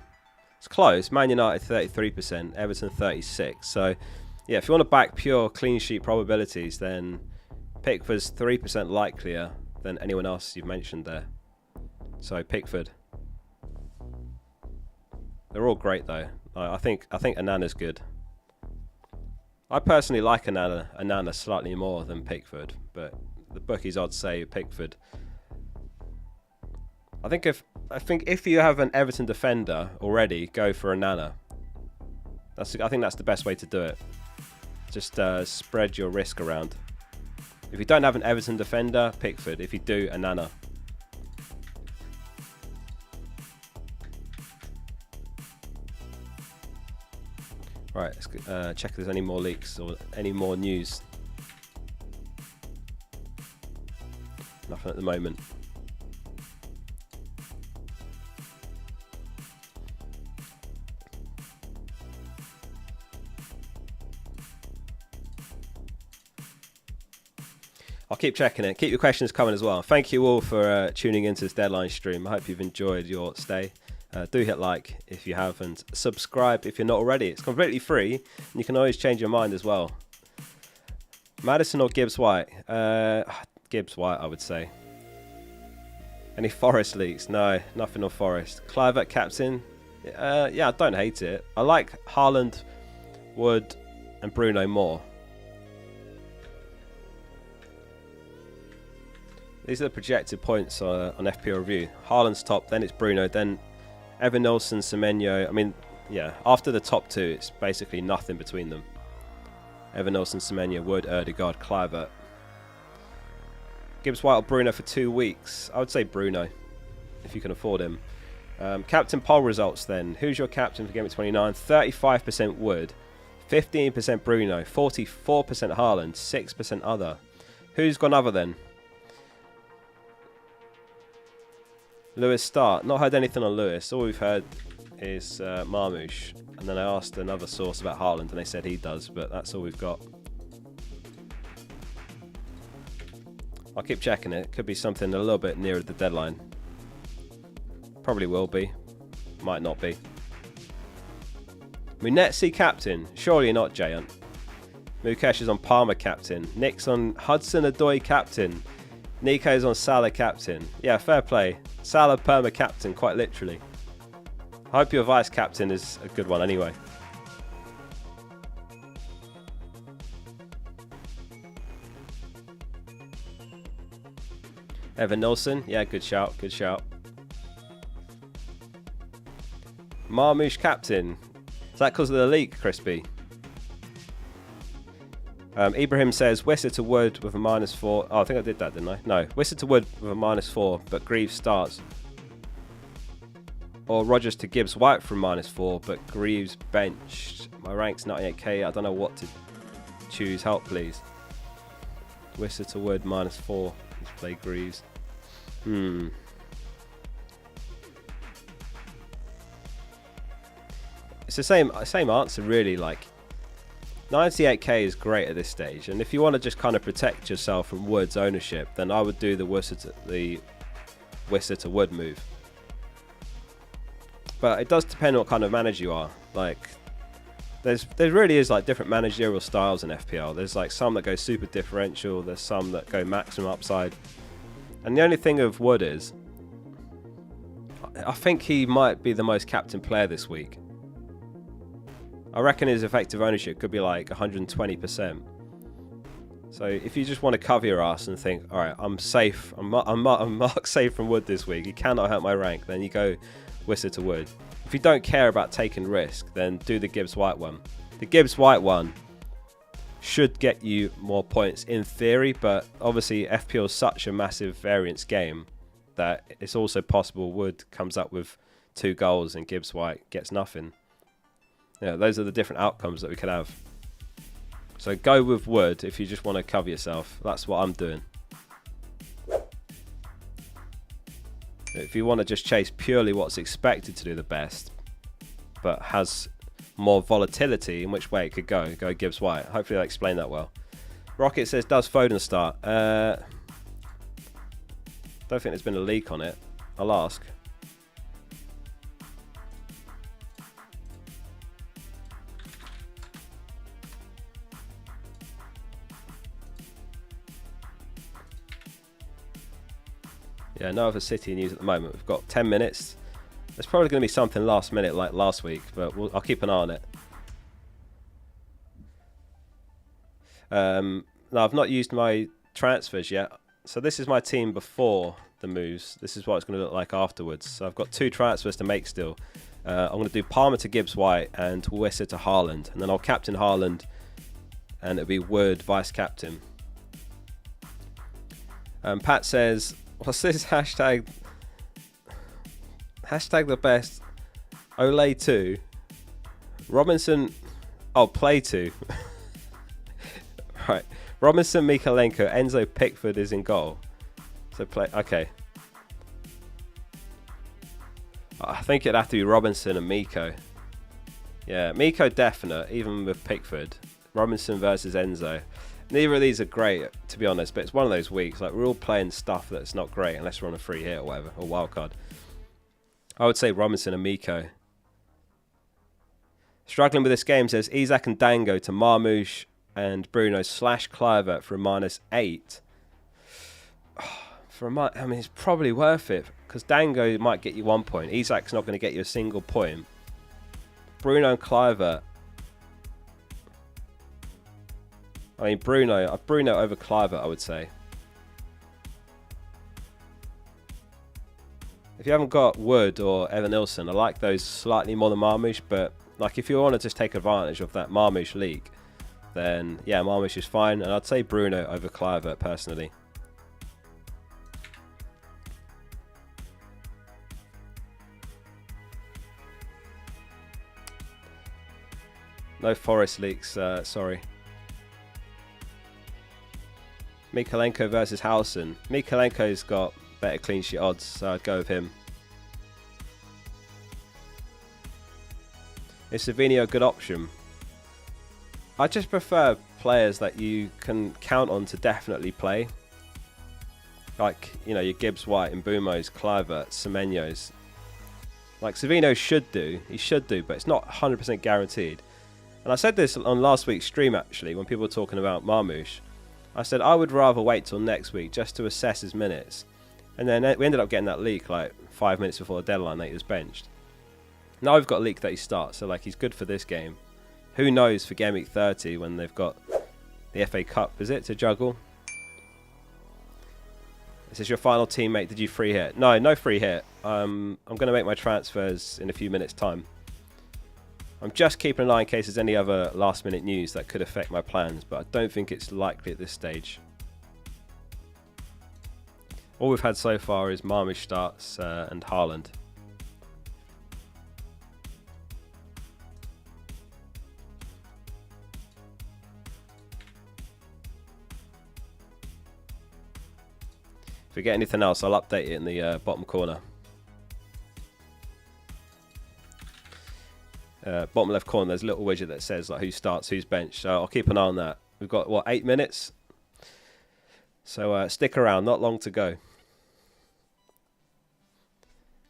It's close. Man United 33%, Everton 36%. So yeah, if you want to back pure clean sheet probabilities, then Pickford's 3% likelier than anyone else you've mentioned there. So Pickford. They're all great though. I think Onana's good. I personally like Onana slightly more than Pickford, but the bookies odds say Pickford. I think if you have an Everton defender already, go for Onana. I think that's the best way to do it. Just spread your risk around. If you don't have an Everton defender, Pickford. If you do, Onana. Right, let's check if there's any more leaks or any more news. Nothing at the moment. I'll keep checking it. Keep your questions coming as well. Thank you all for tuning into this deadline stream. I hope you've enjoyed your stay. Do hit like if you have, and subscribe if you're not already. It's completely free, and you can always change your mind as well. Maddison or Gibbs White? Gibbs White, I would say. Any Forest leaks? No, nothing on Forest. Kluivert captain? Yeah, I don't hate it. I like Haaland, Wood, and Bruno more. These are the projected points on FPL Review. Haaland's top, then it's Bruno, then Evan Nilsson, Semenyo. I mean, yeah, after the top two, it's basically nothing between them. Evan Nilsson, Semenyo, Wood, Ødegaard, Kluivert. Gibbs White or Bruno for 2 weeks? I would say Bruno, if you can afford him. Captain poll results then. Who's your captain for Gameweek 29? 35% Wood, 15% Bruno, 44% Haaland, 6% other. Who's gone other then? Lewis start. Not heard anything on Lewis. All we've heard is Marmoush. And then I asked another source about Haaland and they said he does, but that's all we've got. I'll keep checking it. Could be something a little bit nearer the deadline. Probably will be. Might not be. Munetsi captain. Surely not, Jayant. Mukesh is on Palmer captain. Nick's on Hudson-Odoi captain. Nico's on Salah captain. Yeah, fair play. Salah perma captain, quite literally. I hope your vice captain is a good one anyway. Evan Nilsson, yeah, good shout, good shout. Marmoush captain. Is that because of the leak, Crispy? Ibrahim says Wissa to Wood with a -4. Oh, I think I did that, didn't I? No, Wissa to Wood with a -4, but Greaves starts. Or Rodgers to Gibbs White from -4, but Greaves benched. My rank's 98k. I don't know what to choose. Help, please. Wissa to Wood -4. Let's play Greaves. It's the same answer, really. Like, 98k is great at this stage, and if you want to just kind of protect yourself from Wood's ownership, then I would do the Wissa to Wood move. But it does depend on what kind of manager you are. Like, there really is like different managerial styles in FPL. There's like some that go super differential. There's some that go maximum upside. And the only thing of Wood is, I think he might be the most captain player this week. I reckon his effective ownership could be like 120%. So if you just want to cover your ass and think, all right, I'm safe, I'm marked safe from Wood this week, he cannot hurt my rank, then you go Wissa to Wood. If you don't care about taking risk, then do the Gibbs White one. The Gibbs White one should get you more points in theory, but obviously FPL is such a massive variance game that it's also possible Wood comes up with 2 goals and Gibbs White gets nothing. Yeah, those are the different outcomes that we could have. So go with Wood if you just want to cover yourself. That's what I'm doing. If you want to just chase purely what's expected to do the best, but has more volatility in which way it could go Gibbs White. Hopefully I explained that well. Rocket says, does Foden start? Don't think there's been a leak on it. I'll ask. Yeah, no other City news at the moment. We've got 10 minutes. There's probably going to be something last minute like last week, but I'll keep an eye on it. No, I've not used my transfers yet. So this is my team before the moves. This is what it's going to look like afterwards. So I've got 2 transfers to make still. I'm going to do Palmer to Gibbs White and Wissa to Haaland. And then I'll captain Haaland and it'll be Wood vice captain. Pat says, what's this hashtag? Hashtag the best. Ole 2. Robinson Oh, play to. Right. Robinson, Mikalenko, Enzo, Pickford is in goal. So play. Okay. I think it'd have to be Robinson and Miko. Yeah, Miko definite, even with Pickford. Robinson versus Enzo. Neither of these are great, to be honest, but it's one of those weeks. Like, we're all playing stuff that's not great unless we're on a free hit or whatever, or wild card. I would say Robinson and Miko. Struggling with this game says Isak and Dango to Marmoush and Bruno / Kluivert for a -8. I mean, it's probably worth it because Dango might get you 1 point. Isak's not going to get you a single point. Bruno and Kluivert. I mean, Bruno over Kluivert, I would say. If you haven't got Wood or Evan Nilsson, I like those slightly more than Marmoush, but like if you want to just take advantage of that Marmoush leak, then yeah, Marmoush is fine, and I'd say Bruno over Kluivert personally. No Forest leaks, sorry. Mikalenko versus Howson. Mikalenko's got better clean sheet odds, so I'd go with him. Is Savinho a good option? I just prefer players that you can count on to definitely play. Like, you know, your Gibbs White and Mbeumo's, Kluivert, Semenyo's. Like, Savinho should do. He should do, but it's not 100% guaranteed. And I said this on last week's stream, actually, when people were talking about Marmoush. I said I would rather wait till next week just to assess his minutes. And then we ended up getting that leak like 5 minutes before the deadline that he was benched. Now we've got a leak that he starts, so like he's good for this game. Who knows for Gameweek 30 when they've got the FA Cup, is it, to juggle? Is this your final teammate? Did you free hit? No, no free hit. I'm going to make my transfers in a few minutes' time. I'm just keeping an eye in case there's any other last minute news that could affect my plans, but I don't think it's likely at this stage. All we've had so far is Marmoush starts and Haaland. If we get anything else, I'll update it in the bottom corner. Bottom left corner, there's a little widget that says like who starts, who's benched. So I'll keep an eye on that. We've got, what, 8 minutes? So stick around, not long to go.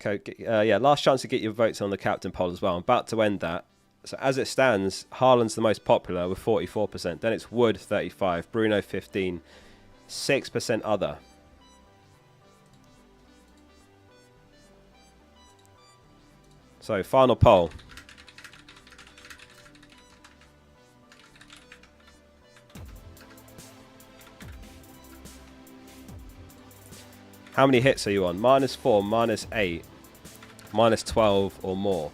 Okay, yeah, last chance to get your votes on the captain poll as well. I'm about to end that. So as it stands, Haaland's the most popular with 44%. Then it's Wood 35%, Bruno 15%, 6% other. So final poll. How many hits are you on? -4, -8, -12 or more.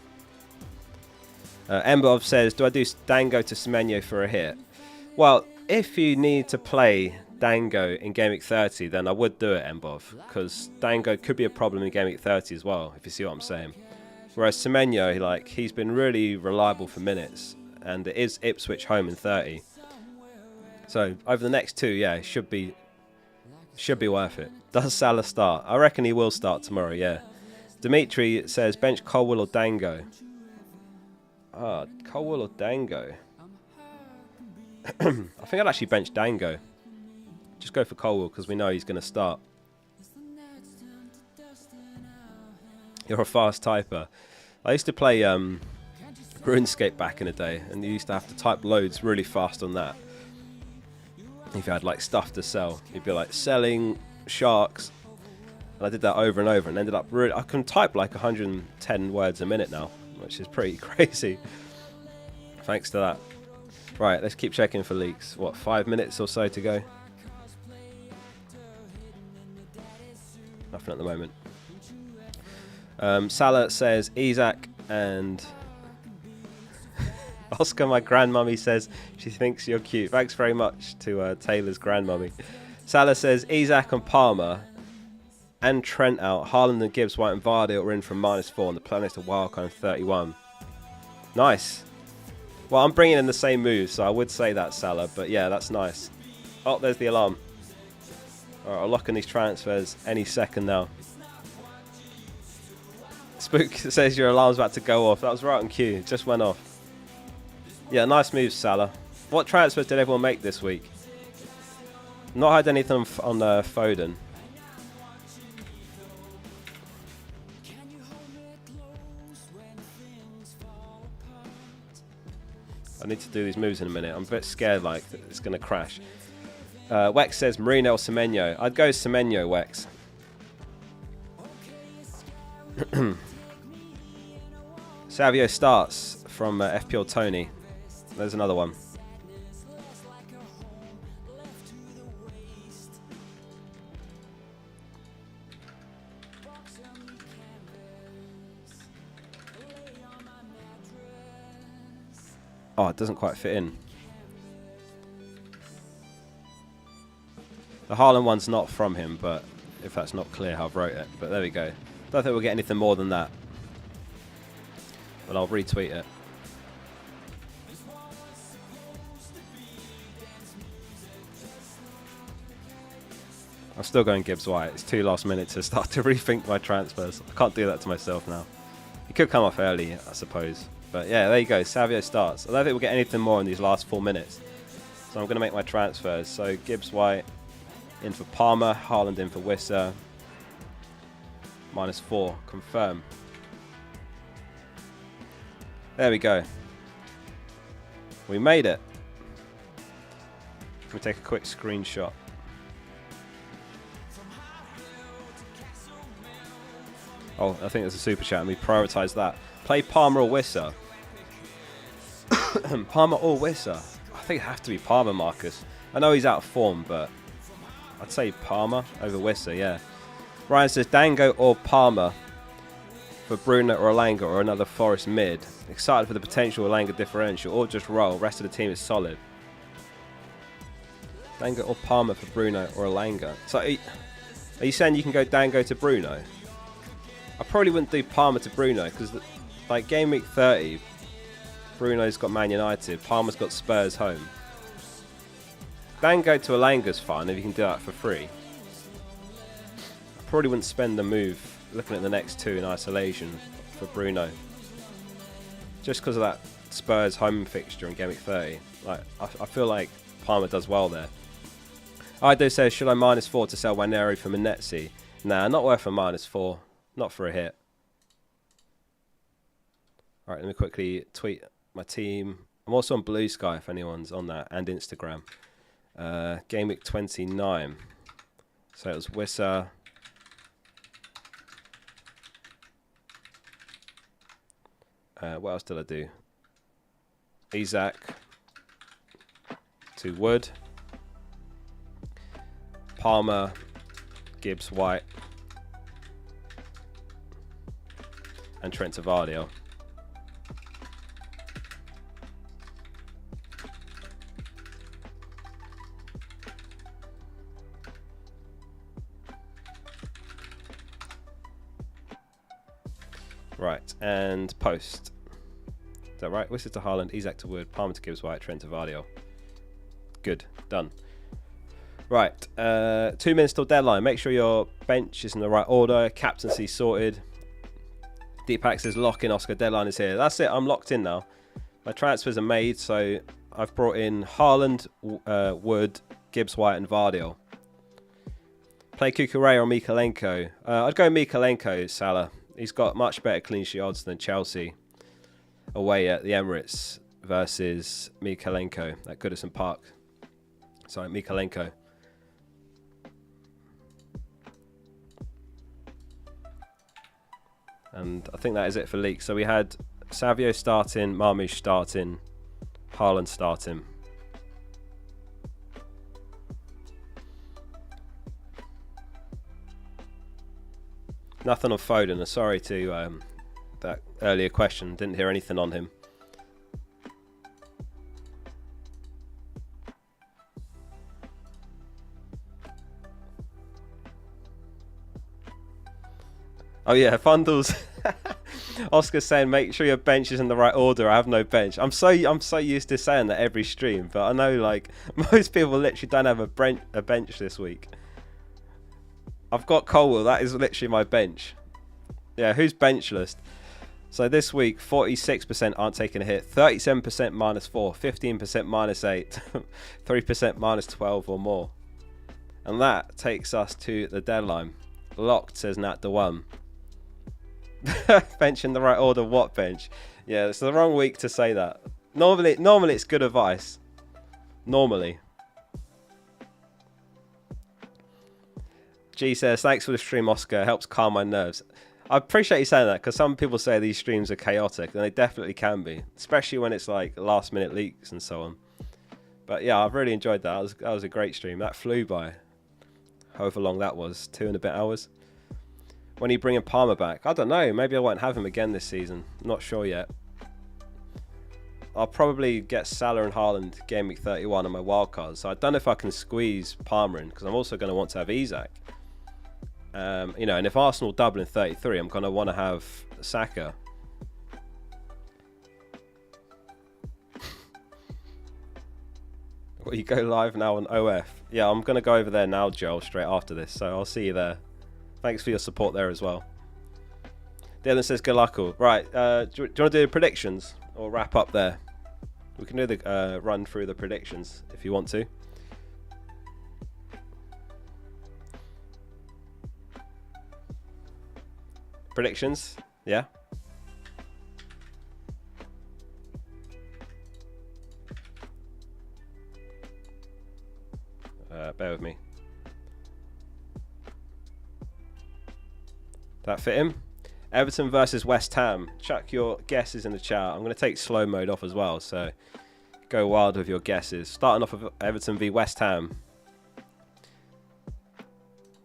Embov says, do I do Dango to Semenyo for a hit? Well, if you need to play Dango in Gameweek 30, then I would do it, Embov, because Dango could be a problem in Gameweek 30 as well, if you see what I'm saying. Whereas Semenyo, like, he's been really reliable for minutes, and it is Ipswich home in 30. So over the next two, yeah, it should be worth it. Does Salah start? I reckon he will start tomorrow, yeah. Dimitri says, bench Colwell or Dango? Colwell or Dango? I think I'd actually bench Dango. Just go for Colwell because we know he's going to start. You're a fast typer. I used to play RuneScape back in the day, and you used to have to type loads really fast on that. If you had like stuff to sell, you'd be like selling sharks, and I did that over and over, and ended up really. I can type like 110 words a minute now, which is pretty crazy. Thanks to that. Right, let's keep checking for leaks. What, 5 minutes or so to go? Nothing at the moment. Salah says Isak and Oscar, my grandmummy, says she thinks you're cute. Thanks very much to Taylor's grandmummy. Salah says Isak and Palmer and Trent out. Haaland and Gibbs White and Vardy are in from -4 and the planet's a wildcard 31. Nice. Well, I'm bringing in the same move, so I would say that, Salah. But yeah, that's nice. Oh, there's the alarm. All right, I'll lock in these transfers any second now. Spook says your alarm's about to go off. That was right on cue. It just went off. Yeah, nice move, Salah. What transfers did everyone make this week? Not had anything on Foden. I need to do these moves in a minute. I'm a bit scared like it's going to crash. Wex says Marino or Semenyo. I'd go Semenyo, Wex. Savio starts from FPL Tony. There's another one. Oh, it doesn't quite fit in. The Haaland one's not from him, but if that's not clear how I've wrote it. But there we go. Don't think we'll get anything more than that. But I'll retweet it. I'm still going Gibbs White. It's too last minute to start to rethink my transfers. I can't do that to myself now. He could come off early, I suppose. But yeah, there you go. Savio starts. I don't think we'll get anything more in these last 4 minutes. So I'm going to make my transfers. So Gibbs White in for Palmer. Haaland in for Wissa. -4. Confirm. There we go. We made it. Let me take a quick screenshot. Oh, I think there's a super chat and we prioritise that. Play Palmer or Wissa. Palmer or Wissa? I think it'd have to be Palmer, Marcus. I know he's out of form, but I'd say Palmer over Wissa, yeah. Ryan says Dango or Palmer for Bruno or Elanga or another Forest mid. Excited for the potential Elanga differential or just roll. Rest of the team is solid. Dango or Palmer for Bruno or Elanga. So are you saying you can go Dango to Bruno? I probably wouldn't do Palmer to Bruno because like game week 30, Bruno's got Man United, Palmer's got Spurs home. Dango to Elanga's fine if you can do that for free. I probably wouldn't spend the move looking at the next two in isolation for Bruno. Just because of that Spurs home fixture in game week 30. Like I feel like Palmer does well there. Ido says, should I -4 to sell Wanero for Manetzi? Nah, not worth a -4. Not for a hit. Alright, let me quickly tweet my team. I'm also on Blue Sky if anyone's on that, and Instagram. Game week 29. So it was Wissa. What else did I do? Isaac to Wood. Palmer, Gibbs White, and Trent Vardio. Right, and post. Is that right? Whistle to Haaland, Isaac to Wood, Palmer to Gibbs White, Trent Vardio. Good, done. Right, 2 minutes till deadline. Make sure your bench is in the right order. Captaincy sorted. Deepak says lock in, Oscar. Deadline is here. That's it. I'm locked in now. My transfers are made, so I've brought in Haaland, Wood, Gibbs White, and Vardio. Play Kukurea or Mikalenko. I'd go Mikalenko, Salah. He's got much better clean sheet odds than Chelsea away at the Emirates versus Mikalenko at Goodison Park. Sorry, Mikalenko. And I think that is it for leaks. So we had Savio starting, Marmoush starting, Haaland starting. Nothing on Foden. Sorry to that earlier question. Didn't hear anything on him. Oh yeah, Fundles. Oscar's saying, make sure your bench is in the right order. I have no bench. I'm so used to saying that every stream, but I know like most people literally don't have a bench this week. I've got Colwell. That is literally my bench. Yeah, who's benchless? So this week, 46% aren't taking a hit, 37% -4, 15% -8, 3% -12 or more. And that takes us to the deadline. Locked, says Nat the One. Bench in the right order, what bench? Yeah, it's the wrong week to say that. Normally it's good advice. Normally. G says, thanks for the stream, Oscar. It helps calm my nerves. I appreciate you saying that, because some people say these streams are chaotic, and they definitely can be. Especially when it's like last minute leaks and so on. But yeah, I've really enjoyed that. That was a great stream. That flew by. However long that was, 2 and a bit hours. When are you bringing Palmer back? I don't know. Maybe I won't have him again this season. I'm not sure yet. I'll probably get Salah and Haaland game week 31 on my wildcards. So I don't know if I can squeeze Palmer in, because I'm also going to want to have Isak. You know, and if Arsenal double in 33, I'm going to want to have Saka. Well, you go live now on OF. Yeah, I'm going to go over there now, Joel, straight after this. So I'll see you there. Thanks for your support there as well. Dylan says, good luck all. Right, do you want to do predictions or wrap up there? We can do the run through the predictions if you want to. Predictions? Yeah? Bear with me. That fit him? Everton versus West Ham. Chuck your guesses in the chat. I'm going to take slow mode off as well, so go wild with your guesses. Starting off with Everton v West Ham.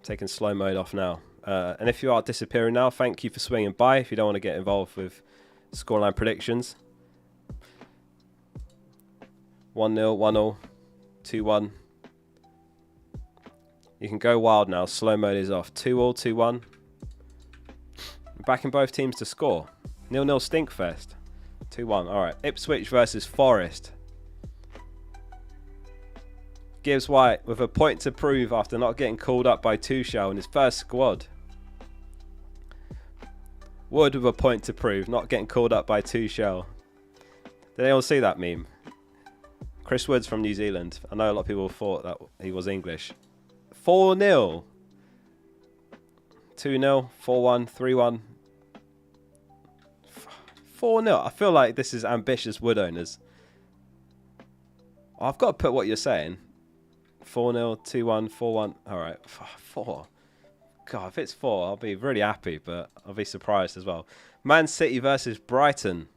Taking slow mode off now. And if you are disappearing now, thank you for swinging by. If you don't want to get involved with scoreline predictions. 1-0, 1-0, 2-1. You can go wild now. Slow mode is off. 2-2, 2-1. Backing both teams to score. 0-0 Stinkfest. 2-1. Alright. Ipswich versus Forest. Gibbs White with a point to prove after not getting called up by Tuchel in his first squad. Wood with a point to prove, not getting called up by Tuchel. Did anyone see that meme? Chris Wood's from New Zealand. I know a lot of people thought that he was English. 4-0. 2-0, 4-1, 3-1. 4-0. I feel like this is ambitious Wood owners. I've got to put what you're saying. 4-0, 2-1, 4-1. Alright, 4. God, if it's 4, I'll be really happy, but I'll be surprised as well. Man City versus Brighton.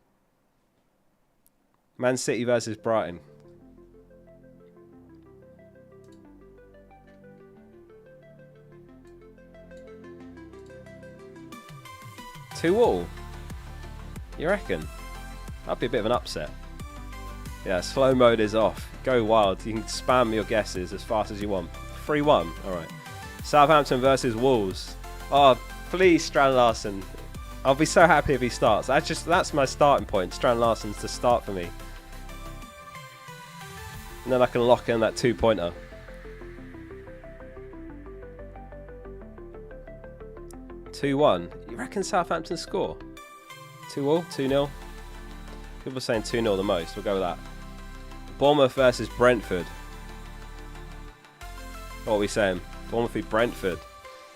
Man City versus Brighton. Two all. You reckon? That'd be a bit of an upset. Yeah, slow mode is off. Go wild. You can spam your guesses as fast as you want. 3-1. Alright. Southampton versus Wolves. Oh, please, Strand Larsen. I'll be so happy if he starts. That's my starting point. Strand Larsen's to start for me. And then I can lock in that 2-pointer. You reckon Southampton score? 2-all? 2-0? People are saying 2-0 the most. We'll go with that. Bournemouth versus Brentford. What are we saying? Bournemouth v Brentford.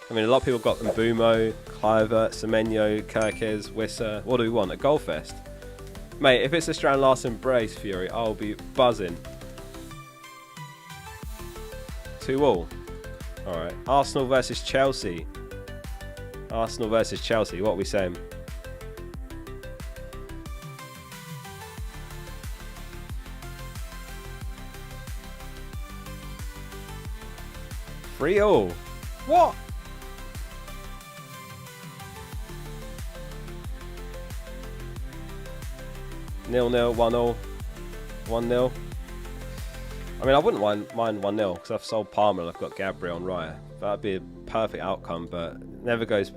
I mean, a lot of people got Mbumo, Clivert, Semenyo, Kirkes, Wisser. What do we want? A goal fest? Mate, if it's a Strand Larsen brace, Fury, I'll be buzzing. 2-all. Alright. Arsenal versus Chelsea. Arsenal versus Chelsea. What are we saying? Real. What? Nil 1-0, 1-0. I mean, I wouldn't mind 1-0 because I've sold Palmer and I've got Gabriel and Raya. That'd be a perfect outcome, but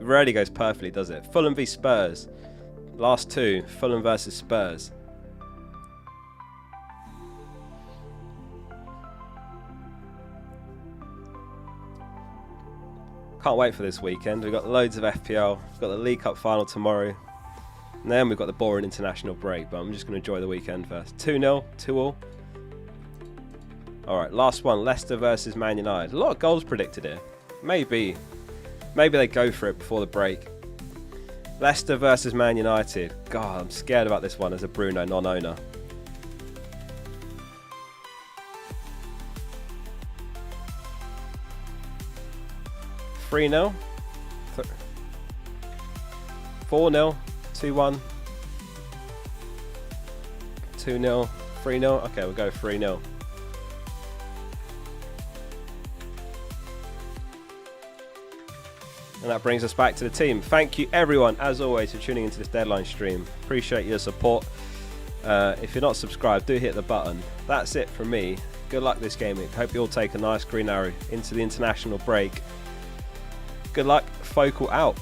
rarely goes perfectly, does it? Fulham v Spurs. Last two, Fulham versus Spurs. Can't wait for this weekend. We've got loads of FPL. We've got the League Cup final tomorrow. And then we've got the boring international break, but I'm just going to enjoy the weekend first. 2-0, 2-2. Alright, last one. Leicester versus Man United. A lot of goals predicted here. Maybe they go for it before the break. Leicester versus Man United. God, I'm scared about this one as a Bruno non-owner. – 3-0, 4-0, 2-1, 2-0, 3-0. Okay, we'll go 3-0. And that brings us back to the team. Thank you everyone, as always, for tuning into this deadline stream. Appreciate your support. If you're not subscribed, do hit the button. That's it from me. Good luck this game week. Hope you all take a nice green arrow into the international break. Good luck. Focal out.